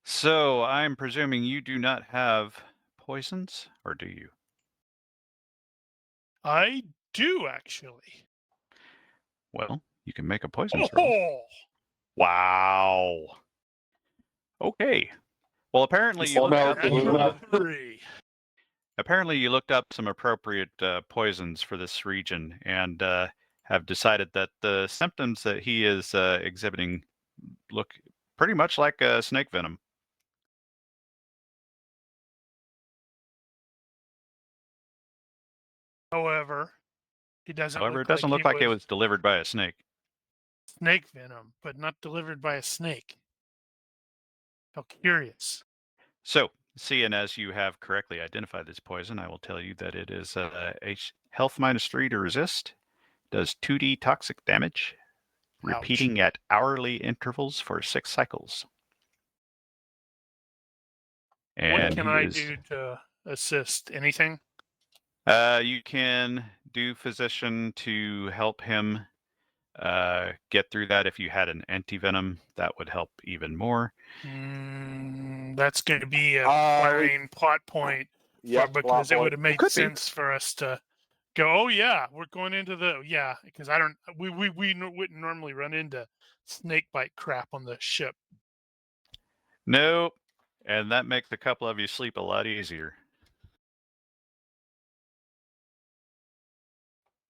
So I'm presuming you do not have poisons, or do you? I do, actually. Well, you can make a poisons roll. Oh, Wow. Okay. Well, apparently you Well, looked no, up, natural 3. apparently you looked up some appropriate poisons for this region and have decided that the symptoms that he is exhibiting look pretty much like snake venom. However, it doesn't However, look it doesn't like look like it was delivered by a snake. snake venom, but not delivered by a snake. How curious. So, seeing as you have correctly identified this poison, I will tell you that it is health -3 to resist, does 2d toxic damage, repeating at hourly intervals for 6 cycles. And What can he I is, do to assist? Anything? you can do physician to help him get through that. If you had an anti-venom, that would help even more. That's going to be a firing plot point. Because it would have made sense for us to go, oh yeah, we're going into because we wouldn't normally run into snake bite crap on the ship. Nope. And that makes a couple of you sleep a lot easier.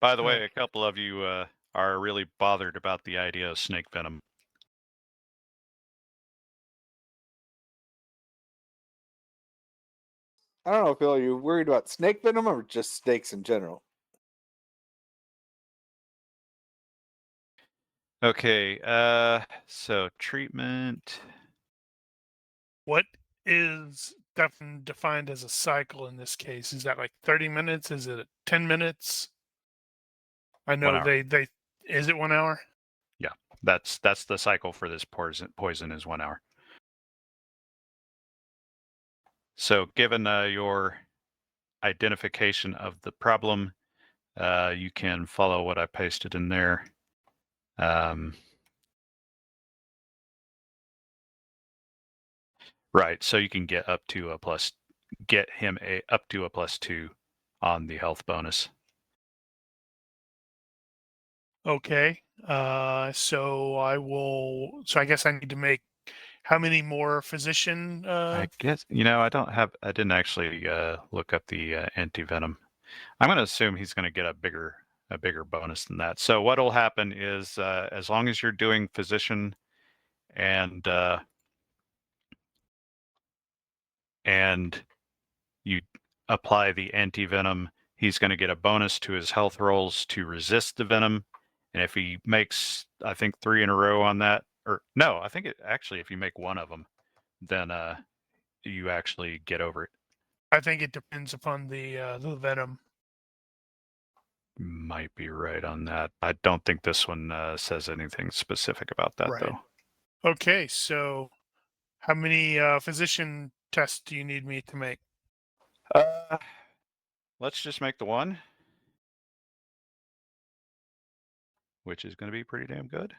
By the way, a couple of you are really bothered about the idea of snake venom. I don't know, Phil, are you worried about snake venom or just snakes in general? Okay, so treatment. What is defined as a cycle in this case? Is that like 30 minutes? Is it 10 minutes? I know 1 hour. they is it 1 hour? Yeah, that's the cycle for this poison is 1 hour. So given your identification of the problem, you can follow what I pasted in there. Right, so you can get up to get him up to a +2 on the health bonus. Okay. So I guess I need to make how many more physician? I guess I didn't actually look up the anti-venom. I'm going to assume he's going to get a bigger bonus than that. So what'll happen is as long as you're doing physician and you apply the anti-venom, he's going to get a bonus to his health rolls to resist the venom. And if he makes, I think, 3 in a row on that, or no, I think if you make one of them, then you actually get over it. I think it depends upon the venom. Might be right on that. I don't think this one says anything specific about that, Right. though. Okay, so how many physician tests do you need me to make? Let's just make the one, which is going to be pretty damn good.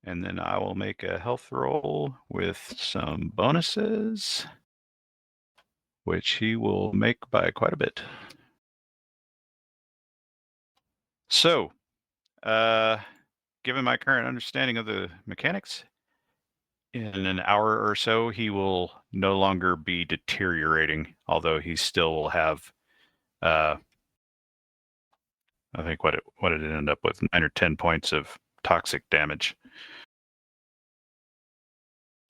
And then I will make a health roll with some bonuses, which he will make by quite a bit. So, given my current understanding of the mechanics, in an hour or so, he will no longer be deteriorating, although he still will have, I think what did it end up with, 9 or 10 points of toxic damage.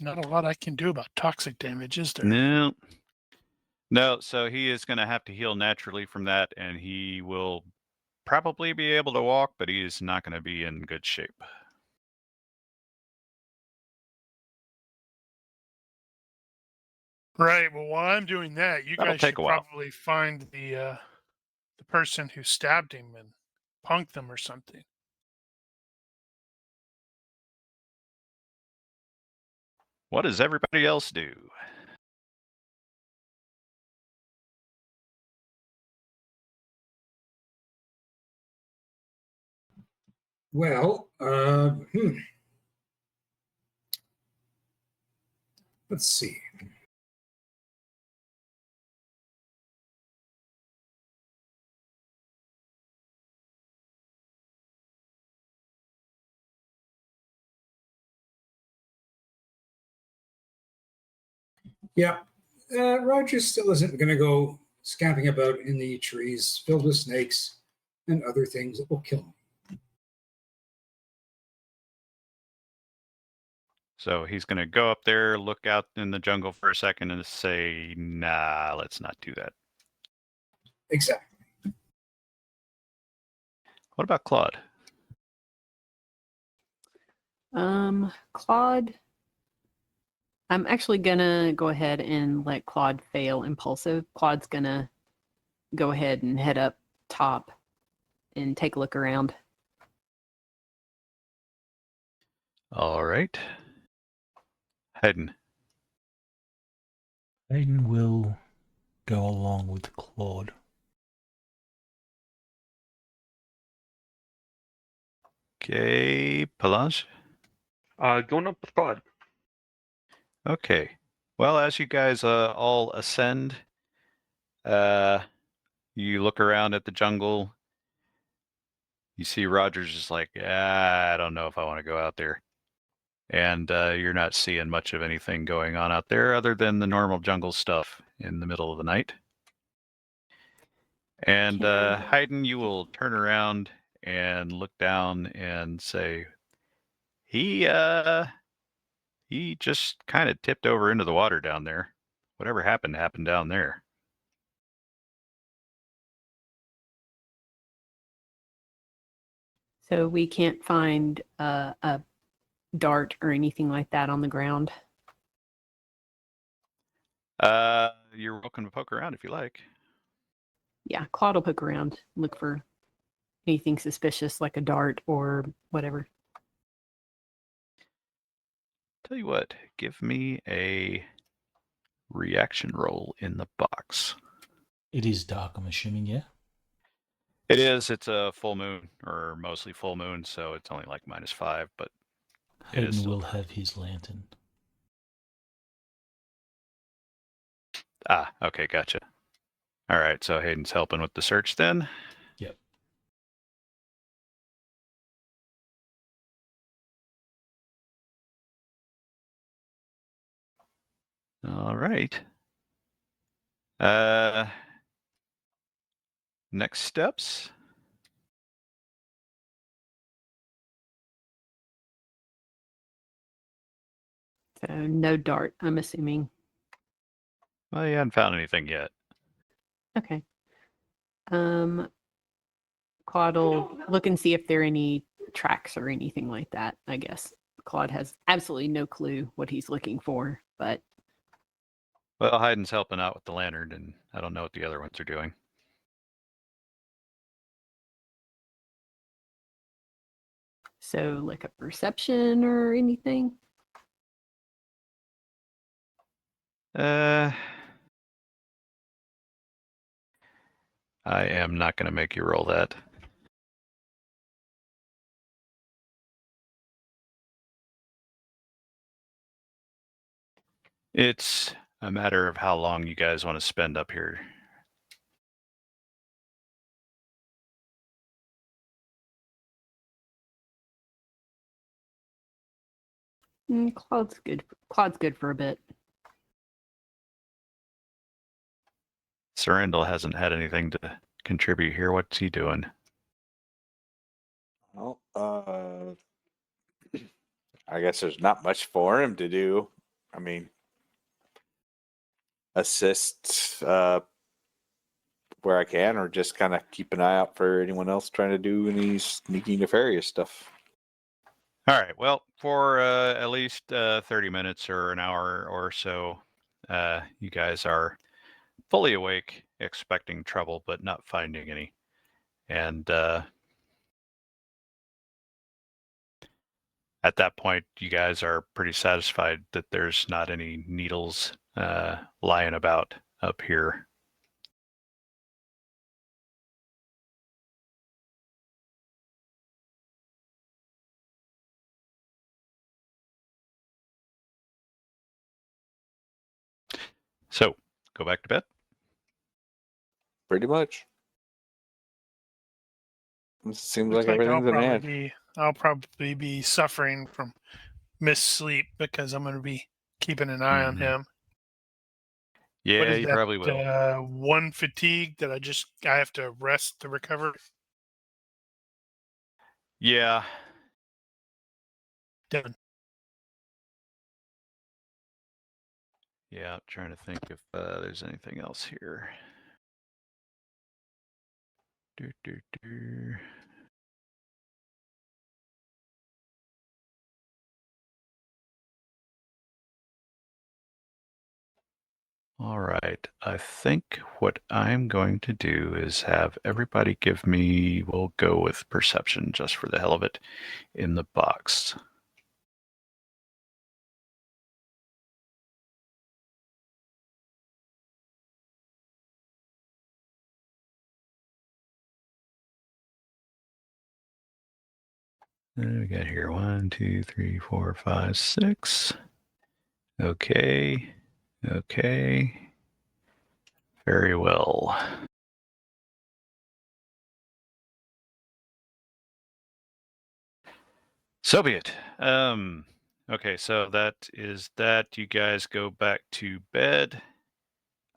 Not a lot I can do about toxic damage, is there? No. So he is going to have to heal naturally from that, and he will probably be able to walk, but he is not going to be in good shape. Right. Well, while I'm doing that, you That'll guys take should a while. probably find the person who stabbed him and punked them or something. What does everybody else do? Well, let's see. Yeah, Roger still isn't going to go scamping about in the trees filled with snakes and other things that will kill him. So he's going to go up there, look out in the jungle for a second, and say, "Nah, let's not do that." Exactly. What about Claude? Claude, I'm actually gonna go ahead and let Claude fail impulsive. Claude's gonna go ahead and head up top and take a look around. All right. Hayden. Aiden will go along with Claude. Okay, Pelage. Going up with Claude. Okay. Well, as you guys all ascend, you look around at the jungle. You see Roger's just like, I don't know if I want to go out there. And you're not seeing much of anything going on out there other than the normal jungle stuff in the middle of the night. And Hayden, you will turn around and look down and say, he just kind of tipped over into the water down there. Whatever happened down there. So we can't find a dart or anything like that on the ground. You're welcome to poke around if you like. Yeah, Claude will poke around, look for anything suspicious like a dart or whatever. Tell you what, give me a reaction roll in the box. It is dark, I'm assuming, yeah? It is. It's a full moon, or mostly full moon, so it's only like -5, but it is Hayden still will dark. have his lantern. Ah, okay, gotcha. All right, so Hayden's helping with the search then. Yep. All right. Next steps. So no dart, I'm assuming. Well, you haven't found anything yet. Okay. Claude will look and see if there are any tracks or anything like that, I guess. Claude has absolutely no clue what he's looking for, but Well, Hayden's helping out with the lantern, and I don't know what the other ones are doing. so like a perception or anything. I am not going to make you roll that. It's a matter of how long you guys want to spend up here. Claude's good. Claude's good for a bit. Surrendel hasn't had anything to contribute here. What's he doing? Well, I guess there's not much for him to do. I mean, assist where I can, or just kind of keep an eye out for anyone else trying to do any sneaky, nefarious stuff. All right. Well, for at least 30 minutes or an hour or so, you guys are fully awake, expecting trouble, but not finding any. And at that point, you guys are pretty satisfied that there's not any needles lying about up here. So, go back to bed. Pretty much. It seems Looks like like everything's in I'll probably be suffering from missed sleep because I'm going to be keeping an eye on Mhm. him. What Yeah, is you that? probably will. One fatigue that I have to rest to recover. Yeah. Done. Yeah, I'm trying to think if there's anything else here. Do, do, do. All right. I think what I'm going to do is have everybody give me, we'll go with perception just for the hell of it, in the box. We got here 1, 2, 3, 4, 5, 6. Okay. Okay. Very well. So be it. Okay, so that is that. You guys go back to bed.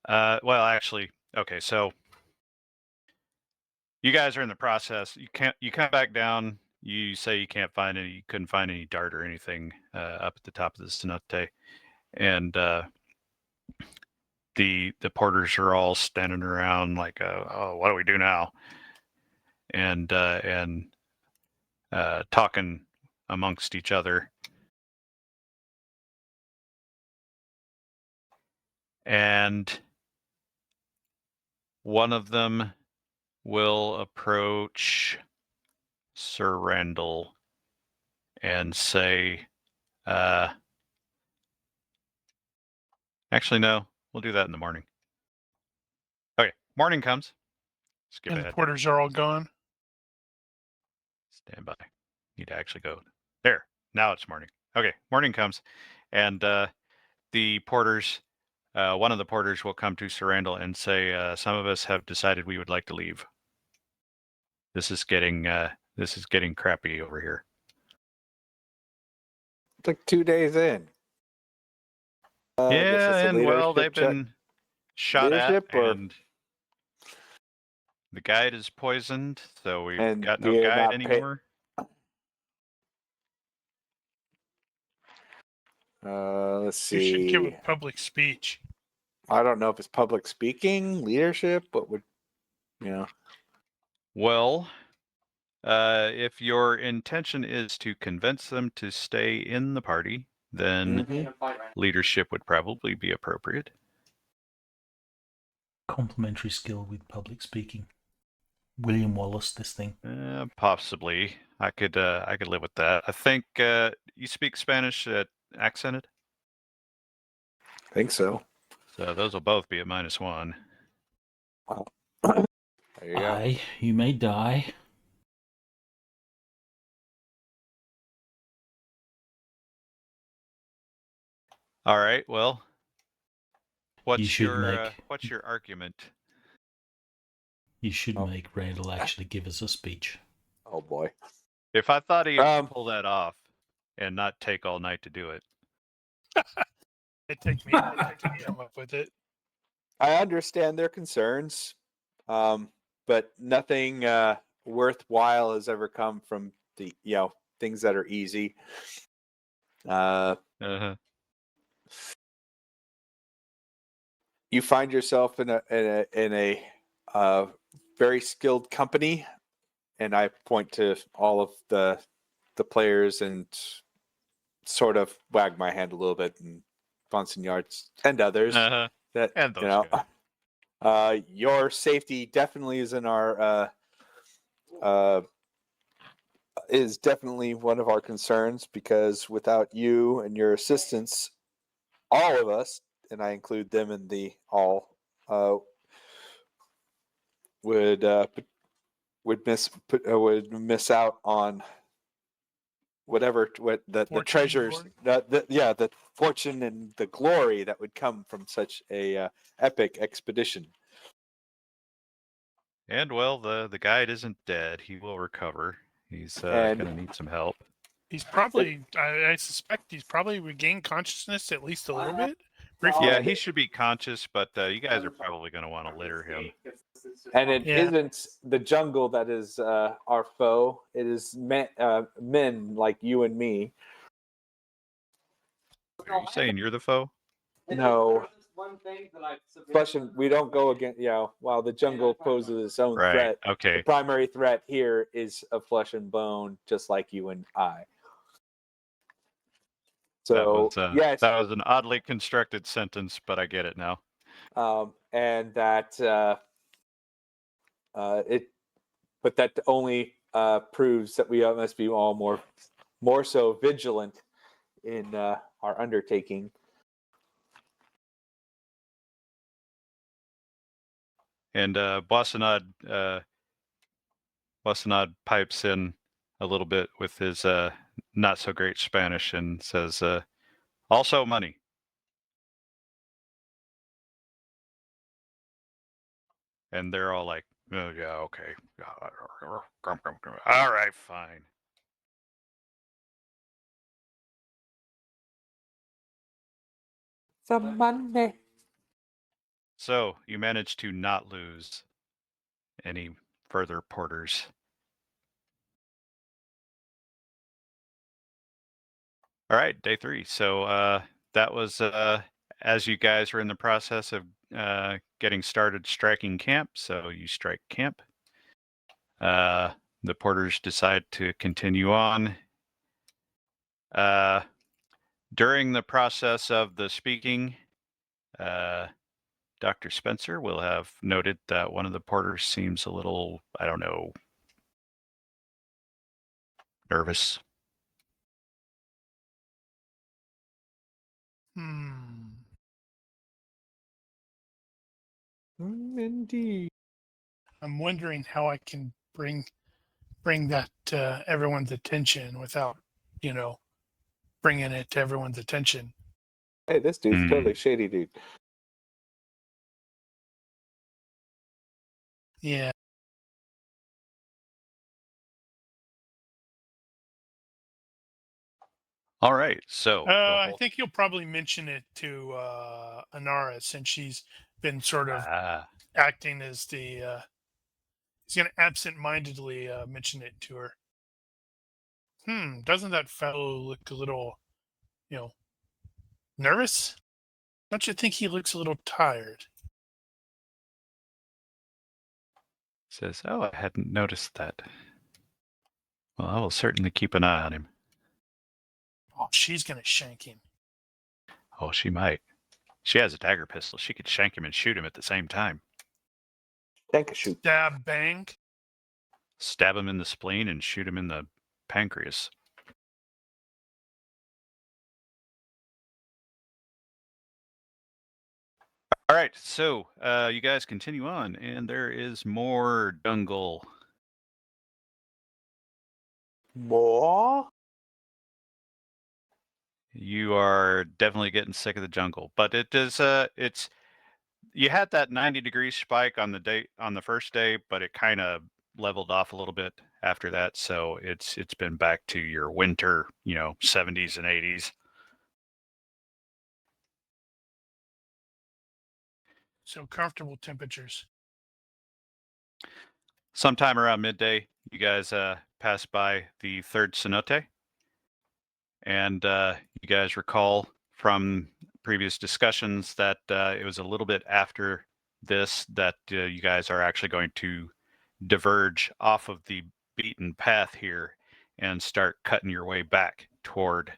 Well, actually, okay, so you guys are in the process. You come back down. You say you couldn't find any dart or anything up at the top of the cenote, and the porters are all standing around like, oh, what do we do now? And talking amongst each other. And one of them will approach Sir Randall and say, actually, no, we'll do that in the morning. Okay, Morning comes. Skip And ahead. the porters are all gone. Stand by. Need to actually go. There. Now it's morning. Okay. Morning comes. And the porters, one of the porters will come to Sarandel and say, some of us have decided we would like to leave. This is getting crappy over here. It's like 2 days in. I guess Yeah, it's a and well, they've leadership check. been shot at, Leadership or- and the guide is poisoned, so we've And got no we are guide not anymore. Let's You should give see. a public speech. I don't know if it's public speaking, leadership, what would, you know. Well, if your intention is to convince them to stay in the party, then leadership would probably be appropriate. Complementary skill with public speaking. William Wallace, this thing. Possibly, I could live with that. I think you speak Spanish accented, I think so. so those will both be at -1. There you go. Aye, you may die. All right. Well, what's should your make- what's your argument? You should Oh. make Randall actually give us a speech. Oh boy. If I thought he'd Um, pull that off and not take all night to do it. It took me to come up with it. I understand their concerns, but nothing worthwhile has ever come from the things that are easy. Uh-huh. You find yourself in a very skilled company, and I point to all of the players and sort of wag my hand a little bit, and Bonsignards and others Uh-huh. that And those guys. your safety definitely is in our is definitely one of our concerns, because without you and your assistance, all of us, and I include them in the all, would miss out on what the Fortune and treasures, the fortune and the glory that would come from such a epic expedition. And well, the guide isn't dead. He will recover. He's And- gonna need some help. He's probably, I suspect he's probably regained consciousness at least a little bit. Briefly. Yeah, he should be conscious, but you guys are probably gonna want to litter him. And it Yeah. not the jungle that is our foe. It is men like you and me. Are you saying you're the foe? No. Flushing, we don't go against, while the jungle poses its own Right. threat, Okay. the primary threat here is of flesh and bone, just like you and I. So, yes. That was an oddly constructed sentence, but I get it now. And that but that only proves that we must be all more so vigilant in our undertaking. And Boisonade pipes in a little bit with his not so great Spanish and says, also money. And they're all like, oh, yeah, okay. All right, fine. Some money. So you managed to not lose any further porters. All right, day 3. So that was as you guys were in the process of getting started striking camp. So you strike camp. The porters decide to continue on. During the process of the speaking, Dr. Spencer will have noted that one of the porters seems a little, I don't know, nervous. Indeed. I'm wondering how I can bring that to everyone's attention without, bringing it to everyone's attention. Hey, this dude's Hmm. totally shady, dude. Yeah. All right. So the I whole- think he'll probably mention it to Anara, since she's been sort of acting as the. He's going to absent-mindedly mention it to her. Doesn't that fellow look a little, nervous? Don't you think he looks a little tired? says, "Oh, I hadn't noticed that. Well, I will certainly keep an eye on him." Oh, she's going to shank him. Oh, she might. She has a dagger pistol. She could shank him and shoot him at the same time. Thank you, shoot. Stab, bang. Stab him in the spleen and shoot him in the pancreas. All right, so you guys continue on, and there is more jungle. More? You are definitely getting sick of the jungle, but it is it's you had that 90-degree spike on the first day, but it kind of leveled off a little bit after that, so it's been back to your winter, 70s and 80s. So comfortable temperatures. Sometime around midday, you guys pass by the third cenote, and you guys recall from previous discussions that it was a little bit after this that you guys are actually going to diverge off of the beaten path here and start cutting your way back toward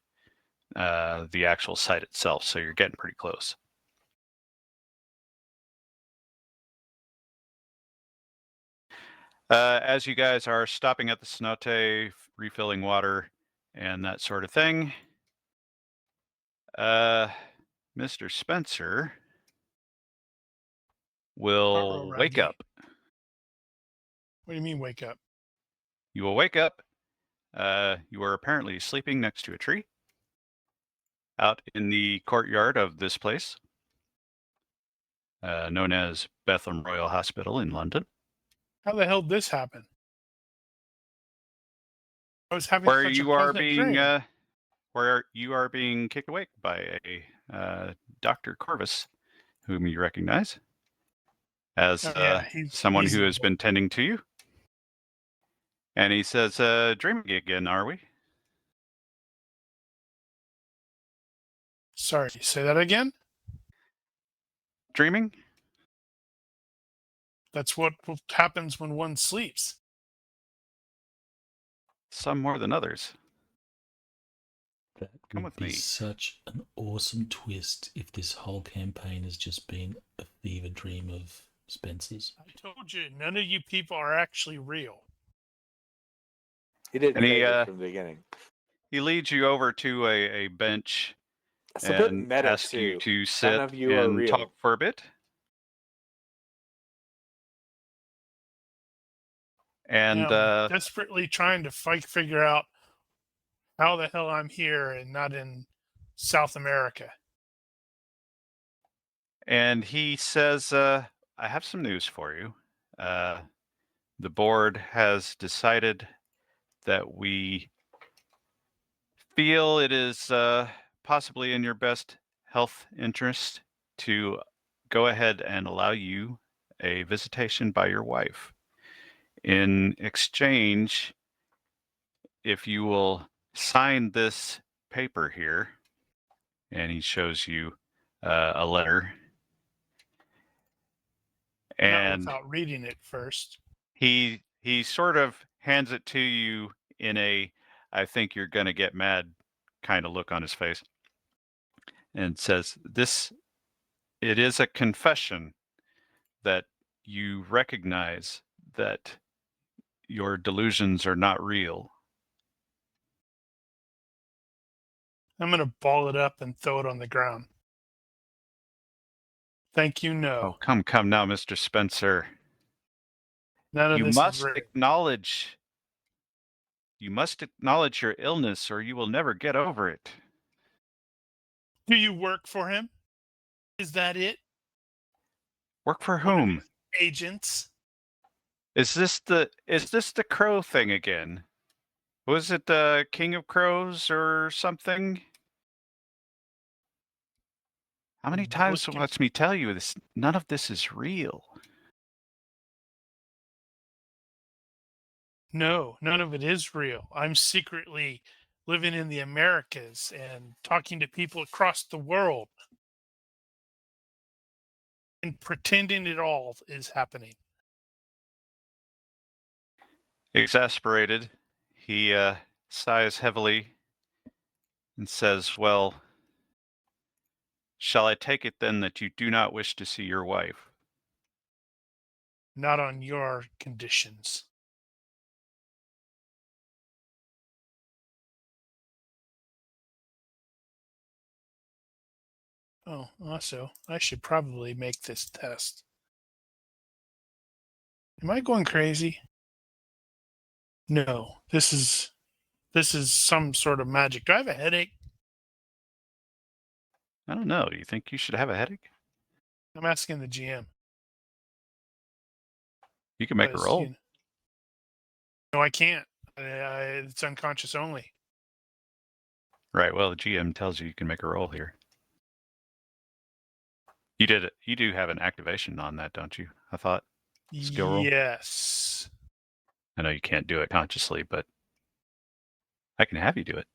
the actual site itself. So you're getting pretty close. As you guys are stopping at the cenote, refilling water, and that sort of thing, Mr. Spencer will Uh-oh, wake Raggy. up. What do you mean, wake up? You will wake up. You are apparently sleeping next to a tree out in the courtyard of this place, known as Bedlam Royal Hospital in London, How the hell did this happen? I was having where such a you are pleasant being dream. kicked awake by a Dr. Corvus, whom you recognize as Oh, yeah, someone he's who the has been tending to you. And he says, "Dreaming again, are we?" Sorry, say that again? Dreaming? That's what happens when one sleeps. Some more than others. That Come would with be me. such an awesome twist if this whole campaign has just been a fever dream of Spencer's. I told you, none of you people are actually real. He didn't And say this from the beginning. he leads you over to a bench That's a bit and meta, asks you too. to sit None of you are and real. talk for a bit. And I'm desperately trying to figure out how the hell I'm here and not in South America. and he says, "I have some news for you. The board has decided that we feel it is possibly in your best health interest to go ahead and allow you a visitation by your wife. In exchange, if you will sign this paper here," and he shows you a letter, Not and without reading it first. he sort of hands it to you in a "I think you're gonna get mad" kind of look on his face, and says, it is a confession that you recognize that your delusions are not real. I'm going to ball it up and throw it on the ground. Thank you, Oh, no. come now, Mr. Spencer. None of You this must is real. acknowledge. You must acknowledge your illness, or you will never get over it. Do you work for him? Is that it? Work for One of whom? his agents? Is this the crow thing again? Was it the King of Crows or something? How many times Looking- watch me tell you this? None of this is real. No, none of it is real. I'm secretly living in the Americas and talking to people across the world and pretending it all is happening. Exasperated, he sighs heavily and says, "Well, shall I take it then that you do not wish to see your wife?" Not on your conditions. Oh, also, I should probably make this test. Am I going crazy? No, this is some sort of magic. Do I have a headache? I don't know. Do you think you should have a headache? I'm asking the GM. You can make a because, roll. you know- no, I can't. It's unconscious only. Right. Well, the GM tells you can make a roll here. You did it. You do have an activation on that, don't you? I thought. Skill roll? Yes. I know you can't do it consciously, but I can have you do it.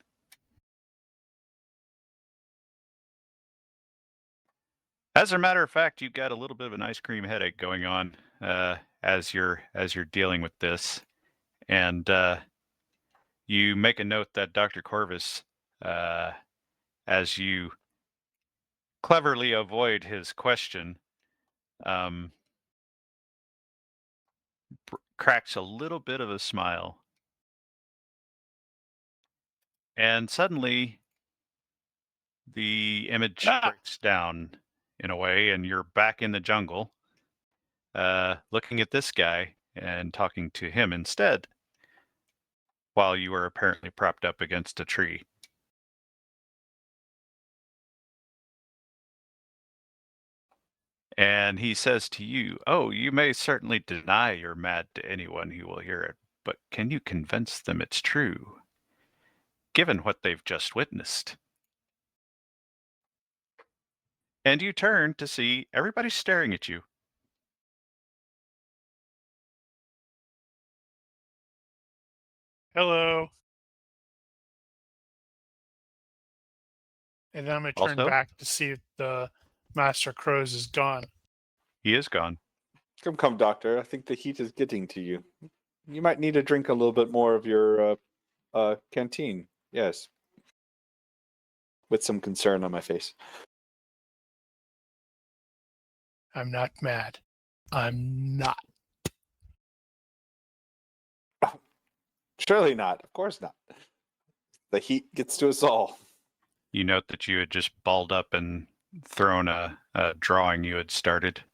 As a matter of fact, you've got a little bit of an ice cream headache going on as you're dealing with this, and you make a note that Dr. Corvus, as you cleverly avoid his question, cracks a little bit of a smile, and suddenly the image breaks down in a way, and you're back in the jungle, looking at this guy and talking to him instead, while you were apparently propped up against a tree. And he says to you, "Oh, you may certainly deny you're mad to anyone who will hear it, but can you convince them it's true, given what they've just witnessed?" And you turn to see everybody staring at you. Hello. And then I'm going to turn Also, back to see if the Master Crows is gone. he is gone. Come, doctor. I think the heat is getting to you. You might need to drink a little bit more of your canteen. Yes. With some concern on my face. I'm not mad. I'm not. Surely not. Of course not. The heat gets to us all. You note that you had just balled up and thrown a drawing you had started.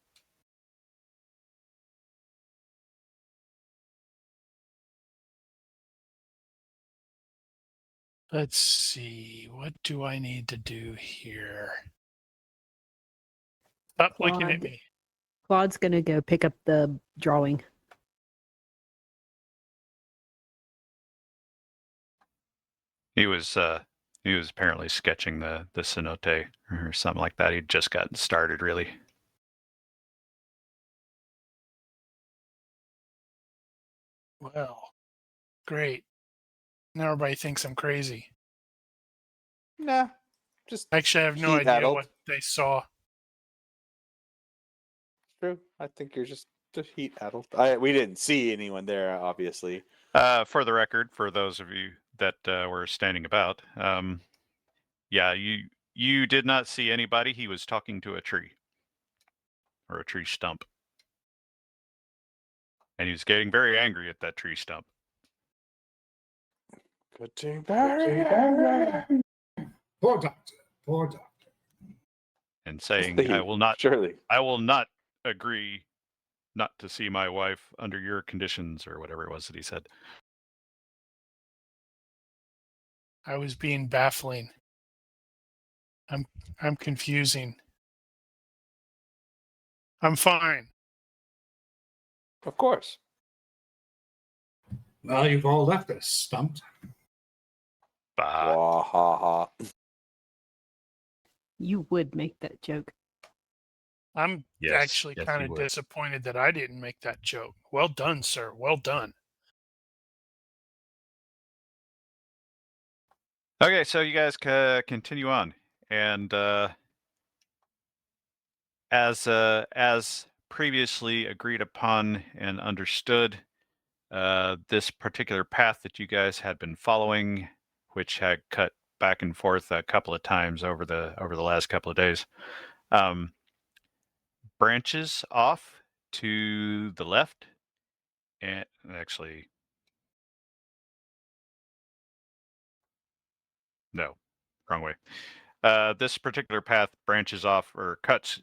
Let's see. What do I need to do here? Stop looking at Claude. me. Claude's going to go pick up the drawing. He was apparently sketching the cenote or something like that. He'd just gotten started, really. Well, great. Now everybody thinks I'm crazy. Nah. Just Actually, I have no Heat idea addled. what they saw. true. I think you're just heat addled. We didn't see anyone there, obviously. For the record, for those of you that were standing about, yeah, you did not see anybody. He was talking to a tree or a tree stump, and he was getting very angry at that tree stump. Good thing, Poor doctor. Poor doctor. and saying, Steve, I will not Surely. agree not to see my wife under your conditions, or whatever it was that he said. I was being baffling. I'm confusing. I'm fine. Of course. Well, you've all left us stumped. Bah. Wah ha ha. You would make that joke. I'm Yes, actually yes, kind you of would. disappointed that I didn't make that joke. Well done, sir. Well done. Okay, so you guys continue on, and as previously agreed upon and understood, this particular path that you guys had been following, which had cut back and forth a couple of times over the last couple of days, branches off to the left, and actually, no, wrong way. This particular path branches off or cuts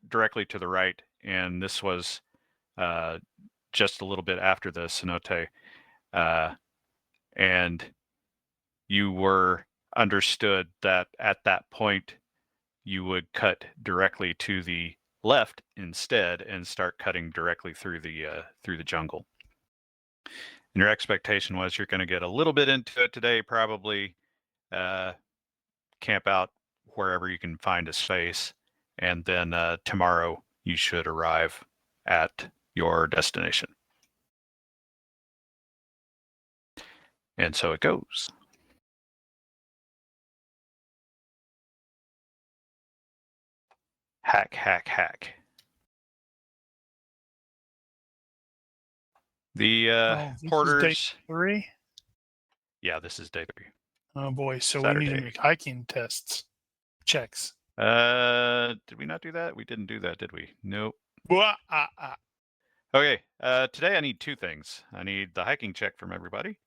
directly to the right, and this was just a little bit after the cenote, and you were understood that at that point you would cut directly to the left instead and start cutting directly through the jungle. And your expectation was you're going to get a little bit into it today, probably camp out wherever you can find a space, and then tomorrow you should arrive at your destination. And so it goes. Hack, hack, hack. The This is porters. day 3. Yeah, this is day 3. Oh boy, so we need to Saturday. make hiking checks. Did we not do that? We didn't do that, did we? Nope. Okay. Today I need 2 things. I need the hiking check from everybody.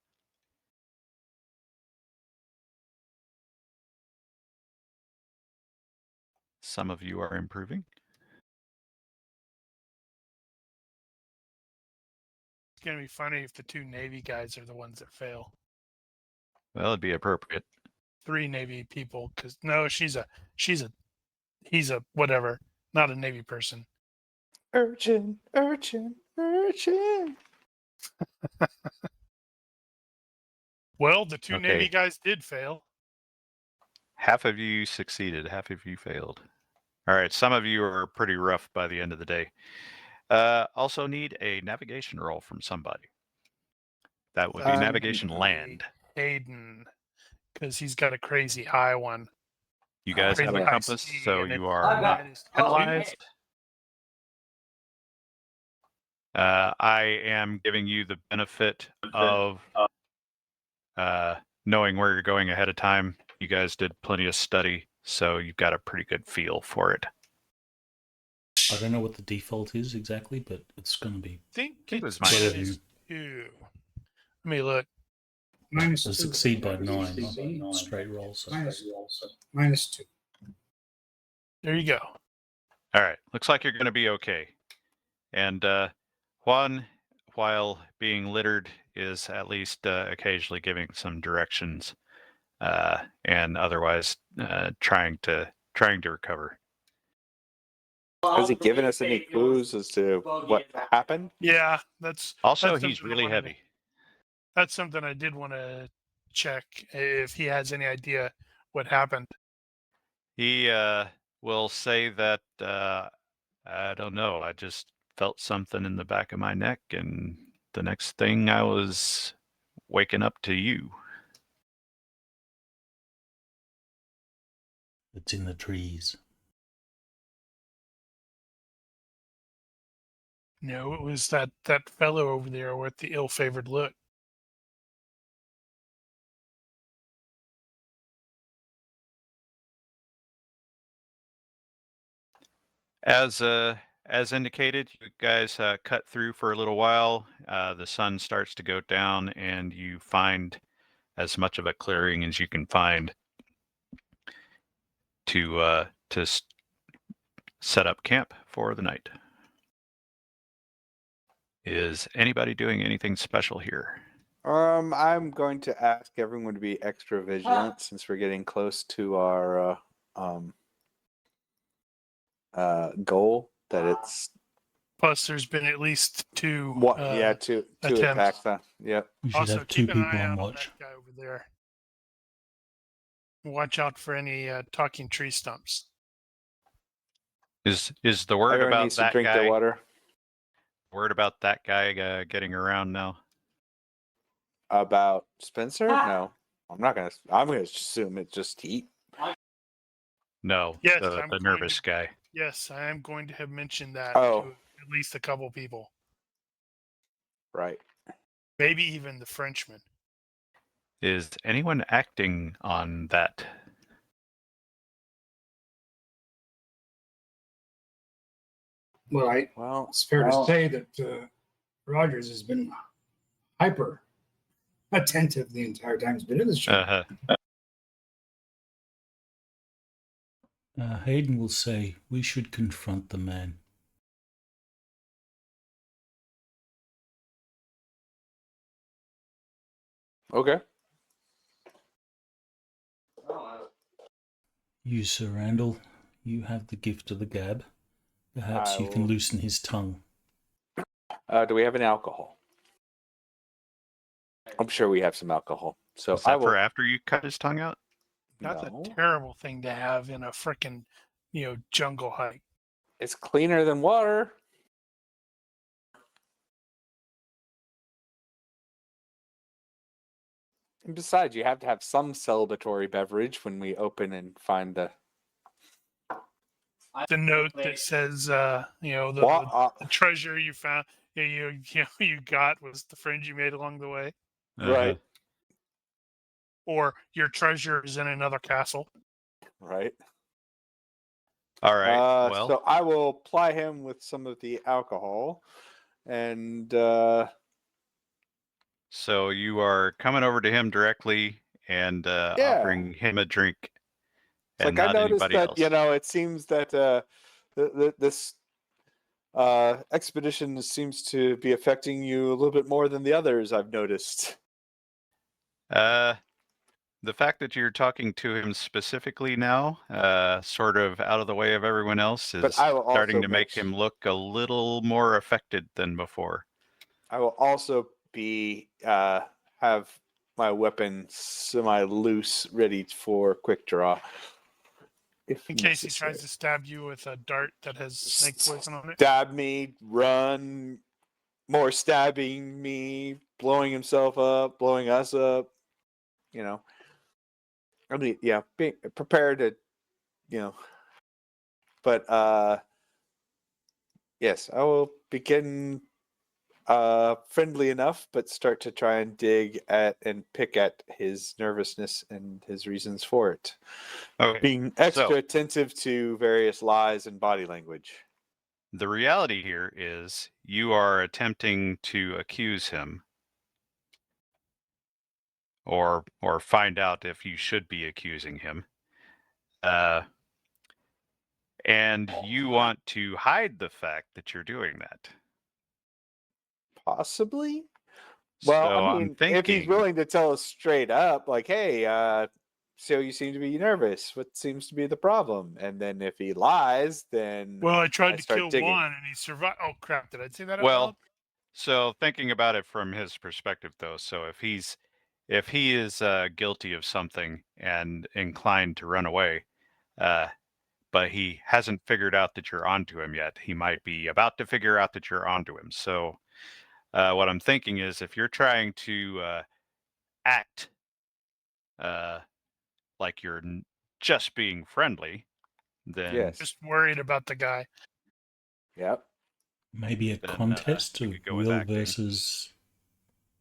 Some of you are improving. It's gonna be funny if the 2 Navy guys are the ones that fail. Well, it'd be appropriate. 3 Navy people, because no, he's a whatever, not a Navy person. Urchin. Well, the 2 Okay. Navy guys did fail. Half of you succeeded, half of you failed. All right, some of you are pretty rough by the end of the day. Also need a navigation roll from somebody. That would be navigation land. Hayden, because he's got a crazy high one. You guys have a Crazy high compass, C, so and you it- are not penalized. I am giving you the benefit of knowing where you're going ahead of time. You guys did plenty of study, so you've got a pretty good feel for it. I don't know what the default is exactly, but it's going to be I think it it's was minus -2. Let me look. Minus to 2. succeed by 9 straight rolls. So. Minus 2. There you go. All right, looks like you're going to be okay. And Juan, while being littered, is at least occasionally giving some directions, and otherwise trying to recover. Has he given us any clues as to what happened? Yeah, that's Also, that's he's something I really wanted to- heavy. That's something I did want to check if he has any idea what happened. He will say that I don't know. I just felt something in the back of my neck, and the next thing I was waking up to you. It's in the trees. No, it was that fellow over there with the ill-favored look. As indicated, you guys cut through for a little while. The sun starts to go down, and you find as much of a clearing as you can find to set up camp for the night. Is anybody doing anything special here? I'm going to ask everyone to be extra vigilant since we're getting close to our goal. That it's Plus, there's been at least two. two attempts. attacks. Yep. We should Also, have two keep an people eye on out on watch. that guy over there. Watch out for any talking tree stumps. Is the word Everyone about needs to that drink their guy? water. Word about that guy getting around now? About Spencer? No, I'm not gonna. I'm gonna assume it's just heat. No, Yes, the I'm going nervous to- guy. Yes, I am going to have mentioned that Oh. to at least a couple people. Right. Maybe even the Frenchman. Is anyone acting on that? Well, Well, it's fair to say that Rogers has been hyper attentive the entire time he's been in this show. Uh-huh. Hayden will say, we should confront the man. okay. You, Sir Randall, you have the gift of the gab. Perhaps you can will- loosen his tongue. Do we have any alcohol? I'm sure we have some alcohol. So Is I that will. for after you cut his tongue out? That's No. a terrible thing to have in a frickin', jungle hike. It's cleaner than water. And besides, you have to have some celebratory beverage when we open and find the. The note that says, the treasure you found, you got was the friends you made along the way, Uh-huh. Right. or your treasure is in another castle. Right. All right. Well, So I will ply him with some of the alcohol, and so you are coming over to him directly and offering him a drink, it's and like I not noticed anybody that else. it seems that this expedition seems to be affecting you a little bit more than the others. I've noticed. The fact that you're talking to him specifically now, sort of out of the way of everyone else, is But I will starting also to make him look a little more affected than before. I will also be have my weapon semi-loose, ready for quick draw. If In case he necessary. tries to stab you with a dart that has snake poison on it. Stab me, run, more stabbing me, blowing himself up, blowing us up. I mean, yeah, be prepared to, but yes, I will begin friendly enough, but start to try and dig at and pick at his nervousness and his reasons for it. Okay. Being extra So- attentive to various lies and body language. The reality here is you are attempting to accuse him or find out if you should be accusing him. And you want to hide the fact that you're doing that. Possibly. Well, So I I'm mean, thinking, if he's willing to tell us straight up, like, hey, so you seem to be nervous. What seems to be the problem? And then if he lies, then Well, I tried to start kill digging. one and he survived. Oh crap! Did I say that out well, loud? so thinking about it from his perspective, though, so if he is guilty of something and inclined to run away, but he hasn't figured out that you're onto him yet, he might be about to figure out that you're onto him. So what I'm thinking is, if you're trying to act like you're just being friendly, then Yes. Just worried about the guy. Yep. Maybe a Then, contest we of could go with will acting. versus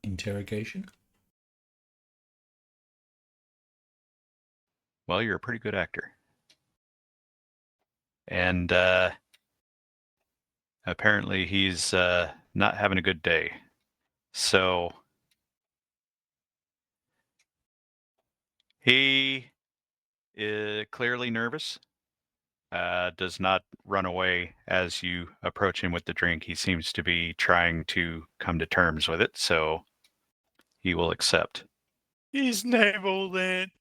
interrogation. Well, you're a pretty good actor. And apparently he's not having a good day. So he is clearly nervous. does not run away as you approach him with the drink. He seems to be trying to come to terms with it, so he will accept. He's Neverland.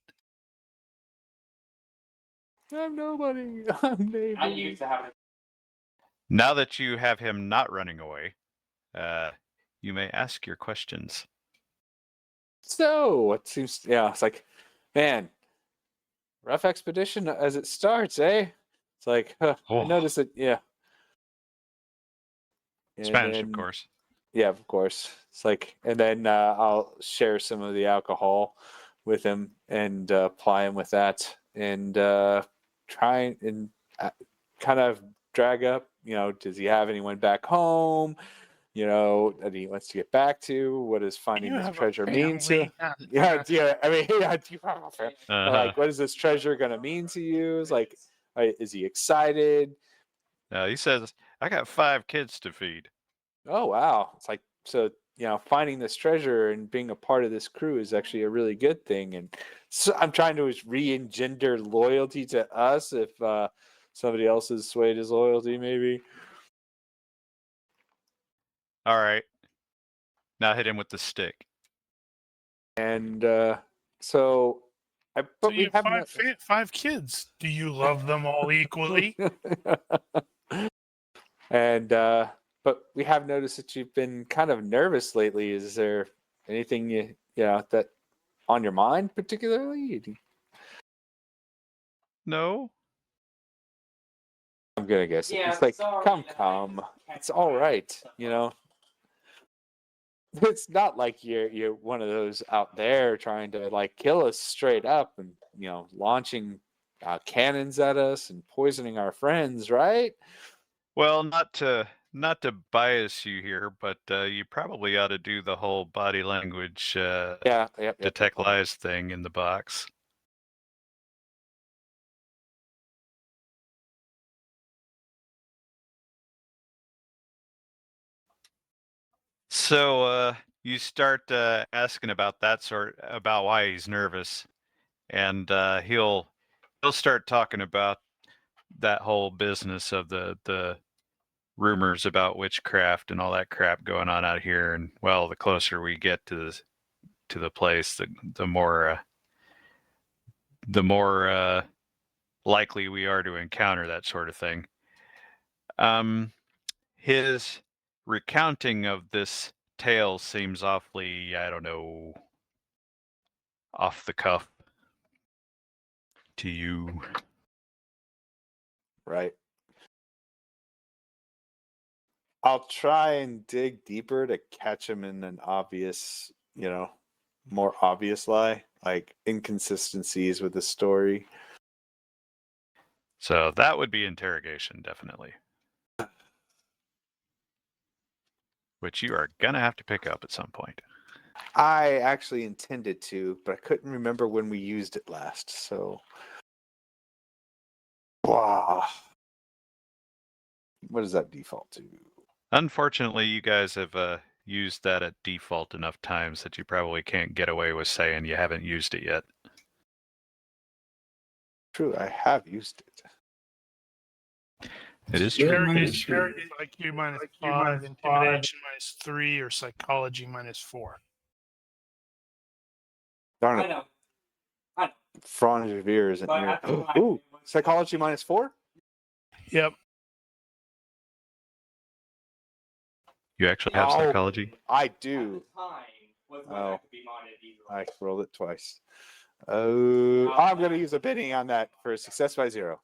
I'm nobody. I'm nobody. Now that you have him not running away, you may ask your questions. So, it seems, it's like, man, rough expedition as it starts, eh? It's like, I noticed that, yeah. And Spanish, of then- course. Yeah, of course. It's like, and then I'll share some of the alcohol with him and ply him with that, and try and kind of drag up. Does he have anyone back home? That he wants to get back to. What does finding You this have a treasure mean to? family. Yeah. I mean, yeah. Do you have a family? Uh-huh. What is this treasure gonna mean to you? It's like, is he excited? He says, I got 5 kids to feed. Oh wow! It's like, so finding this treasure and being a part of this crew is actually a really good thing. And so I'm trying to re-engender loyalty to us if somebody else has swayed his loyalty, maybe. All right. Now hit him with the stick. And So we you have have 5 kids. Do you love them all equally? And but we have noticed that you've been kind of nervous lately. Is there anything that on your mind particularly? No. I'm gonna guess it's like, come. It's all right, It's not like you're one of those out there trying to like kill us straight up and launching cannons at us and poisoning our friends, right? Well, not to bias you here, but you probably ought to do the whole body language Yep. detect lies thing in the box. So you start asking about about why he's nervous, and he'll start talking about that whole business of the rumors about witchcraft and all that crap going on out here. And well, the closer we get to the place, the more likely we are to encounter that sort of thing. His recounting of this tale seems awfully, I don't know, off the cuff to you. Right. I'll try and dig deeper to catch him in an obvious, more obvious lie, like inconsistencies with the story. So that would be interrogation, definitely. Which you are going to have to pick up at some point. I actually intended to, but I couldn't remember when we used it last, so. Wow. What does that default to? Unfortunately, you guys have used that at default enough times that you probably can't get away with saying you haven't used it yet. True, I have used it. It is true. Interrogation IQ -5, intimidation -3, or psychology -4. Darn it. I know. Franz Revere isn't here. Ooh, psychology -4? Yep. You actually have No. psychology? I do. Oh, I rolled it twice. Oh, I'm going to use a bidding on that for a success by 0.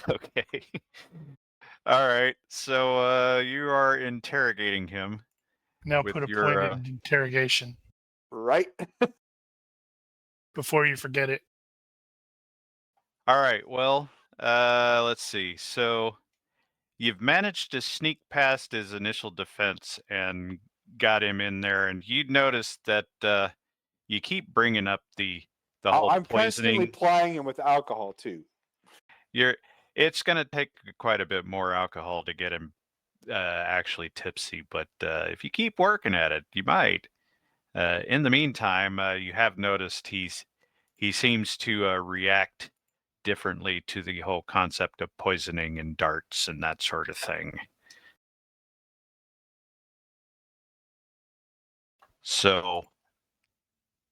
Okay. All right. So you are interrogating him. Now With put a your, point in interrogation Right? before you forget it. All right. Well, let's see. So you've managed to sneak past his initial defense and got him in there, and you noticed that you keep bringing up the whole I'm constantly poisoning. plying him with alcohol too. It's going to take quite a bit more alcohol to get him actually tipsy, but if you keep working at it, you might. In the meantime, you have noticed he's he seems to react differently to the whole concept of poisoning and darts and that sort of thing. So,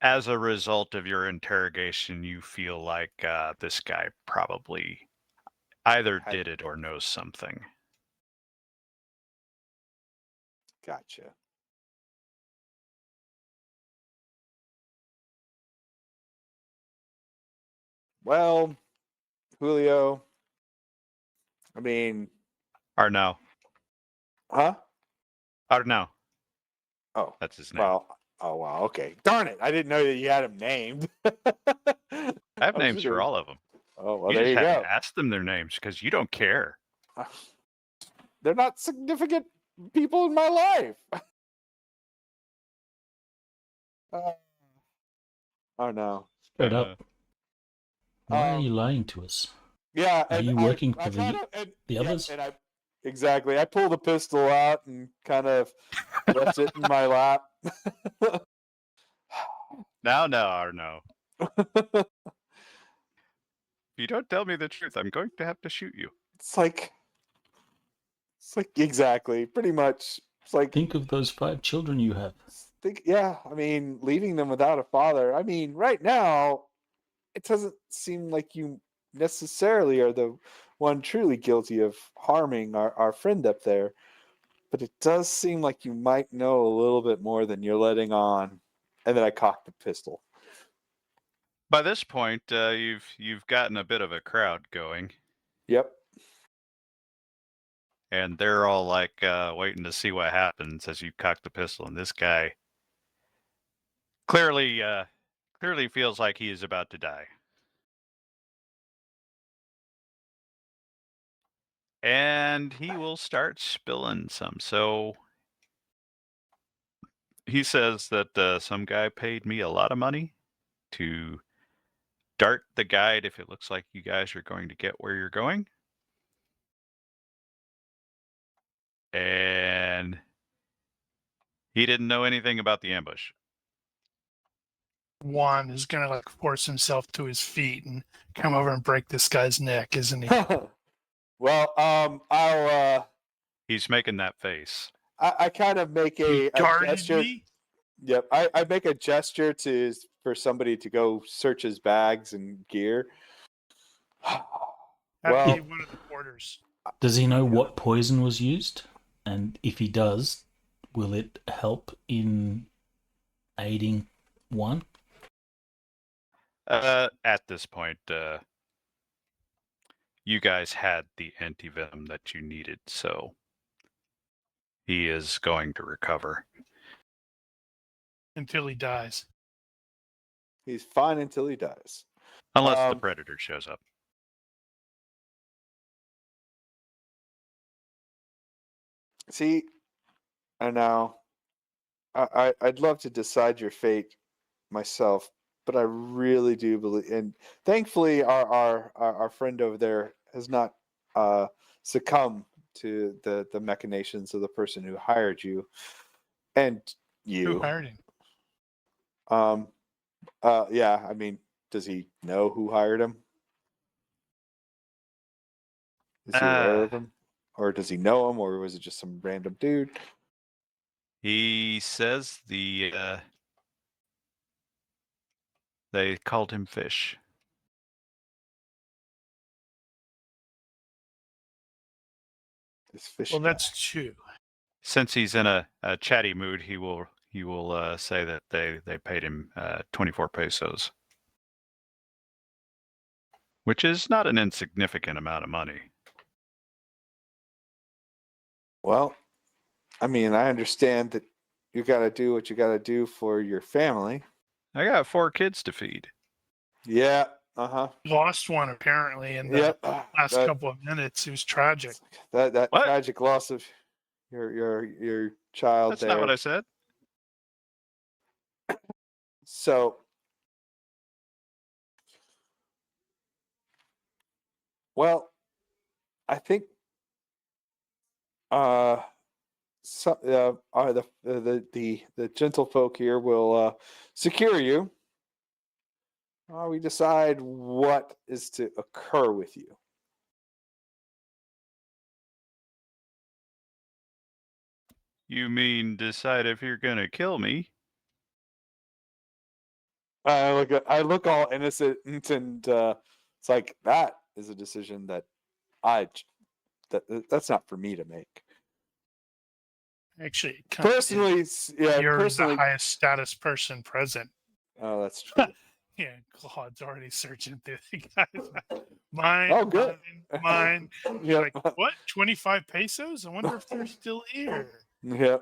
as a result of your interrogation, you feel like this guy probably either did it or knows something. Gotcha. Well, Julio, I mean, Or no. huh? Or no. Oh, That's his name. well, oh, wow. Okay. Darn it. I didn't know that you had him named. I have names for all of them. Oh, well, You there just you haven't go. asked them their names because you don't care. They're not significant people in my life. Oh, no. Straight up. Why are you Um, lying to us? Yeah. Are and you I- working I for kinda- the yeah, others? And exactly. I pulled a pistol out and kind of left it in my lap. No. If you don't tell me the truth, I'm going to have to shoot you. It's like exactly, pretty much. It's like Think of those 5 children you have. yeah. I mean, leaving them without a father. I mean, right now, it doesn't seem like you necessarily are the one truly guilty of harming our friend up there, but it does seem like you might know a little bit more than you're letting on. And then I cocked the pistol. By this point, you've gotten a bit of a crowd going, Yep. and they're all like waiting to see what happens as you cock the pistol. And this guy clearly feels like he is about to die. And he will start spilling some. So he says that some guy paid me a lot of money to dart the guide if it looks like you guys are going to get where you're going. And he didn't know anything about the ambush. Juan is gonna like force himself to his feet and come over and break this guy's neck, isn't he? Well, I'll He's making that face. I kind of make You a darted gesture. me? Yep, I make a gesture for somebody to go search his bags and gear. Have Well, to be one of the porters. Does he know what poison was used? And if he does, will it help in aiding one? At this point, you guys had the antivenom that you needed, so he is going to recover. Until he dies. he's fine until he dies. Unless the predator shows up. See, I know. I'd love to decide your fate myself, but I really do believe, and thankfully, our friend over there has not succumbed to the machinations of the person who hired you, and you. Who hired him? Yeah. I mean, does he know who hired him? Is he aware of him, or does he know him, or was it just some random dude? He says they called him Fish. This fish. Well, guy. that's true. Since he's in a chatty mood, he will say that they paid him 24 pesos, which is not an insignificant amount of money. Well, I mean, I understand that you got to do what you got to do for your family. I got 4 kids to feed. Yeah. Uh-huh. Lost one apparently in the Yep. last couple of minutes. It was tragic. That What? tragic loss of your child. That's there. not what I said. So, well, I think the gentlefolk here will secure you. While we decide what is to occur with you. You mean decide if you're gonna kill me? I look all innocent, and it's like that is a decision that that's not for me to make. Actually, it kind of is. Personally, yeah, You're personally. the highest status person present. Oh, that's true. Yeah, Claude's already searching through the guys. Mine. Oh, good. Mine. Yeah. Like, what? 25 pesos? I wonder if they're still here. Yeah.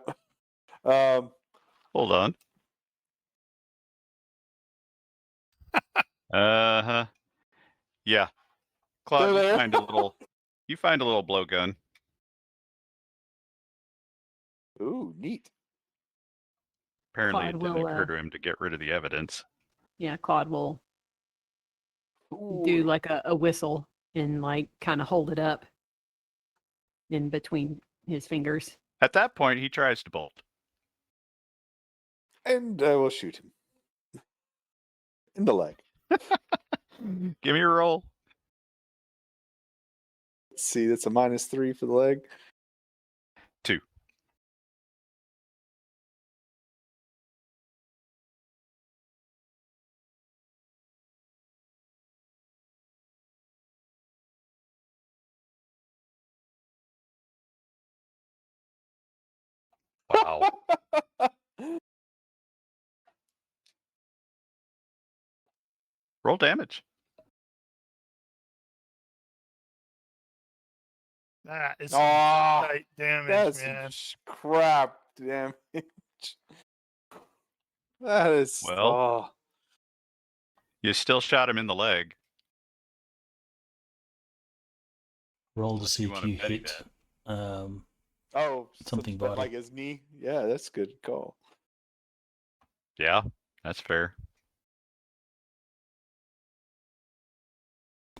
Hold on. Uh-huh. Yeah. Claude, They're you there. find a little blowgun. Ooh, neat. Apparently Claude it didn't will, occur to him to get rid of the evidence. Yeah, Claude will Ooh. do like a whistle and like kind of hold it up in between his fingers. At that point, he tries to bolt. And I will shoot him in the leg. Give me a roll. Let's see, that's a -3 for the leg. 2. Wow. Roll damage. That is Oh, tight damage, that's man. crap damage. That is Well. You still shot him in the leg. Roll to Unless see you if wanna you petty hit. something body. like his knee. Yeah, that's a good call. Yeah, that's fair.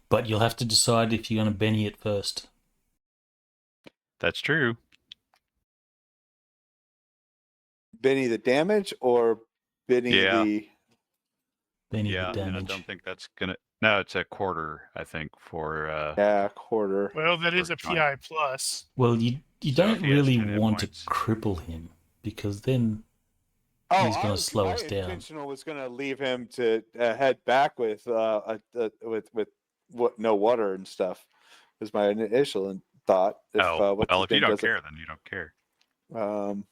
But you'll have to decide if you're going to Benny it first. That's true. Benny the damage or Benny Yeah. the Benny Yeah, the and I damage. don't think that's gonna. No, it's a quarter, I think, for. quarter. Well, that is For a John. PI plus. Well, you So don't if he has really 10 hit want to points. cripple him because then Oh, he's going to slow us my down. intentional was going to leave him to head back with what no water and stuff. Was my initial thought. If If you don't care, then you don't care. You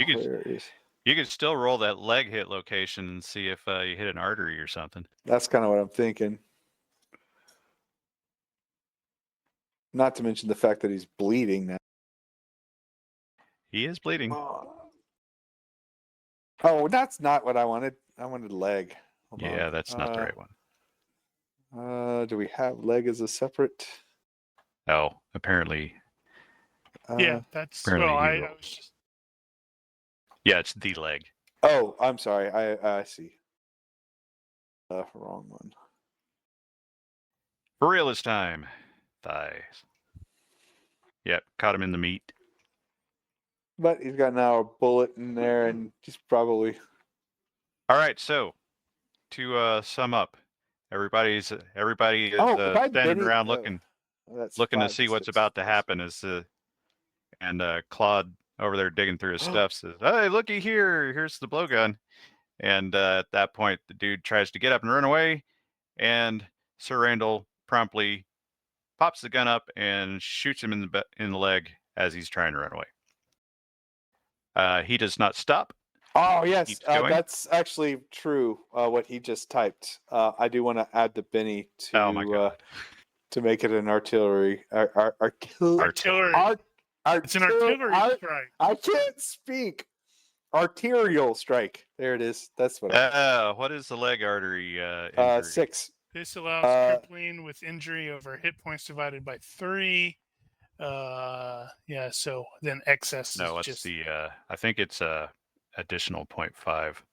could- where is? You could still roll that leg hit location and see if you hit an artery or something. That's kind of what I'm thinking. Not to mention the fact that he's bleeding now. He is bleeding. Oh, that's not what I wanted. I wanted leg. Hold Yeah, on. that's not the right one. Do we have leg as a separate? Oh, apparently. Yeah, that's apparently well. he I rolled. was just Yeah, it's the leg. Oh, I'm sorry. I see. Wrong one. For real this time. Thighs. Yep, caught him in the meat. But he's got now a bullet in there, and he's probably. All right, so to sum up, everybody is standing around looking to see what's about to happen. And Claude over there digging through his stuff says, "Hey, looky here! Here's the blowgun." And at that point, the dude tries to get up and run away, and Sir Randall promptly pops the gun up and shoots him in the leg as he's trying to run away. He does not stop. Oh yes, Keeps going. that's actually true. What he just typed. I do want to add the Benny to Oh my God. to make it an artillery. artillery. It's an artillery strike. I can't speak. Arterial strike. There it is. That's what. What is the leg artery injury? 6. This allows crippling with injury over hit points divided by 3. Yeah. So then excess. No, is it's just the. I think it's additional 0.5.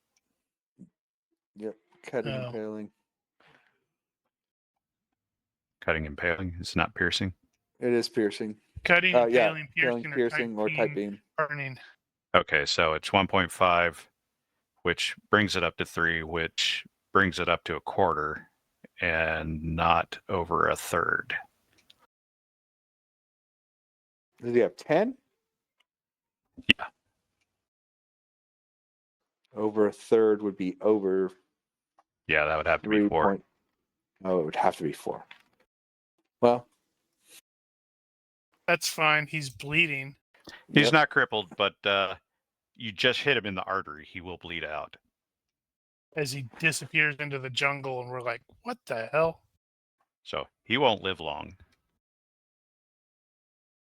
Yep. Cutting, Oh. impaling. Cutting, impaling. It's not piercing. It is piercing. cutting, Yeah, impaling, piercing, or tight beam. Burning. Okay, so it's 1.5, which brings it up to 3, which brings it up to a quarter and not over a third. Does he have 10? Yeah. Over a third would be over Yeah, that would have to be 3 4. point. Oh, it would have to be 4. Well, That's fine. He's bleeding. He's yep. not crippled, but you just hit him in the artery. He will bleed out. As he disappears into the jungle, and we're like, what the hell? So he won't live long.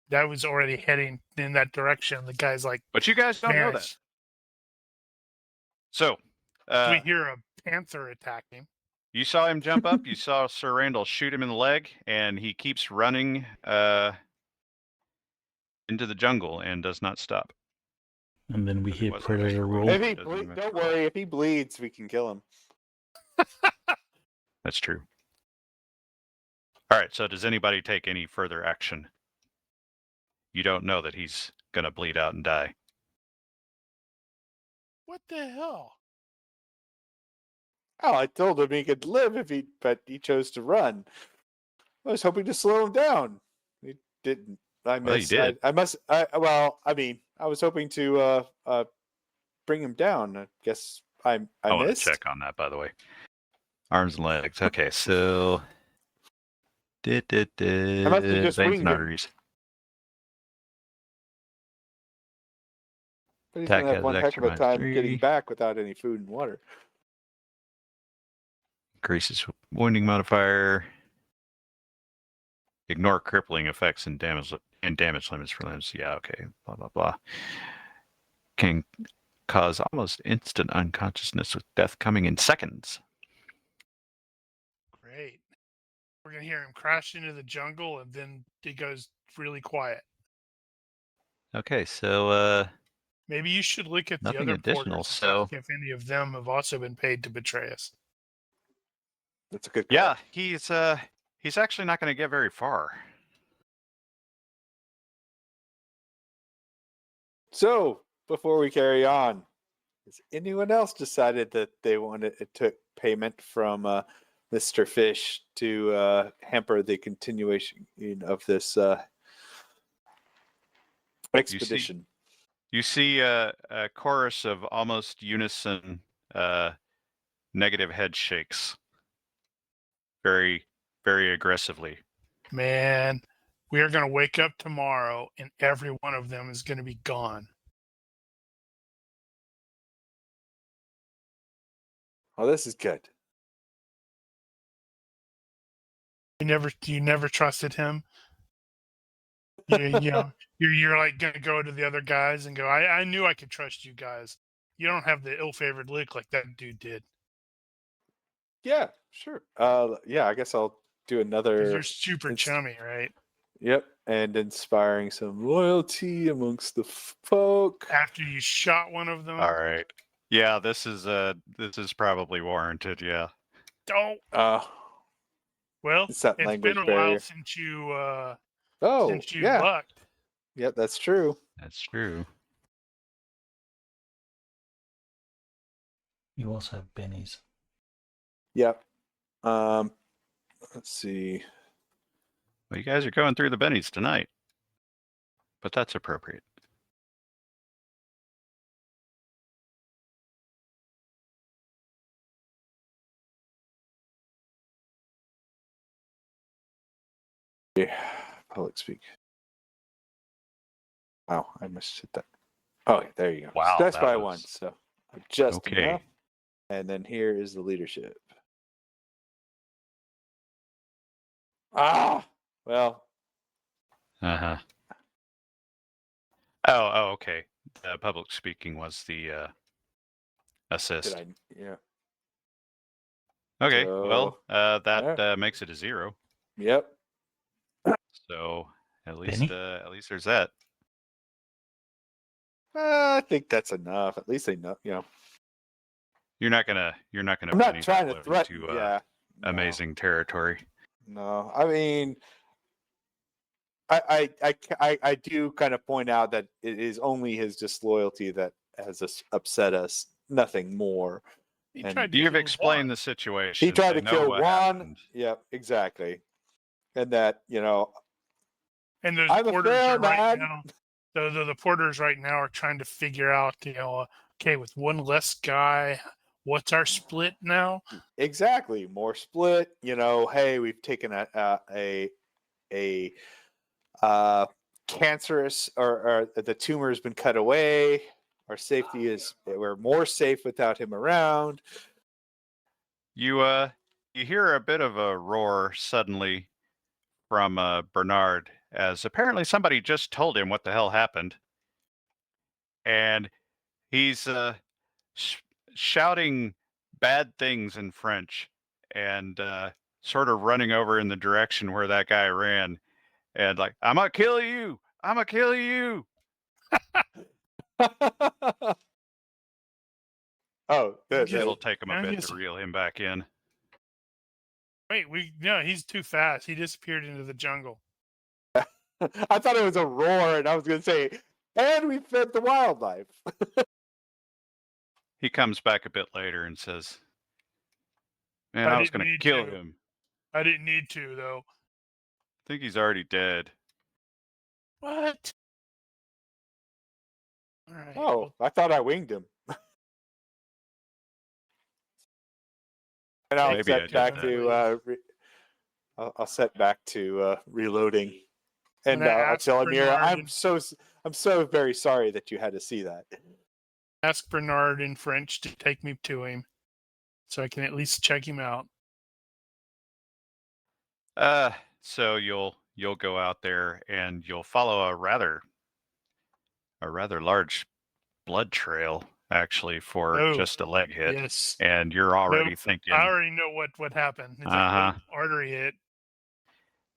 That was already heading in that direction. The guy's like, But you guys don't know that. vanished. So We hear a panther attack him. you saw him jump up. You saw Sir Randall shoot him in the leg, and he keeps running into the jungle and does not stop. And then we Because he hear wasn't Predator actually roar. If he Doesn't even- don't worry, if he bleeds, we can kill him. That's true. All right, so does anybody take any further action? You don't know that he's going to bleed out and die. What the hell? Oh, I told him he could live but he chose to run. I was hoping to slow him down. He didn't. I Well, he missed. did. I was hoping to bring him down. I guess I want missed. to check on that, by the way. Arms and legs. Okay, so must have just veins and winged him. arteries. But he's Attack gonna have has one heck of a extra time -3. getting back without any food and water. Increases wounding modifier. Ignore crippling effects and damage limits for limbs. Yeah, okay. Blah blah blah. Can cause almost instant unconsciousness with death coming in seconds. Great. We're going to hear him crash into the jungle, and then he goes really quiet. Okay, so Maybe you should look at the Nothing other additional, porters and so- ask if any of them have also been paid to betray us. That's a good call. yeah, he's actually not going to get very far. So before we carry on, has anyone else decided that they wanted it took payment from Mr. Fish to hamper the continuation of this expedition? You see a chorus of almost unison negative head shakes. Very, very aggressively. Man, we are going to wake up tomorrow, and every one of them is going to be gone. Oh, this is good. You never trusted him. You're like going to go to the other guys and go, I knew I could trust you guys. You don't have the ill-favored look like that dude did. Yeah, sure. Yeah, I guess I'll do 'Cause another. you're super It's- chummy, right? Yep, and inspiring some loyalty amongst the folk. After you shot one of them. All right. Yeah, this is probably warranted. Yeah. Oh, Uh, well, It's that it's language been a barrier. while since you oh, yeah, lucked. yep, that's true. That's true. You also have bennies. Yep. Let's see. Well, you guys are going through the bennies tonight, but that's appropriate. Public speak. Wow, I must hit that. Oh, yeah, there you go. Wow, That's that by was- one. So just Okay. enough. And then here is the leadership. Ah, well, Uh-huh. Oh, okay. Public speaking was the assist. did I? Yeah. Okay, So- well, that yeah. makes it a 0. Yep. So at least Benny? there's that. I think that's enough. At least they know. You know, You're not gonna I'm not Benny trying that to low threaten. into, Yeah. No. amazing territory. No, I mean, I do kind of point out that it is only his disloyalty that has upset us, nothing more. He And tried to You've kill explained Juan. the situation. he tried They to know kill what Juan. happened. Yep, exactly. And that, And those I'm a porters fair are right man. now. The porters right now are trying to figure out, okay, with one less guy, what's our split now? Exactly. More split. Hey, we've taken a cancerous or the tumor has been cut away. Our safety we're more safe without him around. You hear a bit of a roar suddenly from Bernard, as apparently somebody just told him what the hell happened, and he's shouting bad things in French and sort of running over in the direction where that guy ran, and like, "I'm gonna kill you! I'm gonna kill you!" Oh, It'll take him a Yeah, bit he's- to reel him back in. Wait, he's too fast. He disappeared into the jungle. I thought it was a roar, and I was going to say, and we fed the wildlife. He comes back a bit later and says, "Man, I I was didn't gonna need kill to. him. I didn't need to, though. I think he's already dead." What? All right. Oh, I thought I winged him. And I'll Maybe I set did back that. to I'll set back to reloading, and gonna I'll ask tell Amira, Bernard I'm so very sorry that you had to see that. ask Bernard in French to take me to him, so I can at least check him out. So you'll go out there and you'll follow a rather large blood trail, actually, for Oh, just a leg hit, yes. and you're already thinking, I already know what happened. It's like artery hit.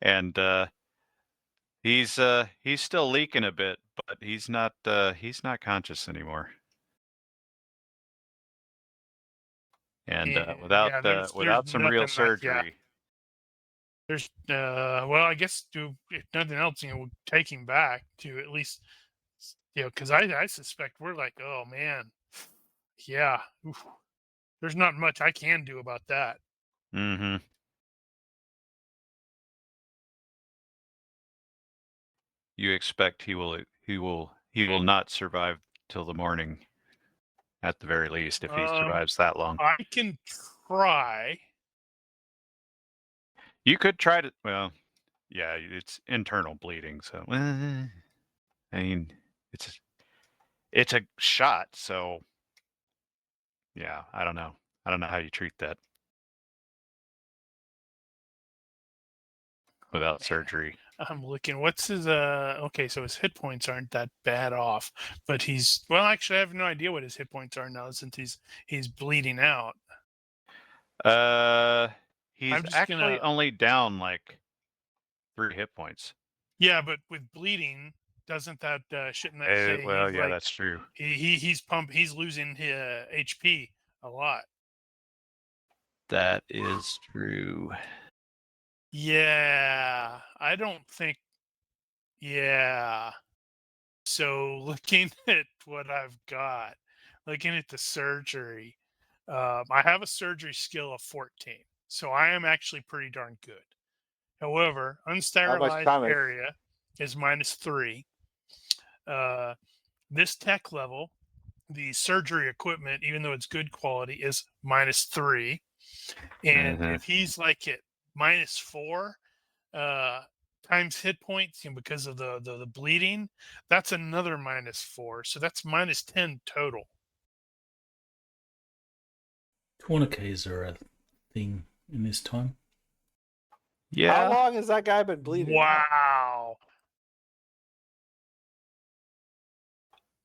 and he's still leaking a bit, but he's not conscious anymore. And Yeah, there's without some real nothing surgery, There's well, I guess if nothing else, take him back to at least, because I suspect we're like, oh man, yeah, oof. There's not much I can do about that. mm-hmm. You expect he will not survive till the morning, at the very least, if he survives that long. I can try. You could try to. Well, yeah, it's internal bleeding, so I mean, it's a shot, so yeah, I don't know how you treat that without surgery. I'm looking. What's his okay, so his hit points aren't that bad off, but actually I have no idea what his hit points are now since he's bleeding out. He's actually only down like 3 hit points. Yeah, but with bleeding, shouldn't that say Well, he's yeah, that's true. he's losing his HP a lot. That is true. Yeah, I don't think. Yeah. So looking at what I've got, looking at the surgery, I have a surgery skill of 14, so I am actually pretty darn good. However, unsterilized time area is -3. This tech level, the surgery equipment, even though it's good quality, is -3. And if he's like at -4 times hit points, because of the bleeding, that's another -4. So that's -10 total. Tourniquets are a thing in this time. Yeah. How long has that guy been bleeding? Wow.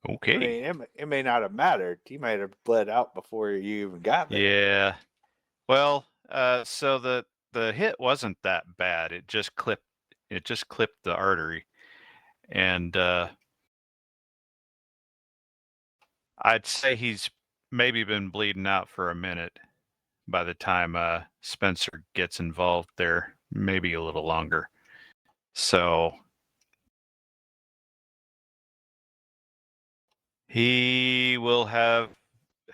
Okay. I mean, it may not have mattered. He might have bled out before you even got there. Yeah. Well, so the hit wasn't that bad. It just clipped the artery, and I'd say he's maybe been bleeding out for a minute by the time Spencer gets involved there, maybe a little longer. So he will have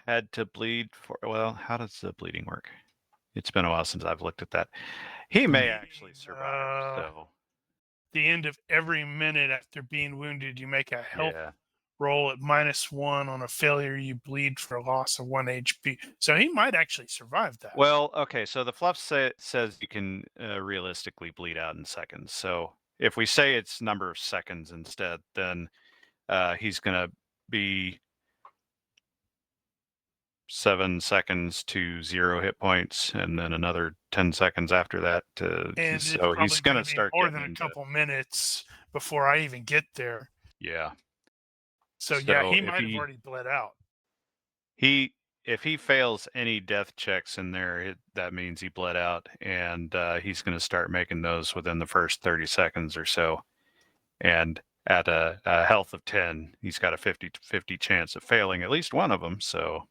had to bleed for, well, how does the bleeding work? It's been a while since I've looked at that. He may actually survive, so. The end of every minute after being wounded, you make a health Yeah. roll at -1. On a failure, you bleed for a loss of 1 HP. So he might actually survive that. Well, okay, so the fluff says you can realistically bleed out in seconds. So if we say it's number of seconds instead, then he's going to be 7 seconds to 0 hit points, and then another 10 seconds after that. And So it's he's probably going going to to be start more getting than a into, couple minutes before I even get there. yeah. So yeah, So he if might have he- already bled out. If he fails any death checks in there, that means he bled out, and he's going to start making those within the first 30 seconds or so. And at a health of 10, he's got a 50-50 chance of failing at least one of them. So,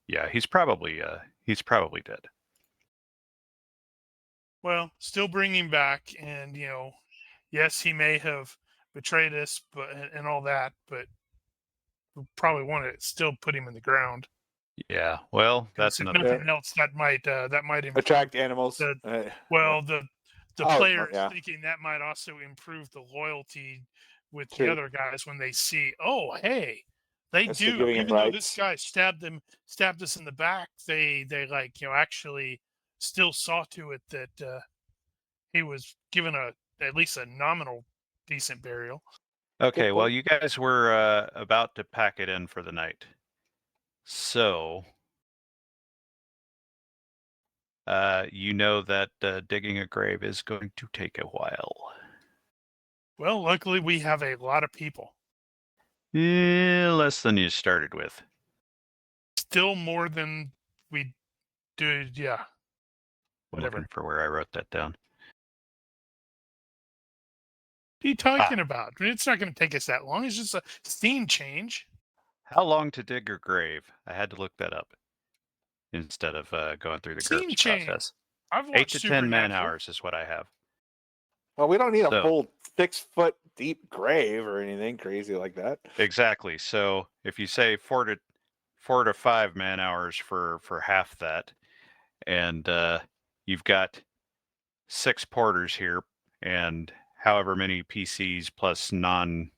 yeah, he's probably dead. Well, still bring him back, and yes, he may have betrayed us, and all that, but we probably want to still put him in the ground. Yeah, well, that's If another. nothing else, that might improve Attract animals. the- Uh, Well, the Oh, player yeah. is thinking that might also improve the loyalty with True. the other guys when they see, oh, hey, they Yes, they're do. giving him Even though this rights. guy stabbed us in the back, they like actually still saw to it that he was given at least a nominal decent burial. Okay, well, point. you guys were about to pack it in for the night. So, you know that digging a grave is going to take a while. Well, luckily we have a lot of people. Less than you started with. Still more than we did. Yeah. I'm Whatever. looking for where I wrote that down. What are you talking about? I mean, it's not going to take us that long. It's just a scene change. How long to dig your grave? I had to look that up instead of going through the Scene GURPS change. process. I've 8 watched to 10 man Supernatural. hours is what I have. Well, we don't need So- a full 6-foot deep grave or anything crazy like that. Exactly. So if you say 4 to 5 man hours for half that, and you've got 6 porters here, and however many PCs plus non.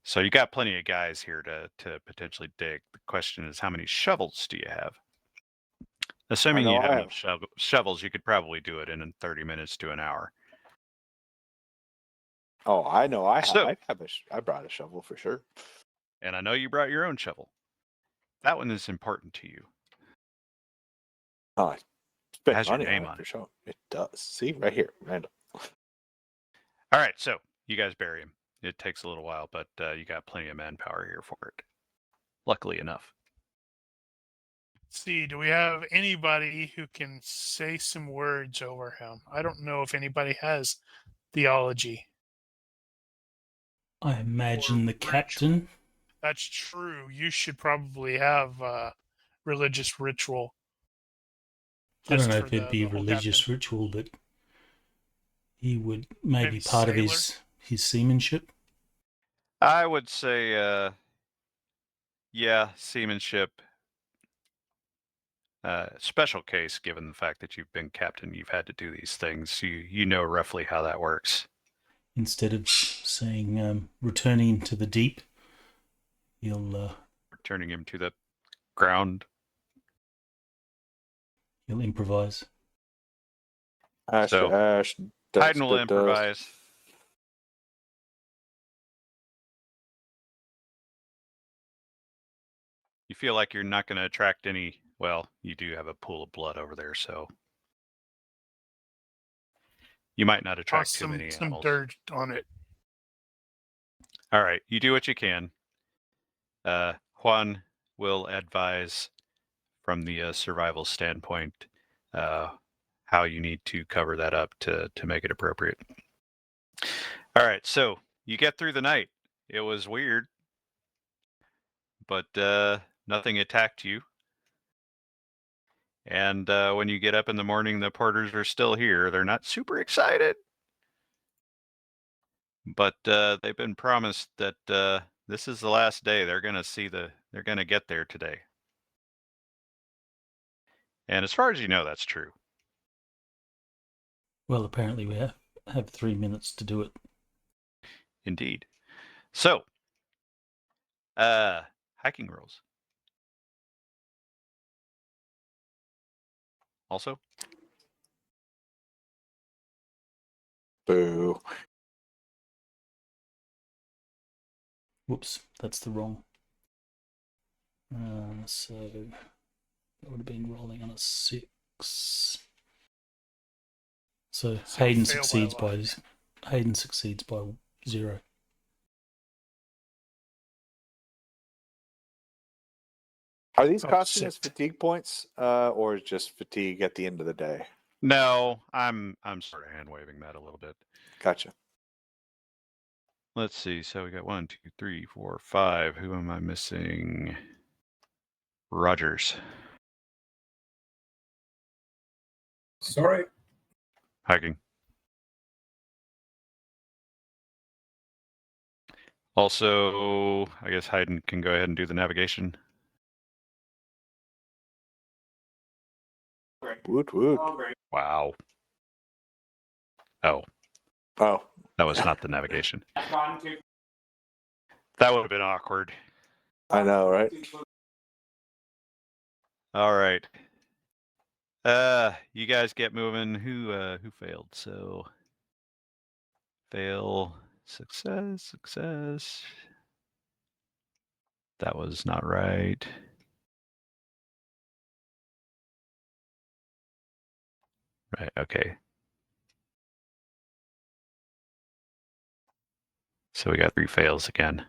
So you got plenty of guys here to potentially dig. The question is, how many shovels do you have? Assuming know you I have enough shovels, you could probably do it in 30 minutes to an hour. Oh, I know. I So- I brought a shovel for sure. And I know you brought your own shovel. That one is important to you. Oh, I spent Has your money name on on it for it. sure. It does. See right here, random. All right, so you guys bury him. It takes a little while, but you got plenty of manpower here for it. Luckily enough. Let's see, do we have anybody who can say some words over him? I don't know if anybody has theology. I imagine the ritual. captain. That's true. You should probably have religious ritual. I don't just know for if it'd be the whole religious captain. ritual, but he would maybe Maybe part of sailor? his seamanship. I would say, yeah, seamanship. Special case, given the fact that you've been captain, you've had to do these things. You know roughly how that works. Instead of saying returning to the deep, he'll Returning him to the ground. improvise. Ash, So, Ash, Haydn will improvise. You feel like you're not going to attract any. Well, you do have a pool of blood over there, so you might not attract Toss too many some animals. dirt on it. All right, you do what you can. Juan will advise from the survival standpoint how you need to cover that up to make it appropriate. All right, so you get through the night. It was weird, but nothing attacked you. And when you get up in the morning, the porters are still here. They're not super excited, but they've been promised that this is the last day. They're they're going to get there today. And as far as you know, that's true. Well, apparently we have 3 minutes to do it. Indeed. So, hiking rules. Also, Boo. Whoops, that's the wrong. So that would have been rolling on a 6. So So Hayden fail by a succeeds lot. Hayden succeeds by 0. Are these Oh, costing us shit. fatigue points, or just fatigue at the end of the day? no, I'm sort of hand waving that a little bit. Gotcha. Let's see. So we got 1, 2, 3, 4, 5. Who am I missing? Rogers. Sorry. Hiking. Also, I guess Hayden can go ahead and do the navigation. Woot woot. Wow. Oh, Oh, that was not the navigation. That would have been awkward. I know, right? All right. You guys get moving. Who failed? So fail, success. That was not right. Right, okay. So we got 3 fails again.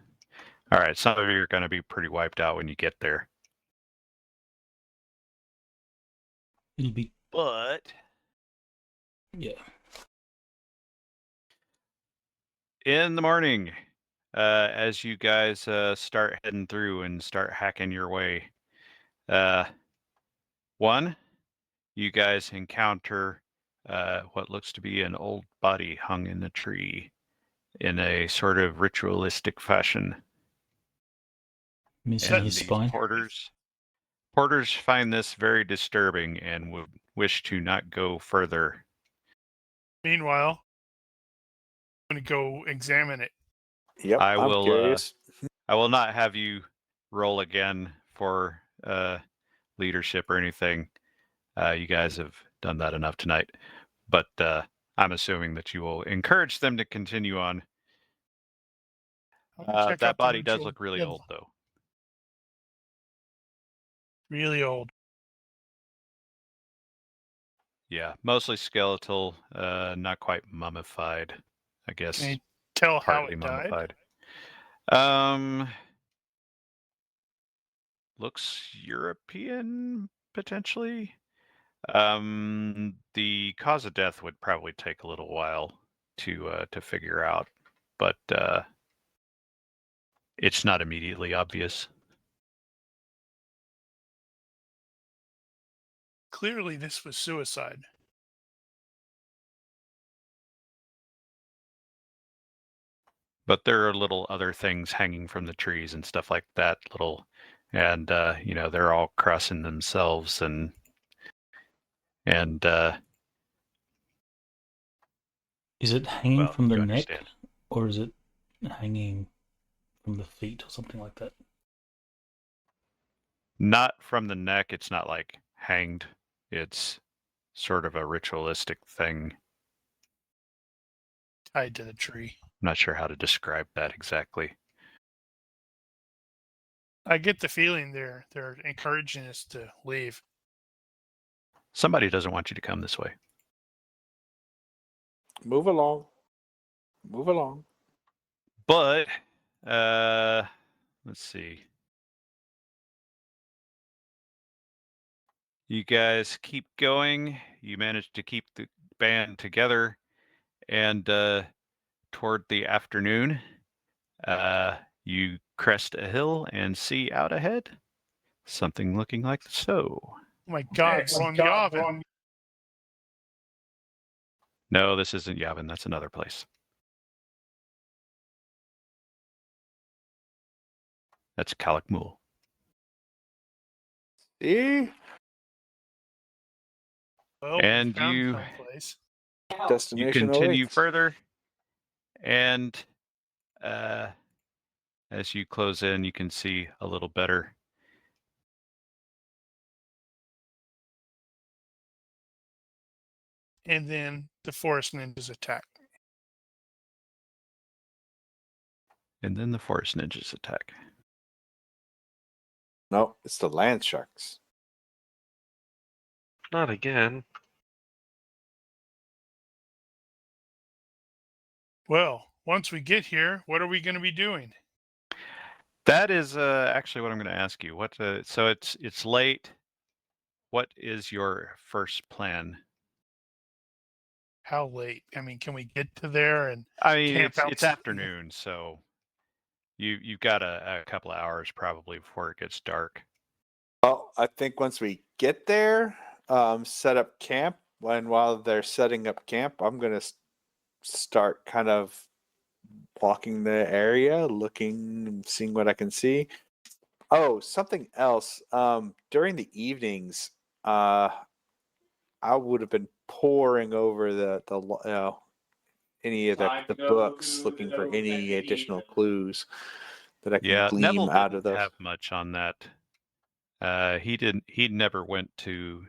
All right, some of you are going to be pretty wiped out when you get there. It'll be, But yeah. in the morning, as you guys start heading through and start hacking your way, one, you guys encounter what looks to be an old body hung in the tree in a sort of ritualistic fashion. Missing And his these spine. porters find this very disturbing and would wish to not go further. Meanwhile, I'm going to go examine it. Yep, I I'm will, curious. I will not have you roll again for leadership or anything. You guys have done that enough tonight. But I'm assuming that you will encourage them to continue on. I'm gonna check That out the body does ritual look really Bedlam. old, though. Really old. Yeah, mostly skeletal, not quite mummified. I guess Can you tell how partly it died? mummified. Looks European potentially. The cause of death would probably take a little while to figure out, but it's not immediately obvious. Clearly, this was suicide. But there are little other things hanging from the trees and stuff like that. And they're all crossing themselves and Is it hanging well, from the you neck, understand. or is it hanging from the feet or something like that? Not from the neck. It's not like hanged. It's sort of a ritualistic thing. Tied to the tree. I'm not sure how to describe that exactly. I get the feeling they're encouraging us to leave. Somebody doesn't want you to come this way. Move along. Move along. But let's see. You guys keep going. You manage to keep the band together, and toward the afternoon, you crest a hill and see out ahead something looking like so. Oh my God, we're on Yavin. No, this isn't Yavin. That's another place. That's Calakmul. See? Well, And we found you- someplace. You Destination continue awaits. further, and as you close in, you can see a little better. And then the forest ninjas attack. And then the forest ninjas attack. No, it's the land sharks. Not again. Well, once we get here, what are we going to be doing? That is actually what I'm going to ask you. What? So it's late. What is your first plan? How late? I mean, can we get to there and I mean, camp it's outside? afternoon, so you've got a couple of hours probably before it gets dark. Well, I think once we get there, set up camp. While they're setting up camp, I'm gonna start kind of walking the area, looking and seeing what I can see. Oh, something else. During the evenings, I would have been poring over any of the books, looking for any additional clues that I can Yeah, glean Neville out didn't of those. have much on that. He never went to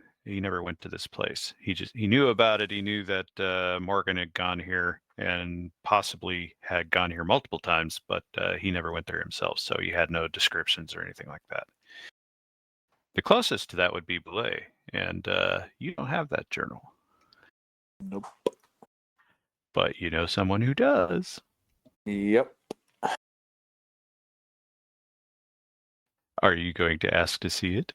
this place. He knew about it. He knew that Morgan had gone here and possibly had gone here multiple times, but he never went there himself. So he had no descriptions or anything like that. The closest to that would be Belay, and you don't have that journal. Nope. But you know someone who does. Yep. Are you going to ask to see it?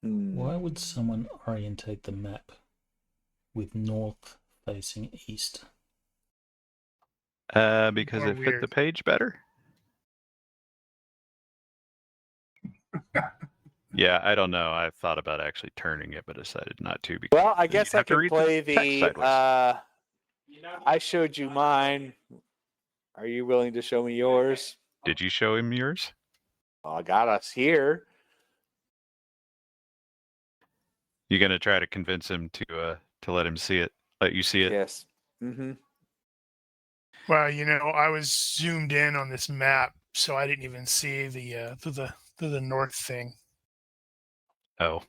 Why would someone orientate the map with north facing east? Because Or it fit the weird. page better. Yeah, I don't know. I thought about actually turning it, but decided not to. Because Well, I then guess you'd I have to could read play the text the. sideways. I showed you mine. Are you willing to show me yours? Did you show him yours? Well, I got us here. You gonna try to convince him to let him see it, let you see it? Yes. Mm-hmm. Well, I was zoomed in on this map, so I didn't even see the to the north thing. Oh.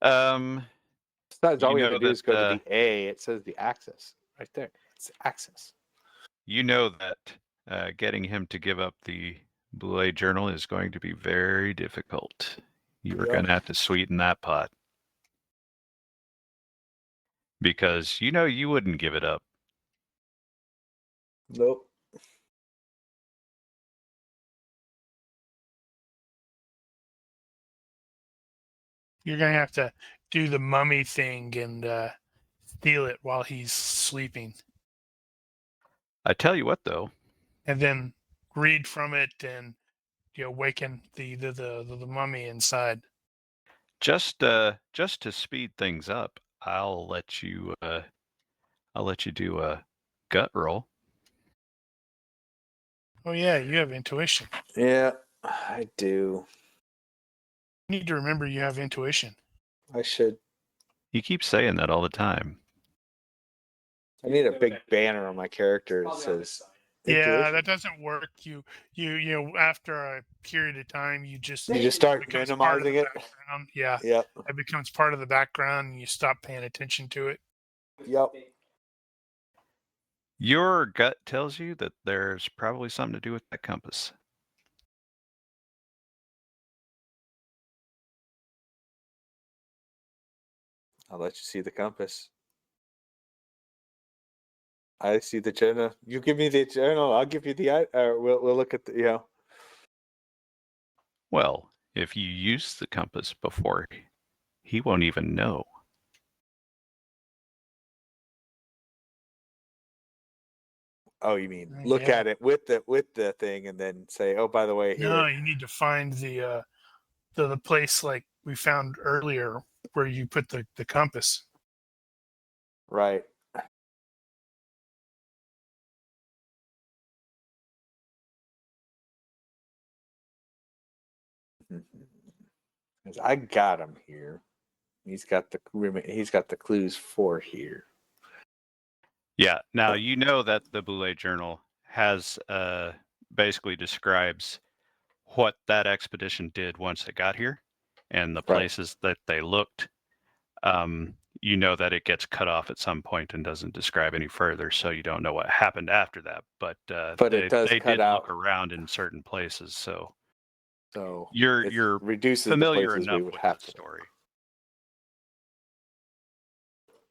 Besides, all You we have know to do is go to that the A. It says the axis right there. It's axis. you know that getting him to give up the Boulay journal is going to be very difficult. You are Yep. gonna have to sweeten that pot. Because you wouldn't give it up. Nope. You're gonna have to do the mummy thing and steal it while he's sleeping, I tell you what though, and then read from it and waken the mummy inside. just to speed things up, I'll let you do a gut roll. Oh yeah, you have intuition. Yeah, I do. You need to remember you have intuition. I should. You keep saying that all the time. I need a big banner on my character that says. Yeah, intuition. that doesn't work. You after a period of time, you just start becomes part of the minimizing it. background. Yeah, Yep. it becomes part of the background, and you stop paying attention to it. Yep. Your gut tells you that there's probably something to do with that compass. I'll let you see the compass. I see the journal. You give me the journal. I'll give you the. We'll look at the. Well, if you use the compass before, he won't even know. Oh, you mean look at it with the thing and then say, oh, by the way, here. No, you need to find the place like we found earlier where you put the compass. Right. 'Cause I got him here. He's got the clues for here. Yeah. Now you know that the Boulay Journal has basically describes what that expedition did once it got here, and the Right. places that they looked. You know that it gets cut off at some point and doesn't describe any further, so you don't know what happened after that. But it does they cut did out. look around in certain places, so So it you're reduces familiar the places enough we would with have the to. story.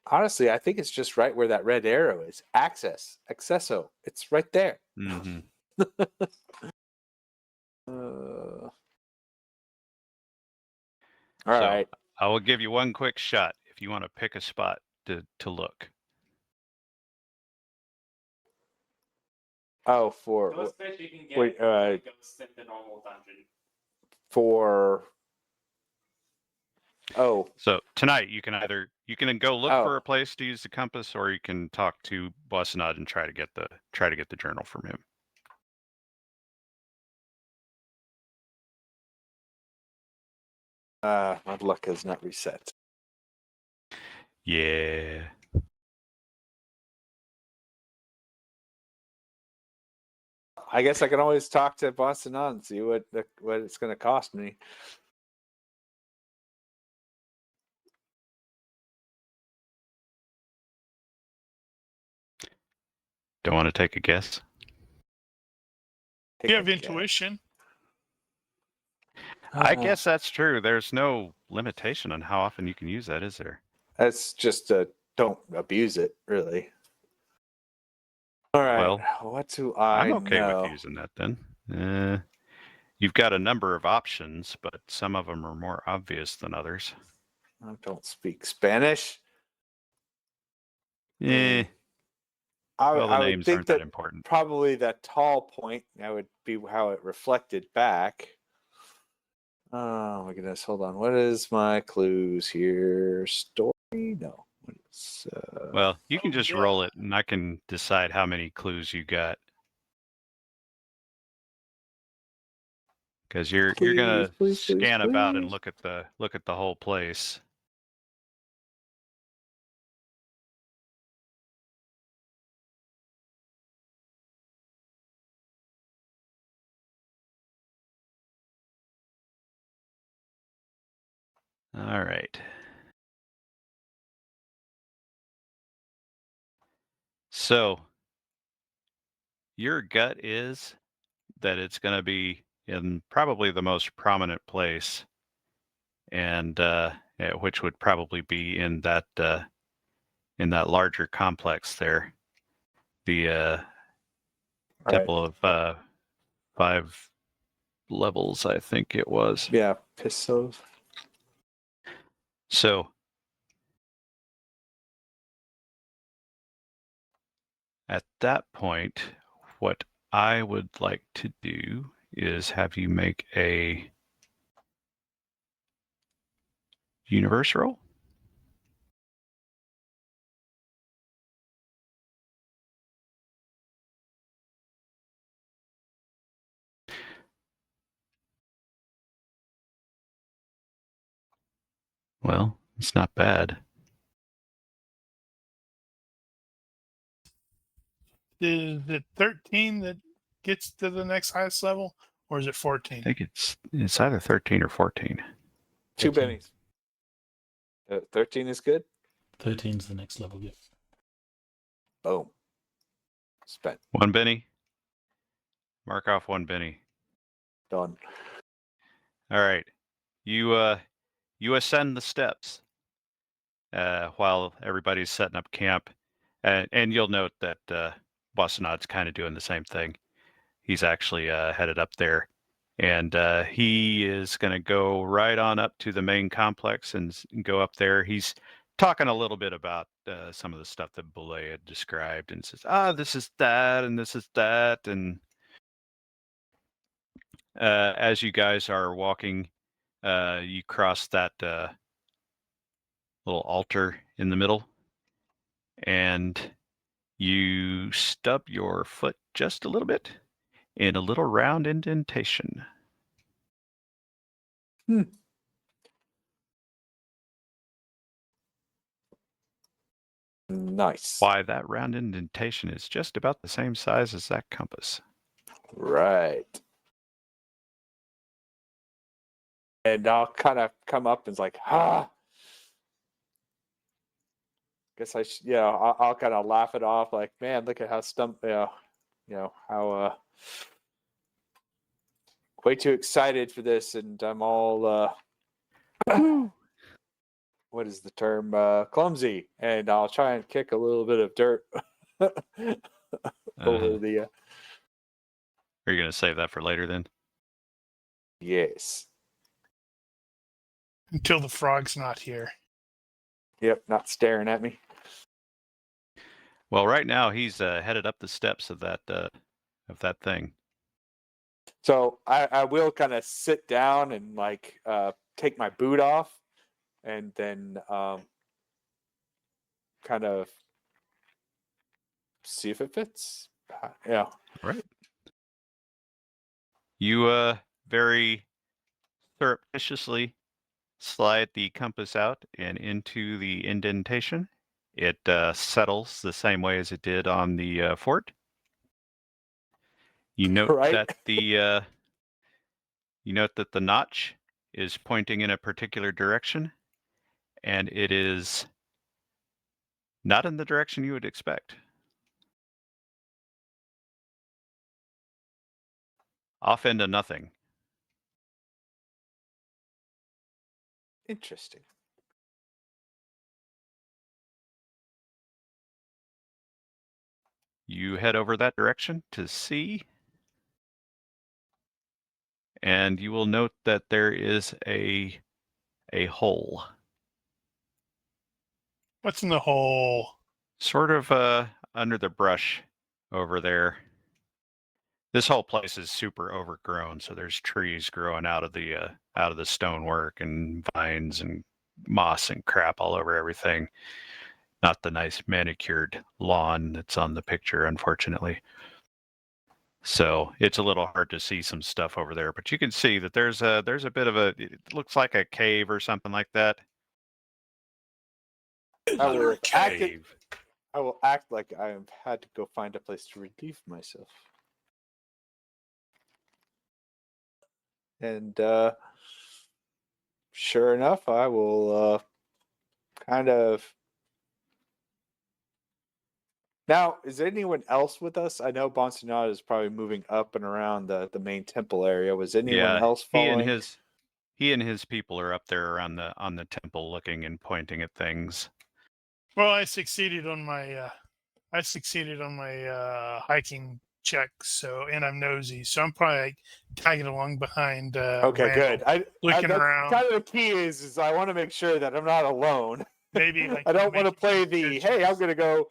Honestly, I think it's just right where that red arrow is. Accesso. It's right there. Mm-hmm. All right. I will give you one quick shot if you want to pick a spot to look. Oh, for Those fish you can get wait, ghosts in the normal dungeon. for So tonight you can go look for Oh. a place to use the compass, or you can talk to Boissenard and try to get the journal from him. my luck has not reset. Yeah. I guess I can always talk to Boston on and see what it's going to cost me. Don't want to take a guess? You have intuition. I guess that's true. There's no limitation on how often you can use that, is there? That's just don't abuse it, really. All right. Well, what do I I'm okay know? with using that then. You've got a number of options, but some of them are more obvious than others. I don't speak Spanish. Eh. Well, the I would names think aren't that important. Probably that tall point, that would be how it reflected back. Oh my goodness, hold on. What is my clues here? Story? No. What is, Well, you can just yeah. roll it, and I can decide how many clues you got. Because you're gonna scan about and look at the whole place. All right. So your gut is that it's going to be in probably the most prominent place, and which would probably be in that larger complex there, the Temple of 5 levels, I think it was. Yeah, Pissos. So at that point, what I would like to do is have you make a universe roll. Well, it's not bad. Is it 13 that gets to the next highest level, or is it I 14? think it's either 13 or 14. 2 13. pennies. 13 is good? 13's the next level, yeah. Boom. Spent. 1 Benny. Mark off 1 Benny. Done. All right. You ascend the steps while everybody's setting up camp, and you'll note that Boissenard's kind of doing the same thing. He's actually headed up there, and he is going to go right on up to the main complex and go up there. He's talking a little bit about some of the stuff that Boulay had described, and says, this is that, and this is that, and as you guys are walking, you cross that little altar in the middle, and you stub your foot just a little bit in a little round indentation. Nice. Why, that round indentation is just about the same size as that compass. Right. And I'll kind of come up and it's like, guess I should, I'll kind of laugh it off like, man, look at how how way too excited for this, and I'm all what is the term, clumsy, and I'll try and kick a little bit of dirt over the Are you going to save that for later then? yes. Until the frog's not here. Yep, not staring at me. Well, right now he's headed up the steps of that thing. So I will kind of sit down and like take my boot off, and then kind of see if it fits. Yeah. Right. You very surreptitiously slide the compass out and into the indentation. It settles the same way as it did on the fort. You note Right. that the notch is pointing in a particular direction, and it is not in the direction you would expect. Off into nothing. Interesting. You head over that direction to see, and you will note that there is a hole. What's in the hole? Sort of under the brush over there. This whole place is super overgrown, so there's trees growing out of the stonework and vines and moss and crap all over everything. Not the nice manicured lawn that's on the picture, unfortunately. So it's a little hard to see some stuff over there, but you can see that there's a bit of a, it looks like a cave or something like that. I will Cave. act like I have had to go find a place to relieve myself. And sure enough, I will kind of. Now, is anyone else with us? I know Bonsignat is probably moving up and around the main temple area. Was anyone else following? He and his people are up there around on the temple looking and pointing at things. Well, I succeeded on my hiking check, so, and I'm nosy, so I'm probably like, tagging along behind. Okay, Randall, good. looking that's around. Kind of the key is I want to make sure that I'm not alone. Maybe like I don't want to making play some the sketches. hey, I'm gonna go,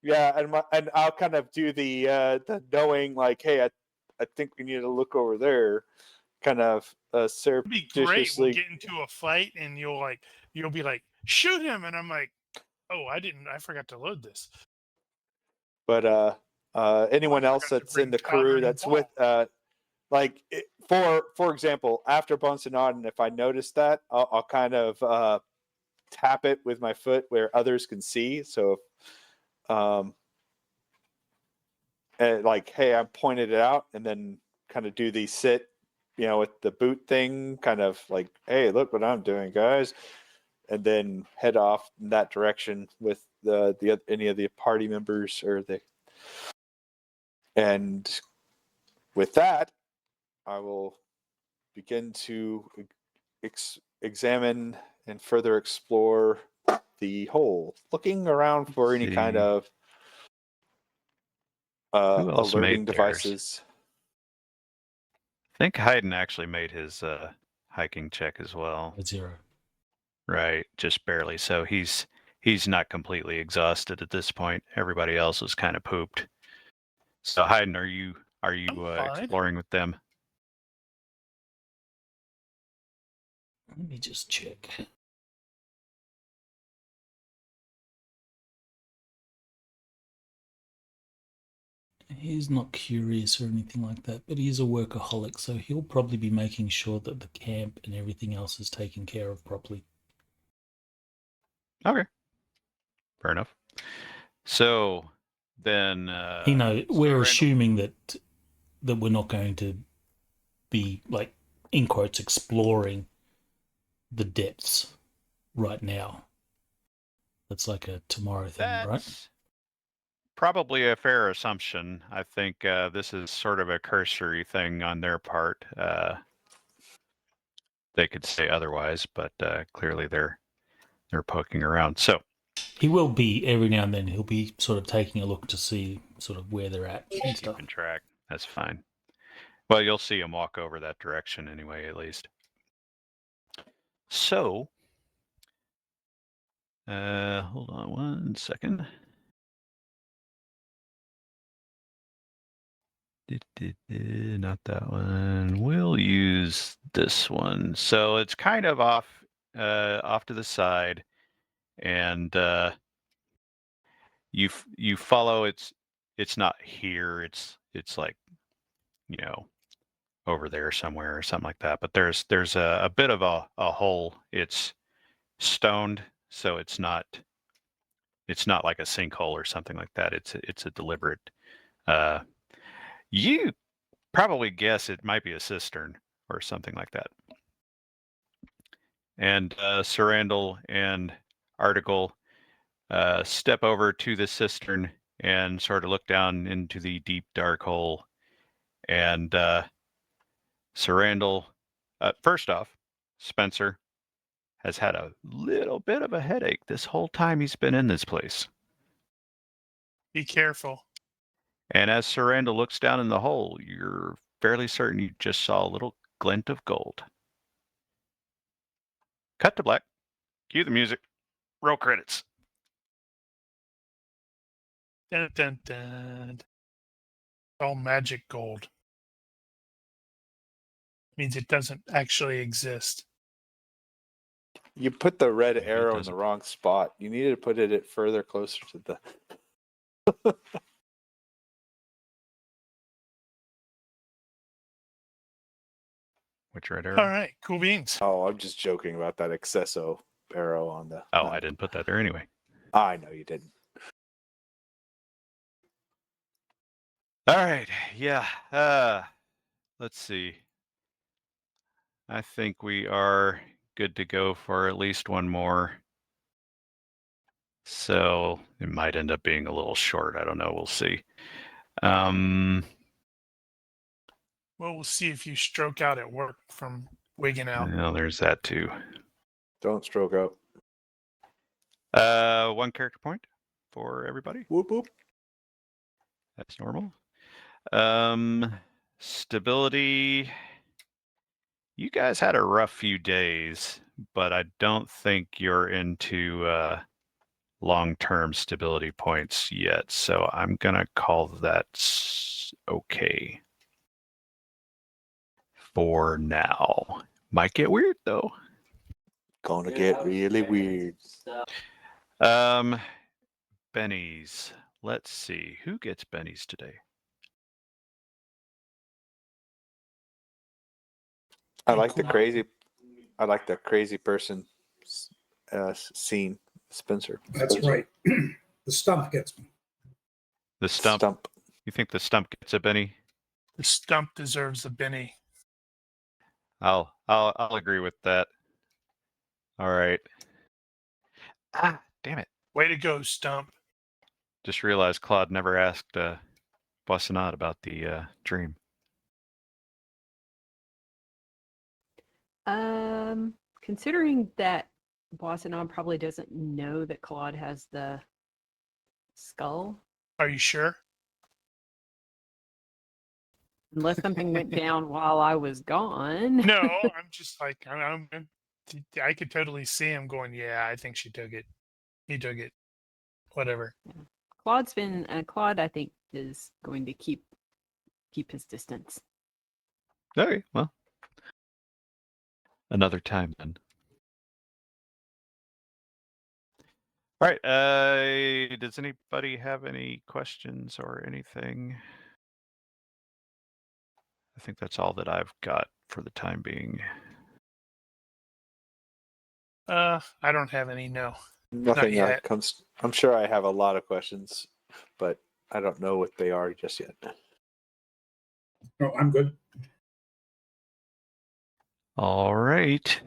yeah, and I'll kind of do the knowing like, hey, I think we need to look over there, kind of It'd be great. We'll surreptitiously. get into a fight, and you'll be like, shoot him, and I'm like, oh, I forgot to load this. But anyone else forgot to that's in bring the powder crew and a that's with for example, after Bonsignat, if I notice that, I'll kind of tap it with my foot where others can see. So like, hey, I pointed it out, and then kind of do the sit, with the boot thing, kind of like, hey, look what I'm doing, guys, and then head off in that direction with any of the party members and with that, I will begin to examine and further explore the hole, looking around for any kind of Who else alerting made theirs? devices. I think Hayden actually made his hiking check as well. At 0. Right, just barely. So he's not completely exhausted at this point. Everybody else is kind of pooped. So Hayden, are you fine. exploring with them? Let me just check. He's not curious or anything like that, but he's a workaholic, so he'll probably be making sure that the camp and everything else is taken care of properly. Okay. Fair enough. So then, we're Randall- assuming that we're not going to be, like, in quotes, exploring the depths right now. That's like a tomorrow thing, right? That's probably a fair assumption. I think this is sort of a cursory thing on their part. They could say otherwise, but clearly they're poking around. So He will be every now and then. He'll be sort of taking a look to see sort of where they're at and stuff. keeping track. That's fine. Well, you'll see him walk over that direction anyway, at least. So, hold on one second. Not that one. We'll use this one. So it's kind of off to the side, and you follow. It's not here. It's like, over there somewhere or something like that. But there's a bit of a hole. It's stoned, so it's not like a sinkhole or something like that. It's a deliberate. You probably guess it might be a cistern or something like that. And Sarandel and Article step over to the cistern and sort of look down into the deep dark hole. And Sarandel, first off, Spencer has had a little bit of a headache this whole time he's been in this place. Be careful. And as Sarandel looks down in the hole, you're fairly certain you just saw a little glint of gold. Cut to black. Cue the music. Roll credits. Dun, dun, dun. All magic gold. Means it doesn't actually exist. You put the red Maybe it arrow in the doesn't. wrong spot. You needed to put it further closer to the. Which red arrow? All right, cool beans. Oh, I'm just joking about that excesso arrow on the. Oh, I didn't put that there anyway. I know you didn't. All right. Yeah. Let's see. I think we are good to go for at least one more. So it might end up being a little short. I don't know. We'll see. Well, we'll see if you stroke out at work from wigging out. Well, there's that too. Don't stroke out. 1 character point for everybody. Whoop whoop. That's normal. Stability. You guys had a rough few days, but I don't think you're into long-term stability points yet. So I'm going to call that okay for now. Might get weird though. Gonna get really weird. Bennies. Let's see. Who gets bennies today? I like the crazy person scene, Spencer. That's right. The stump gets me. The stump. You think the stump gets a benny? The stump deserves a Benny. I'll agree with that. All right. Ah, damn it. Way to go, Stump. Just realized Claude never asked Boissinat about the dream. Considering that Boissinat probably doesn't know that Claude has the skull, Are you sure? unless something went down while I was gone. No, I'm just like I could totally see him going. Yeah, I think she took it. He took it. Whatever. Claude, I think, is going to keep his distance. Okay, well, another time then. All right. Does anybody have any questions or anything? I think that's all that I've got for the time being. I don't have any. No. Nothing yet. comes. I'm sure I have a lot of questions, but I don't know what they are just yet. No, I'm good. All right.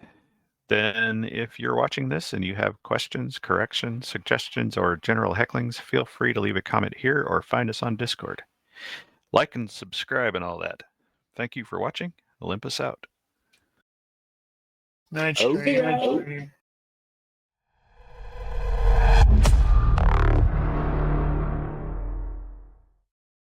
Then if you're watching this and you have questions, corrections, suggestions, or general hecklings, feel free to leave a comment here or find us on Discord. Like and subscribe and all that. Thank you for watching. Olympus out. Night Okay. stream.